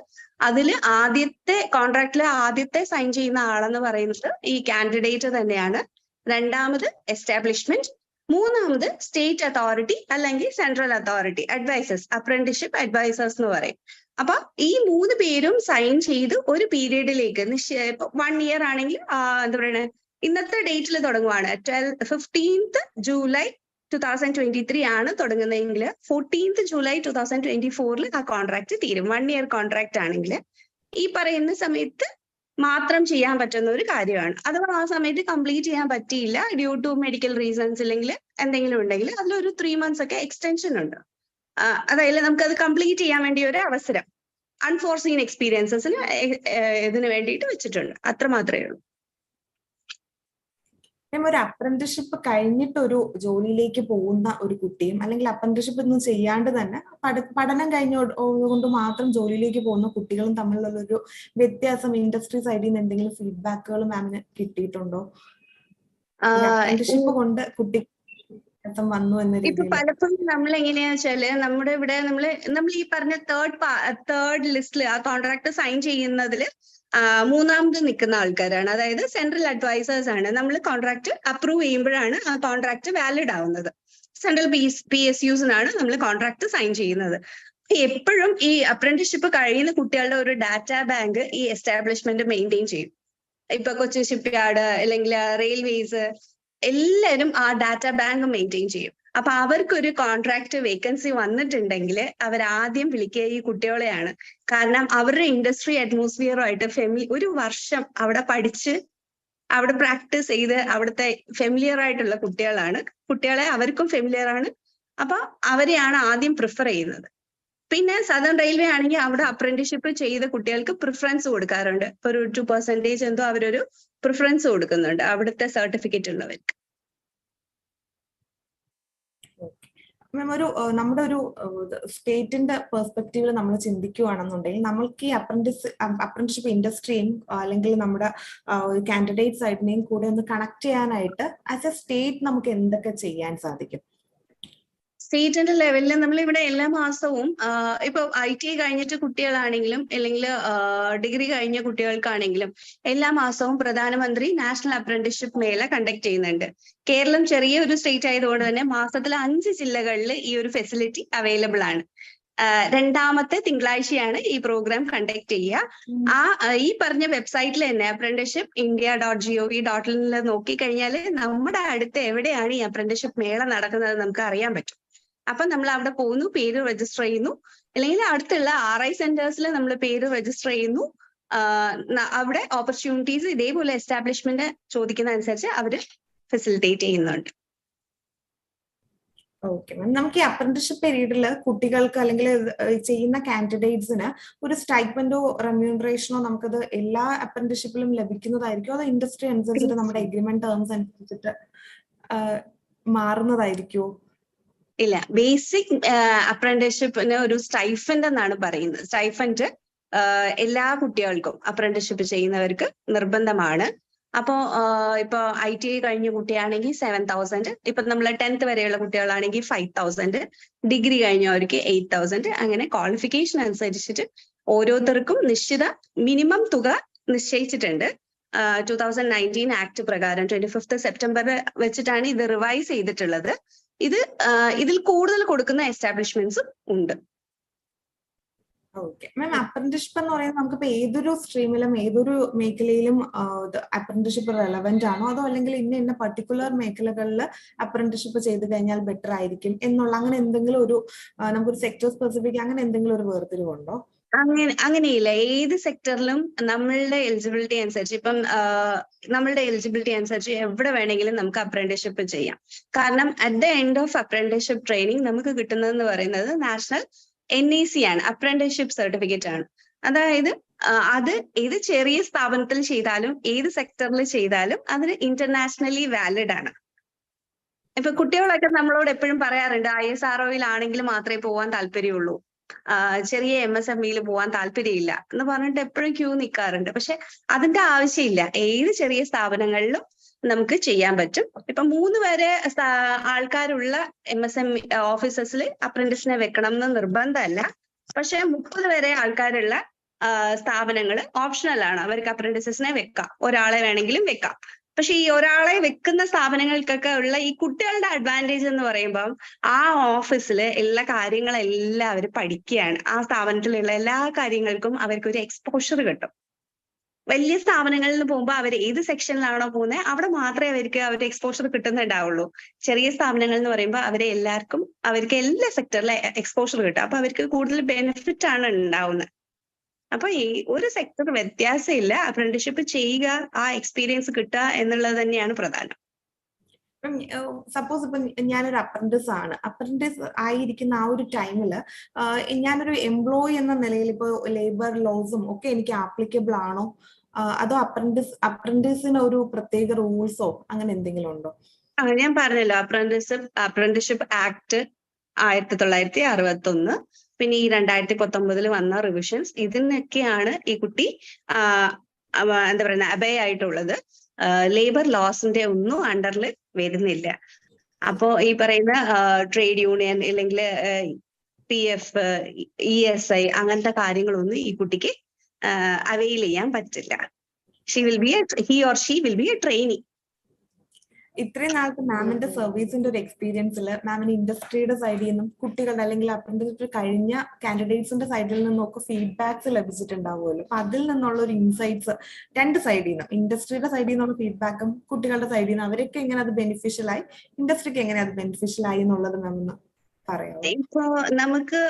S12: അതിൽ ആദ്യത്തെ സൈൻ ചെയ്യുന്ന ആളെന്ന് പറയുന്നത് ഈ കാൻഡിഡേറ്റ് തന്നെയാണ്. രണ്ടാമത് എസ്റ്റാബ്ലിഷ്മെന്റ്, മൂന്നാമത് സ്റ്റേറ്റ് അതോറിറ്റി അല്ലെങ്കിൽ central authority advisers, apprenticeship advisers എന്ന് പറയും. അപ്പൊ ഈ 3 പേരും സൈൻ ചെയ്ത് ഒരു പീരീഡിലേക്ക് 1 year ആണെങ്കിൽ എന്താ പറയുന്നത്, ഇന്നത്തെ ഡേറ്റിൽ തുടങ്ങുവാണ് 15th July 2023 ആണ് തുടങ്ങുന്നതെങ്കിൽ 14th July 2024 ആ കോൺട്രാക്ട് തീരും. 1 year കോൺട്രാക്ട് ആണെങ്കിൽ ഈ പറയുന്ന സമയത്ത് മാത്രം ചെയ്യാൻ പറ്റുന്ന ഒരു കാര്യമാണ്. അഥവാ ആ സമയത്ത് കംപ്ലീറ്റ് ചെയ്യാൻ പറ്റിയില്ല ഡ്യൂ ടു മെഡിക്കൽ റീസൺസ് അല്ലെങ്കിൽ എന്തെങ്കിലും ഉണ്ടെങ്കിൽ അതിലൊരു 3 months ഒക്കെ എക്സ്റ്റൻഷൻ ഉണ്ട്. അതായത് നമുക്കത് കംപ്ലീറ്റ് ചെയ്യാൻ വേണ്ടി ഒരു അവസരം അൺഫോർസീൻ എക്സ്പീരിയൻസസിന് ഇതിന് വേണ്ടിയിട്ട് വെച്ചിട്ടുണ്ട്. അത്ര മാത്രമേ ഉള്ളൂ.
S11: ഒരു അപ്രന്റീസ്ഷിപ്പ് കഴിഞ്ഞിട്ട് ഒരു ജോലിയിലേക്ക് പോകുന്ന ഒരു കുട്ടിയും അല്ലെങ്കിൽ അപ്രന്റീസ്ഷിപ്പ് ഒന്നും ചെയ്യാണ്ട് തന്നെ പഠനം കഴിഞ്ഞുകൊണ്ട് മാത്രം ജോലിയിലേക്ക് പോകുന്ന കുട്ടികളും തമ്മിലുള്ള ഒരു വ്യത്യാസം ഇൻഡസ്ട്രി സൈഡിൽ നിന്ന് എന്തെങ്കിലും ഫീഡ്ബാക്കുകൾ മാമിന് കിട്ടിയിട്ടുണ്ടോ? അപ്രന്റീസ്ഷിപ്പ് കൊണ്ട് കുട്ടി വന്നു എന്ന
S12: ഇപ്പൊ പലപ്പോഴും നമ്മൾ എങ്ങനെയാ വെച്ചാല് നമ്മുടെ ഇവിടെ നമ്മൾ ഈ പറഞ്ഞ തേർഡ് ലിസ്റ്റിൽ ആ കോൺട്രാക്ട് സൈൻ ചെയ്യുന്നതില് മൂന്നാമത് നിൽക്കുന്ന ആൾക്കാരാണ്. അതായത് സെൻട്രൽ അഡ്വൈസേഴ്സ് ആണ്. നമ്മൾ കോൺട്രാക്ട് അപ്രൂവ് ചെയ്യുമ്പോഴാണ് ആ കോൺട്രാക്ട് വാലിഡ് ആവുന്നത്. സെൻട്രൽ PSUസിനാണ് നമ്മൾ കോൺട്രാക്ട് സൈൻ ചെയ്യുന്നത്. എപ്പോഴും ഈ അപ്രന്റീസ്ഷിപ്പ് കഴിയുന്ന കുട്ടികളുടെ ഒരു ഡാറ്റാ ബാങ്ക് ഈ എസ്റ്റാബ്ലിഷ്മെന്റ് മെയിൻറ്റെയിൻ ചെയ്യും. ഇപ്പൊ കൊച്ചി ഷിപ്പ്യാർഡ് അല്ലെങ്കിൽ റെയിൽവേസ് എല്ലാവരും ആ ഡാറ്റാ ബാങ്ക് മെയിൻറ്റെയിൻ ചെയ്യും. അപ്പൊ അവർക്കൊരു കോൺട്രാക്ട് വേക്കൻസി വന്നിട്ടുണ്ടെങ്കിൽ അവരാദ്യം വിളിക്കുക ഈ കുട്ടികളെയാണ്. കാരണം അവരുടെ ഇൻഡസ്ട്രി അറ്റ്മോസ്ഫിയറുമായിട്ട് ഒരു വർഷം അവിടെ പഠിച്ച് അവിടെ പ്രാക്ടീസ് ചെയ്ത് അവിടുത്തെ ഫെമിലിയർ ആയിട്ടുള്ള കുട്ടികളാണ്. കുട്ടികളെ അവർക്കും ഫെമിലിയർ ആണ്, അപ്പൊ അവരെയാണ് ആദ്യം പ്രിഫർ ചെയ്യുന്നത്. പിന്നെ സദേൺ റെയിൽവേ ആണെങ്കിൽ അവിടെ അപ്രന്റീസ്ഷിപ്പ് ചെയ്ത കുട്ടികൾക്ക് പ്രിഫറൻസ് കൊടുക്കാറുണ്ട്. ഇപ്പൊ ഒരു 2% എന്തോ അവരൊരു പ്രിഫറൻസ് കൊടുക്കുന്നുണ്ട് അവിടുത്തെ സർട്ടിഫിക്കറ്റ് ഉള്ളവർക്ക്.
S11: മാം, നമ്മുടെ ഒരു സ്റ്റേറ്റിന്റെ പെർസ്പെക്റ്റീവിൽ നമ്മൾ ചിന്തിക്കുകയാണെന്നുണ്ടെങ്കിൽ നമ്മൾക്ക് ഈ അപ്രന്റീസ്ഷിപ്പ് ഇൻഡസ്ട്രിയും അല്ലെങ്കിൽ നമ്മുടെ കാൻഡിഡേറ്റ് സൈഡിനെയും കൂടെ ഒന്ന് കണക്ട് ചെയ്യാനായിട്ട് ആസ് എ സ്റ്റേറ്റ് നമുക്ക് എന്തൊക്കെ ചെയ്യാൻ സാധിക്കും?
S12: സ്റ്റേറ്റിന്റെ ലെവലിൽ നമ്മൾ ഇവിടെ എല്ലാ മാസവും ഇപ്പൊ ITI കഴിഞ്ഞിട്ട് കുട്ടികളാണെങ്കിലും അല്ലെങ്കിൽ ഡിഗ്രി കഴിഞ്ഞ കുട്ടികൾക്കാണെങ്കിലും എല്ലാ മാസവും പ്രധാനമന്ത്രി നാഷണൽ അപ്രന്റീസ്ഷിപ്പ് മേള കണ്ടക്ട് ചെയ്യുന്നുണ്ട്. കേരളം ചെറിയ ഒരു സ്റ്റേറ്റ് ആയതുകൊണ്ട് തന്നെ മാസത്തിൽ 5 ജില്ലകളിൽ ഈ ഒരു ഫെസിലിറ്റി അവൈലബിൾ ആണ്. രണ്ടാമത്തെ തിങ്കളാഴ്ചയാണ് ഈ പ്രോഗ്രാം കണ്ടക്ട് ചെയ്യുക. ഈ പറഞ്ഞ വെബ്സൈറ്റിൽ തന്നെ apprenticeshipindia.gov.in നോക്കിക്കഴിഞ്ഞാൽ നമ്മുടെ അടുത്ത് എവിടെയാണ് ഈ അപ്രന്റീസ്ഷിപ്പ് മേള നടക്കുന്നത് നമുക്ക് അറിയാൻ പറ്റും. അപ്പൊ നമ്മൾ അവിടെ പോകുന്നു, പേര് രജിസ്റ്റർ ചെയ്യുന്നു, അല്ലെങ്കിൽ അടുത്തുള്ള RI സെന്റേഴ്സിൽ നമ്മൾ പേര് രജിസ്റ്റർ ചെയ്യുന്നു. അവിടെ ഓപ്പർച്യൂണിറ്റീസ് ഇതേപോലെ എസ്റ്റാബ്ലിഷ്മെന്റ് ചോദിക്കുന്ന അനുസരിച്ച് അവര് ഫെസിലിറ്റേറ്റ് ചെയ്യുന്നുണ്ട്.
S11: ഓക്കെ മാം, നമുക്ക് ഈ അപ്രന്റീസ്ഷിപ്പ് പീരീഡിൽ കുട്ടികൾക്ക് അല്ലെങ്കിൽ ചെയ്യുന്ന കാൻഡിഡേറ്റ്സിന് ഒരു സ്റ്റൈപ്പൻഡോ റെമ്യൂണറേഷനോ നമുക്കത് എല്ലാ അപ്രന്റീസ്ഷിപ്പിലും ലഭിക്കുന്നതായിരിക്കും? അതോ ഇൻഡസ്ട്രി അനുസരിച്ചിട്ട് നമ്മുടെ എഗ്രിമെന്റ് ടേംസ് അനുസരിച്ചിട്ട് മാറുന്നതായിരിക്കുമോ?
S12: ഇല്ല, ബേസിക് അപ്രന്റീസ്ഷിപ്പിന് ഒരു സ്റ്റൈഫൻഡ് എന്നാണ് പറയുന്നത്. സ്റ്റൈഫൻഡ് എല്ലാ കുട്ടികൾക്കും അപ്രന്റീസ്ഷിപ്പ് ചെയ്യുന്നവർക്ക് നിർബന്ധമാണ്. അപ്പോ ഇപ്പൊ ITI കഴിഞ്ഞ കുട്ടിയാണെങ്കിൽ 7,000, ഇപ്പൊ നമ്മൾ 10th വരെയുള്ള കുട്ടികളാണെങ്കിൽ 5,000, ഡിഗ്രി കഴിഞ്ഞവർക്ക് 8,000. അങ്ങനെ ക്വാളിഫിക്കേഷൻ അനുസരിച്ചിട്ട് ഓരോരുത്തർക്കും നിശ്ചിത മിനിമം തുക നിശ്ചയിച്ചിട്ടുണ്ട്. 2019 ആക്ട് പ്രകാരം 25th സെപ്റ്റംബർ വെച്ചിട്ടാണ് ഇത് റിവൈസ് ചെയ്തിട്ടുള്ളത്. ഇതിൽ കൂടുതൽ കൊടുക്കുന്ന എസ്റ്റാബ്ലിഷ്മെന്റ്സും ഉണ്ട്.
S11: ഓക്കെ മാം, അപ്രന്റീസ്ഷിപ്പ് എന്ന് പറയുന്നത് നമുക്കിപ്പോ ഏതൊരു സ്ട്രീമിലും ഏതൊരു മേഖലയിലും അപ്രന്റീസ്ഷിപ്പ് റെലവെന്റ് ആണോ, അതോ അല്ലെങ്കിൽ ഇന്ന പർട്ടിക്കുലർ മേഖലകളിൽ അപ്രന്റീസ്ഷിപ്പ് ചെയ്ത് കഴിഞ്ഞാൽ ബെറ്റർ ആയിരിക്കും എന്നുള്ള അങ്ങനെ എന്തെങ്കിലും ഒരു നമുക്കൊരു സെക്ടർ സ്പെസിഫിക് അങ്ങനെ എന്തെങ്കിലും ഒരു വേർതിരിവുണ്ടോ?
S12: അങ്ങനെയില്ല. ഏത് സെക്ടറിലും നമ്മളുടെ എലിജിബിലിറ്റി അനുസരിച്ച്, ഇപ്പം നമ്മളുടെ എലിജിബിലിറ്റി അനുസരിച്ച് എവിടെ വേണമെങ്കിലും നമുക്ക് അപ്രന്റീസ്ഷിപ്പ് ചെയ്യാം. കാരണം at the end of apprenticeship training നമുക്ക് കിട്ടുന്നതെന്ന് പറയുന്നത് നാഷണൽ NAC ആണ്, അപ്രന്റീസ്ഷിപ്പ് സർട്ടിഫിക്കറ്റ് ആണ്. അതായത് അത് ഏത് ചെറിയ സ്ഥാപനത്തിൽ ചെയ്താലും ഏത് സെക്ടറിൽ ചെയ്താലും അതിന് ഇന്റർനാഷണലി വാലിഡ് ആണ്. ഇപ്പൊ കുട്ടികളൊക്കെ നമ്മളോട് എപ്പോഴും പറയാറുണ്ട് ISROയിൽ ആണെങ്കിൽ മാത്രമേ പോകാൻ താല്പര്യമുള്ളൂ, ചെറിയ MSMEയിൽ പോകാൻ താല്പര്യമില്ല എന്ന് പറഞ്ഞിട്ട് എപ്പോഴും ക്യൂ നിൽക്കാറുണ്ട്. പക്ഷെ അതിന്റെ ആവശ്യമില്ല. ഏത് ചെറിയ സ്ഥാപനങ്ങളിലും നമുക്ക് ചെയ്യാൻ പറ്റും. ഇപ്പൊ 3 വരെ ആൾക്കാരുള്ള MSME ഓഫീസസിൽ അപ്രന്റീസിനെ വെക്കണം എന്ന് നിർബന്ധമല്ല. പക്ഷെ 30 വരെ ആൾക്കാരുള്ള സ്ഥാപനങ്ങൾ ഓപ്ഷണൽ ആണ്, അവർക്ക് അപ്രന്റീസസിനെ വെക്കാം, ഒരാളെ വേണമെങ്കിലും വെക്കാം. പക്ഷെ ഈ ഒരാളെ വെക്കുന്ന സ്ഥാപനങ്ങൾക്കൊക്കെ ഉള്ള ഈ കുട്ടികളുടെ അഡ്വാൻറ്റേജ് എന്ന് പറയുമ്പോൾ ആ ഓഫീസില് എല്ലാ കാര്യങ്ങളെല്ലാം അവർ പഠിക്കുകയാണ്. ആ സ്ഥാപനത്തിലുള്ള എല്ലാ കാര്യങ്ങൾക്കും അവർക്ക് ഒരു എക്സ്പോഷർ കിട്ടും. വലിയ സ്ഥാപനങ്ങളിൽ പോകുമ്പോൾ അവർ ഏത് സെക്ഷനിലാണോ പോകുന്നത് അവിടെ മാത്രമേ അവർക്ക് എക്സ്പോഷർ കിട്ടുന്നുണ്ടാവുള്ളൂ. ചെറിയ സ്ഥാപനങ്ങൾ എന്ന് പറയുമ്പോൾ അവർക്ക് എല്ലാ സെക്ടറിലും എക്സ്പോഷർ കിട്ടും. അപ്പൊ അവർക്ക് കൂടുതൽ ബെനിഫിറ്റ് ആണ് ഉണ്ടാവുന്നത്. അപ്പൊ ഈ ഒരു സെക്ടർ വ്യത്യാസമില്ല, അപ്രന്റീസ്ഷിപ്പ് ചെയ്യുക, ആ എക്സ്പീരിയൻസ് കിട്ടുക എന്നുള്ളത് തന്നെയാണ് പ്രധാനം.
S11: സപ്പോസ് ഇപ്പൊ ഞാനൊരു അപ്രന്റീസ് ആയിരിക്കുന്ന ആ ഒരു ടൈമില് ഞാനൊരു എംപ്ലോയി എന്ന നിലയിൽ ഇപ്പൊ ലേബർ ലോസും ഒക്കെ എനിക്ക് ആപ്ലിക്കബിൾ ആണോ, അതോ അപ്രന്റീസിന് ഒരു പ്രത്യേക റൂൾസോ അങ്ങനെ എന്തെങ്കിലും ഉണ്ടോ?
S12: ഞാൻ പറഞ്ഞല്ലോ, അപ്രന്റീസ്ഷിപ്പ് ആക്ട് 1961, പിന്നെ ഈ 2019 വന്ന റിവിഷൻസ്, ഇതിനൊക്കെയാണ് ഈ കുട്ടി എന്താ പറയുക അബേ ആയിട്ടുള്ളത്. ലേബർ ലോസിന്റെ ഒന്നും അണ്ടറിൽ വരുന്നില്ല. അപ്പോ ഈ പറയുന്ന ട്രേഡ് യൂണിയൻ അല്ലെങ്കിൽ PF, ESI അങ്ങനത്തെ കാര്യങ്ങളൊന്നും ഈ കുട്ടിക്ക് അവെയിൽ ചെയ്യാൻ പറ്റില്ല. he or she will be a trainee.
S11: ഇത്രയും നാളത്തെ മാമിന്റെ സർവീസിന്റെ ഒരു എക്സ്പീരിയൻസിൽ മാമിന് ഇൻഡസ്ട്രിയുടെ സൈഡിൽ നിന്നും കുട്ടികളുടെ അല്ലെങ്കിൽ അപ്രന്റീസ്ഷിപ്പ് കഴിഞ്ഞ കാൻഡിഡേറ്റ്സിന്റെ സൈഡിൽ നിന്നും ഒക്കെ ഫീഡ്ബാക്സ് ലഭിച്ചിട്ടുണ്ടാവുമല്ലോ. അപ്പൊ അതിൽ നിന്നുള്ള ഒരു ഇൻസൈറ്റ്സ് രണ്ട് സൈഡിൽ നിന്നും, ഇൻഡസ്ട്രിയുടെ സൈഡിൽ നിന്നുള്ള ഫീഡ്ബാക്കും കുട്ടികളുടെ സൈഡിൽ നിന്ന് അവരൊക്കെ എങ്ങനെ അത് ബെനിഫിഷ്യൽ ആയി, ഇൻഡസ്ട്രിക്ക് എങ്ങനെ അത് ബെനിഫിഷ്യൽ ആയി എന്നുള്ളത് മാം പറയാം.
S12: ഇപ്പോ നമുക്ക്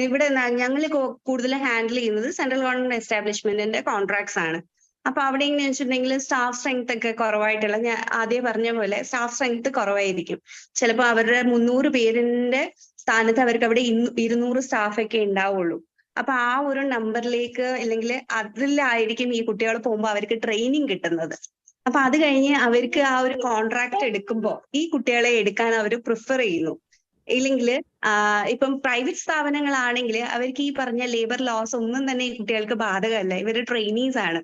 S12: ഇവിടെ ഞങ്ങൾ കൂടുതൽ ഹാൻഡിൽ ചെയ്യുന്നത് സെൻട്രൽ ഗവൺമെന്റ് എസ്റ്റാബ്ലിഷ്മെന്റിന്റെ കോൺട്രാക്ട്സ് ആണ്. അപ്പൊ അവിടെ എങ്ങനെ വെച്ചിട്ടുണ്ടെങ്കിൽ സ്റ്റാഫ് സ്ട്രെങ്ത് ഒക്കെ കുറവായിട്ടുള്ള, ഞാൻ ആദ്യം പറഞ്ഞ പോലെ സ്റ്റാഫ് സ്ട്രെങ്ത് കുറവായിരിക്കും. ചിലപ്പോൾ അവരുടെ 300 പേരിന്റെ സ്ഥാനത്ത് അവർക്ക് അവിടെ 200 സ്റ്റാഫ് ഒക്കെ ഉണ്ടാവുള്ളൂ. അപ്പൊ ആ ഒരു നമ്പറിലേക്ക് അല്ലെങ്കിൽ അതിലായിരിക്കും ഈ കുട്ടികൾ പോകുമ്പോൾ അവർക്ക് ട്രെയിനിങ് കിട്ടുന്നത്. അപ്പൊ അത് കഴിഞ്ഞ് അവർക്ക് ആ ഒരു കോൺട്രാക്ട് എടുക്കുമ്പോൾ ഈ കുട്ടികളെ എടുക്കാൻ അവർ പ്രിഫർ ചെയ്യുന്നു. ഇല്ലെങ്കിൽ ഇപ്പം പ്രൈവറ്റ് സ്ഥാപനങ്ങളാണെങ്കിൽ അവർക്ക് ഈ പറഞ്ഞ ലേബർ ലോസ് ഒന്നും തന്നെ ഈ കുട്ടികൾക്ക് ബാധകമല്ല. ഇവര് ട്രെയിനീസ് ആണ്.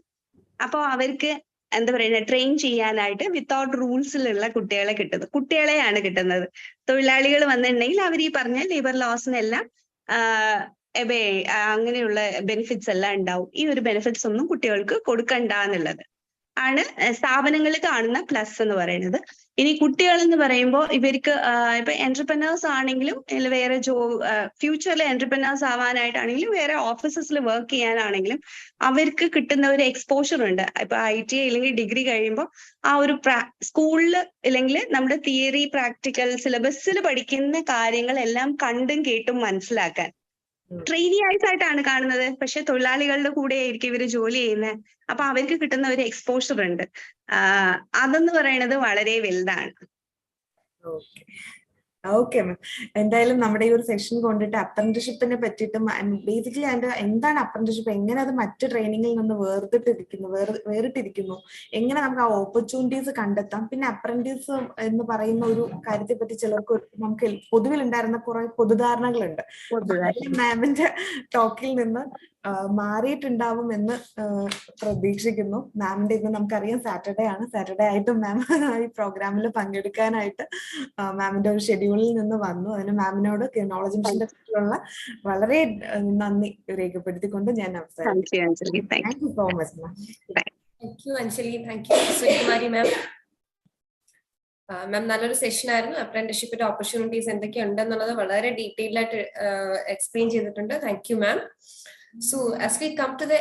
S12: അപ്പൊ അവർക്ക് എന്താ പറയുക, ട്രെയിൻ ചെയ്യാനായിട്ട് വിത്തൗട്ട് റൂൾസിലുള്ള കുട്ടികളെയാണ് കിട്ടുന്നത്. തൊഴിലാളികൾ വന്നിട്ടുണ്ടെങ്കിൽ അവർ ഈ പറഞ്ഞ ലേബർ ലോസിനെല്ലാം അങ്ങനെയുള്ള ബെനിഫിറ്റ്സ് എല്ലാം ഉണ്ടാവും. ഈ ഒരു ബെനിഫിറ്റ്സ് ഒന്നും കുട്ടികൾക്ക് കൊടുക്കണ്ട എന്നുള്ളത് ആണ് സ്ഥാപനങ്ങൾ കാണുന്ന പ്ലസ് എന്ന് പറയുന്നത്. ഇനി കുട്ടികൾ എന്ന് പറയുമ്പോൾ ഇവർക്ക് ഇപ്പൊ എന്റർപ്രനേഴ്സ് ആണെങ്കിലും വേറെ ഫ്യൂച്ചറിൽ എന്റർപ്രനേഴ്സ് ആവാനായിട്ടാണെങ്കിലും വേറെ ഓഫീസസിൽ വർക്ക് ചെയ്യാനാണെങ്കിലും അവർക്ക് കിട്ടുന്ന ഒരു എക്സ്പോഷർ ഉണ്ട്. ഇപ്പൊ ITI അല്ലെങ്കിൽ ഡിഗ്രി കഴിയുമ്പോൾ ആ ഒരു സ്കൂളിൽ അല്ലെങ്കിൽ നമ്മുടെ തിയറി പ്രാക്ടിക്കൽ സിലബസിൽ പഠിക്കുന്ന കാര്യങ്ങളെല്ലാം കണ്ടും കേട്ടും മനസ്സിലാക്കാൻ ട്രെയിനി ആയിട്ടാണ് കാണുന്നത്. പക്ഷെ തൊഴിലാളികളുടെ കൂടെ ആയിരിക്കും ഇവര് ജോലി ചെയ്യുന്നത്. അപ്പൊ അവർക്ക് കിട്ടുന്ന ഒരു എക്സ്പോഷർ ഉണ്ട്. അതെന്ന് പറയുന്നത് വളരെ വലുതാണ്.
S11: ഓക്കെ മാം, എന്തായാലും നമ്മുടെ ഈ ഒരു സെഷൻ കൊണ്ടിട്ട് അപ്രന്റീഷിപ്പിനെ പറ്റിയിട്ടും ബേസിക്കലി അതിന്റെ എന്താണ് അപ്രന്റീഷിപ്പ്, എങ്ങനെ അത് മറ്റ് ട്രെയിനിങ്ങിൽ നിന്ന് വേറിട്ടിരിക്കുന്നു, എങ്ങനെ നമുക്ക് ആ ഓപ്പർച്യൂണിറ്റീസ് കണ്ടെത്താം, പിന്നെ അപ്രന്റീസ് എന്ന് പറയുന്ന ഒരു കാര്യത്തെ പറ്റി ചിലർക്ക് നമുക്ക് പൊതുവിൽ ഉണ്ടായിരുന്ന കുറെ പൊതുധാരണകളുണ്ട്. മാമിന്റെ ടോക്കിൽ നിന്ന് മാറിയിട്ടുണ്ടാവും എന്ന് പ്രതീക്ഷിക്കുന്നു. മാമിന്റെ ഇന്ന് നമുക്കറിയാം സാറ്റർഡേ ആണ്. സാറ്റർഡേ ആയിട്ടും മാം ഈ പ്രോഗ്രാമിൽ പങ്കെടുക്കാനായിട്ട് മാമിന്റെ ഒരു ഷെഡ്യൂളിൽ നിന്ന് വന്നു. അതിന് മാമിനോട് നോളജ് മിഷന്റെ പറ്റിയുള്ള വളരെ നന്ദി രേഖപ്പെടുത്തിക്കൊണ്ട് ഞാൻ അവസാനിപ്പിക്കുന്നു. Thank you so much ma'am.
S6: Thank you Anjali, thank you Sukumari ma'am. Ma'am നല്ലൊരു സെഷൻ ആയിരുന്നു. അപ്രന്റീഷിപ്പിന്റെ ഓപ്പർച്യൂണിറ്റീസ് എന്തൊക്കെയുണ്ടെന്നുള്ളത് വളരെ ഡീറ്റെയിൽഡ് ആയിട്ട് എക്സ്പ്ലെയിൻ ചെയ്തിട്ടുണ്ട്. Thank you ma'am. So as we come to the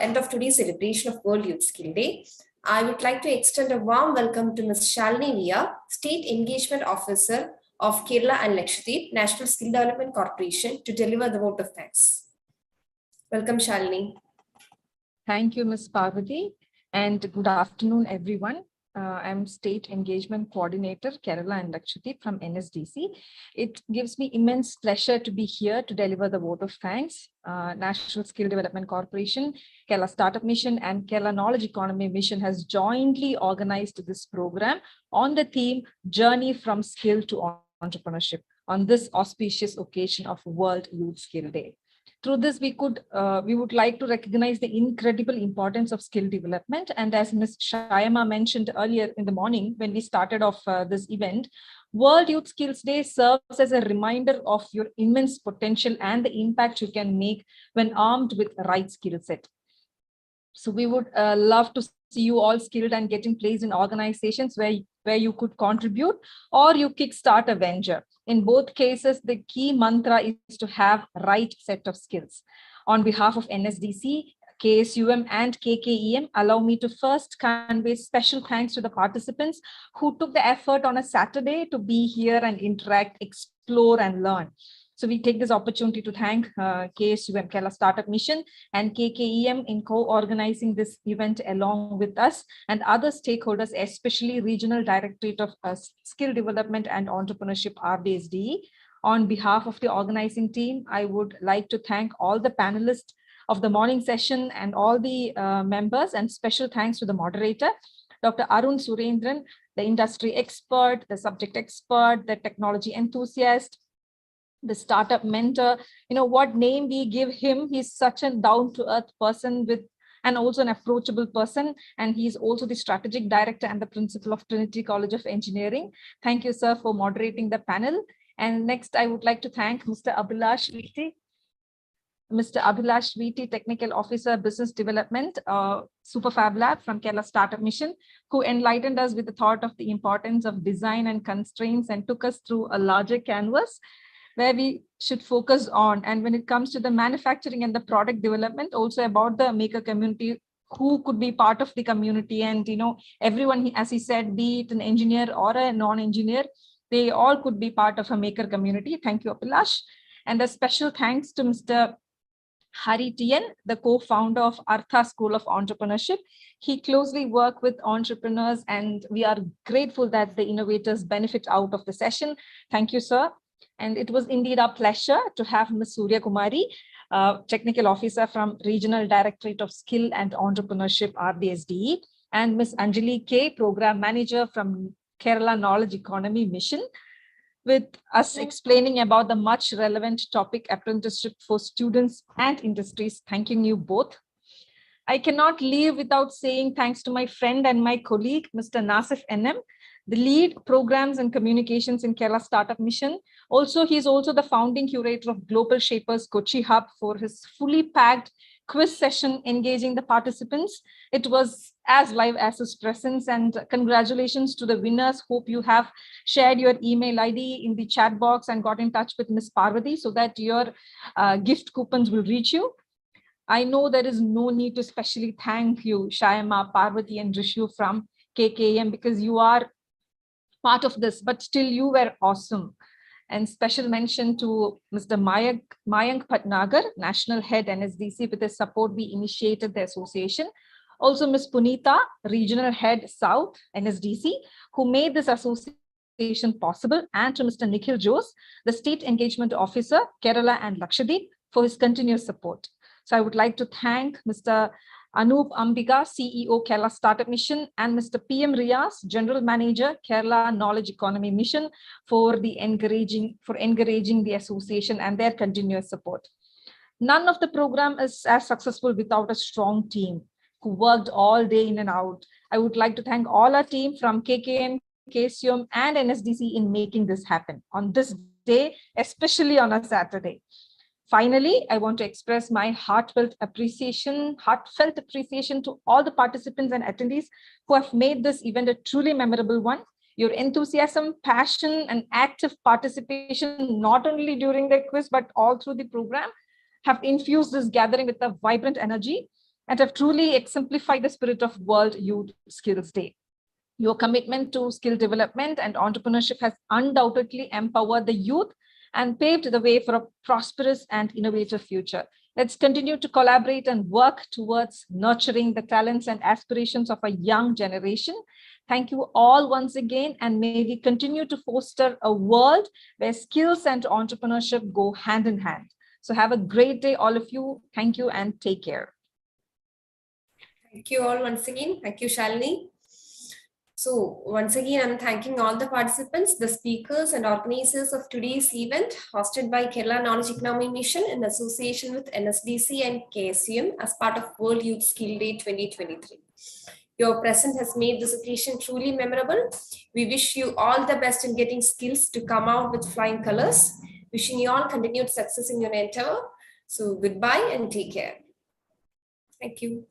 S6: end of today's celebration of World Youth Skill Day, I would like to extend a warm welcome to Ms. Shalini Via, State Engagement Officer of Kerala and Lakshadweep National Skill Development Corporation, to deliver the vote of thanks. Welcome, Shalini.
S3: Thank you, Ms. Parvati, and good afternoon, everyone. I'm State Engagement Coordinator, Kerala and Lakshadweep from NSDC. It gives me immense pleasure to be here to deliver the vote of thanks. National Skill Development Corporation, Kerala Startup Mission, and Kerala Knowledge Economy Mission has jointly organized this program on the theme Journey from Skill to Entrepreneurship on this auspicious occasion of World Youth Skill Day. Through this, we would like to recognize the incredible importance of skill development. And as Ms. Shayama mentioned earlier in the morning, when we started off this event, World Youth Skills Day serves as a reminder of your immense potential and the impact you can make when armed with the right skill set. So we would love to see you all skilled and getting placed in organizations where you could contribute or you kickstart a venture. In both cases, the key mantra is to have right set of skills. On behalf of NSDC, KSUM and KKEM, allow me to first convey special thanks to the participants who took the effort on a Saturday to be here and interact, explore and learn. So we take this opportunity to thank KSUM, Kerala Startup Mission, and KKEM in co-organizing this event along with us and other stakeholders, especially Regional Directorate of Skill Development and Entrepreneurship, RDSDE. On behalf of the organizing team, I would like to thank all the panelists of the morning session and all the members, and special thanks to the moderator, Dr. Arun Surendran, the industry expert, the subject expert, the technology enthusiast, the startup mentor. You know what name we give him, he's such a down-to-earth person and also an approachable person, and he's also the strategic director and the principal of Trinity College of Engineering. Thank you, sir, for moderating the panel. And next, I would like to thank Mr. Abhilash Viti, Technical Officer, Business Development, Superfab Lab from Kerala Startup Mission, who enlightened us with the thought of the importance of design and constraints and took us through a larger canvas where we should focus on. And when it comes to the manufacturing and the product development, also about the maker community, who could be part of the community. And, you know, everyone, as he said, be it an engineer or a non-engineer, they all could be part of a maker community. Thank you, Abhilash. And a special thanks to Mr. Hari Tien, the co-founder of Artha School of Entrepreneurship. He closely worked with entrepreneurs, and we are grateful that the innovators benefit out of the session. Thank you, sir. And it was indeed our pleasure to have Ms. Surya Kumari, Technical Officer from Regional Directorate of Skill and Entrepreneurship, RBSDE, and Ms. Anjali K, Program Manager from Kerala Knowledge Economy Mission, with us explaining about the much relevant topic, apprenticeship for students and industries. Thanking you both. I cannot leave without saying thanks to my friend and my colleague, Mr. Nasif NM, the lead programs and communications in Kerala Startup Mission. Also, he's also the founding curator of Global Shapers Kochi Hub for his fully packed quiz session engaging the participants. It was as live as his presence, and congratulations to the winners. Hope you have shared your email ID in the chat box and got in touch with Ms. Parvati so that your gift coupons will reach you. I know there is no need to specially thank you, Shyama, Parvati, and Rishu from KKM, because you are part of this, but still you were awesome. And special mention to Mr. Mayank Patnagar, National Head NSDC. With his support, we initiated the association. Also, Ms. Punita, Regional Head South NSDC, who made this association possible, and to Mr. Nikhil Jose, the State Engagement Officer, Kerala and Lakshadweep, for his continuous support. So I would like to thank Mr. Anup Ambiga, CEO, Kerala Startup Mission, and Mr. PM Riaz, General Manager, Kerala Knowledge Economy Mission, for encouraging the association and their continuous support. None of the program is as successful without a strong team who worked all day in and out. I would like to thank all our team from KKM, KCM, and NSDC in making this happen on this day, especially on a Saturday. Finally, I want to express my heartfelt appreciation to all the participants and attendees who have made this event a truly memorable one. Your enthusiasm, passion, and active participation, not only during the quiz, but all through the program, have infused this gathering with a vibrant energy and have truly exemplified the spirit of World Youth Skills Day. Your commitment to skill development and entrepreneurship has undoubtedly empowered the youth and paved the way for a prosperous and innovative future. Let's continue to collaborate and work towards nurturing the talents and aspirations of a young generation. Thank you all once again, and may we continue to foster a world where skills and entrepreneurship go hand in hand. So have a great day, all of you. Thank you and take care.
S6: Thank you all once again. Thank you, Shalini. So once again, I'm thanking all the participants, the speakers and organizers of today's event hosted by Kerala Knowledge Economy Mission in association with NSDC and KSUM as part of World Youth Skill Day 2023. Your presence has made this occasion truly memorable. We wish you all the best in getting skills to come out with flying colors. Wishing you all continued success in your endeavor. So goodbye and take care. Thank you.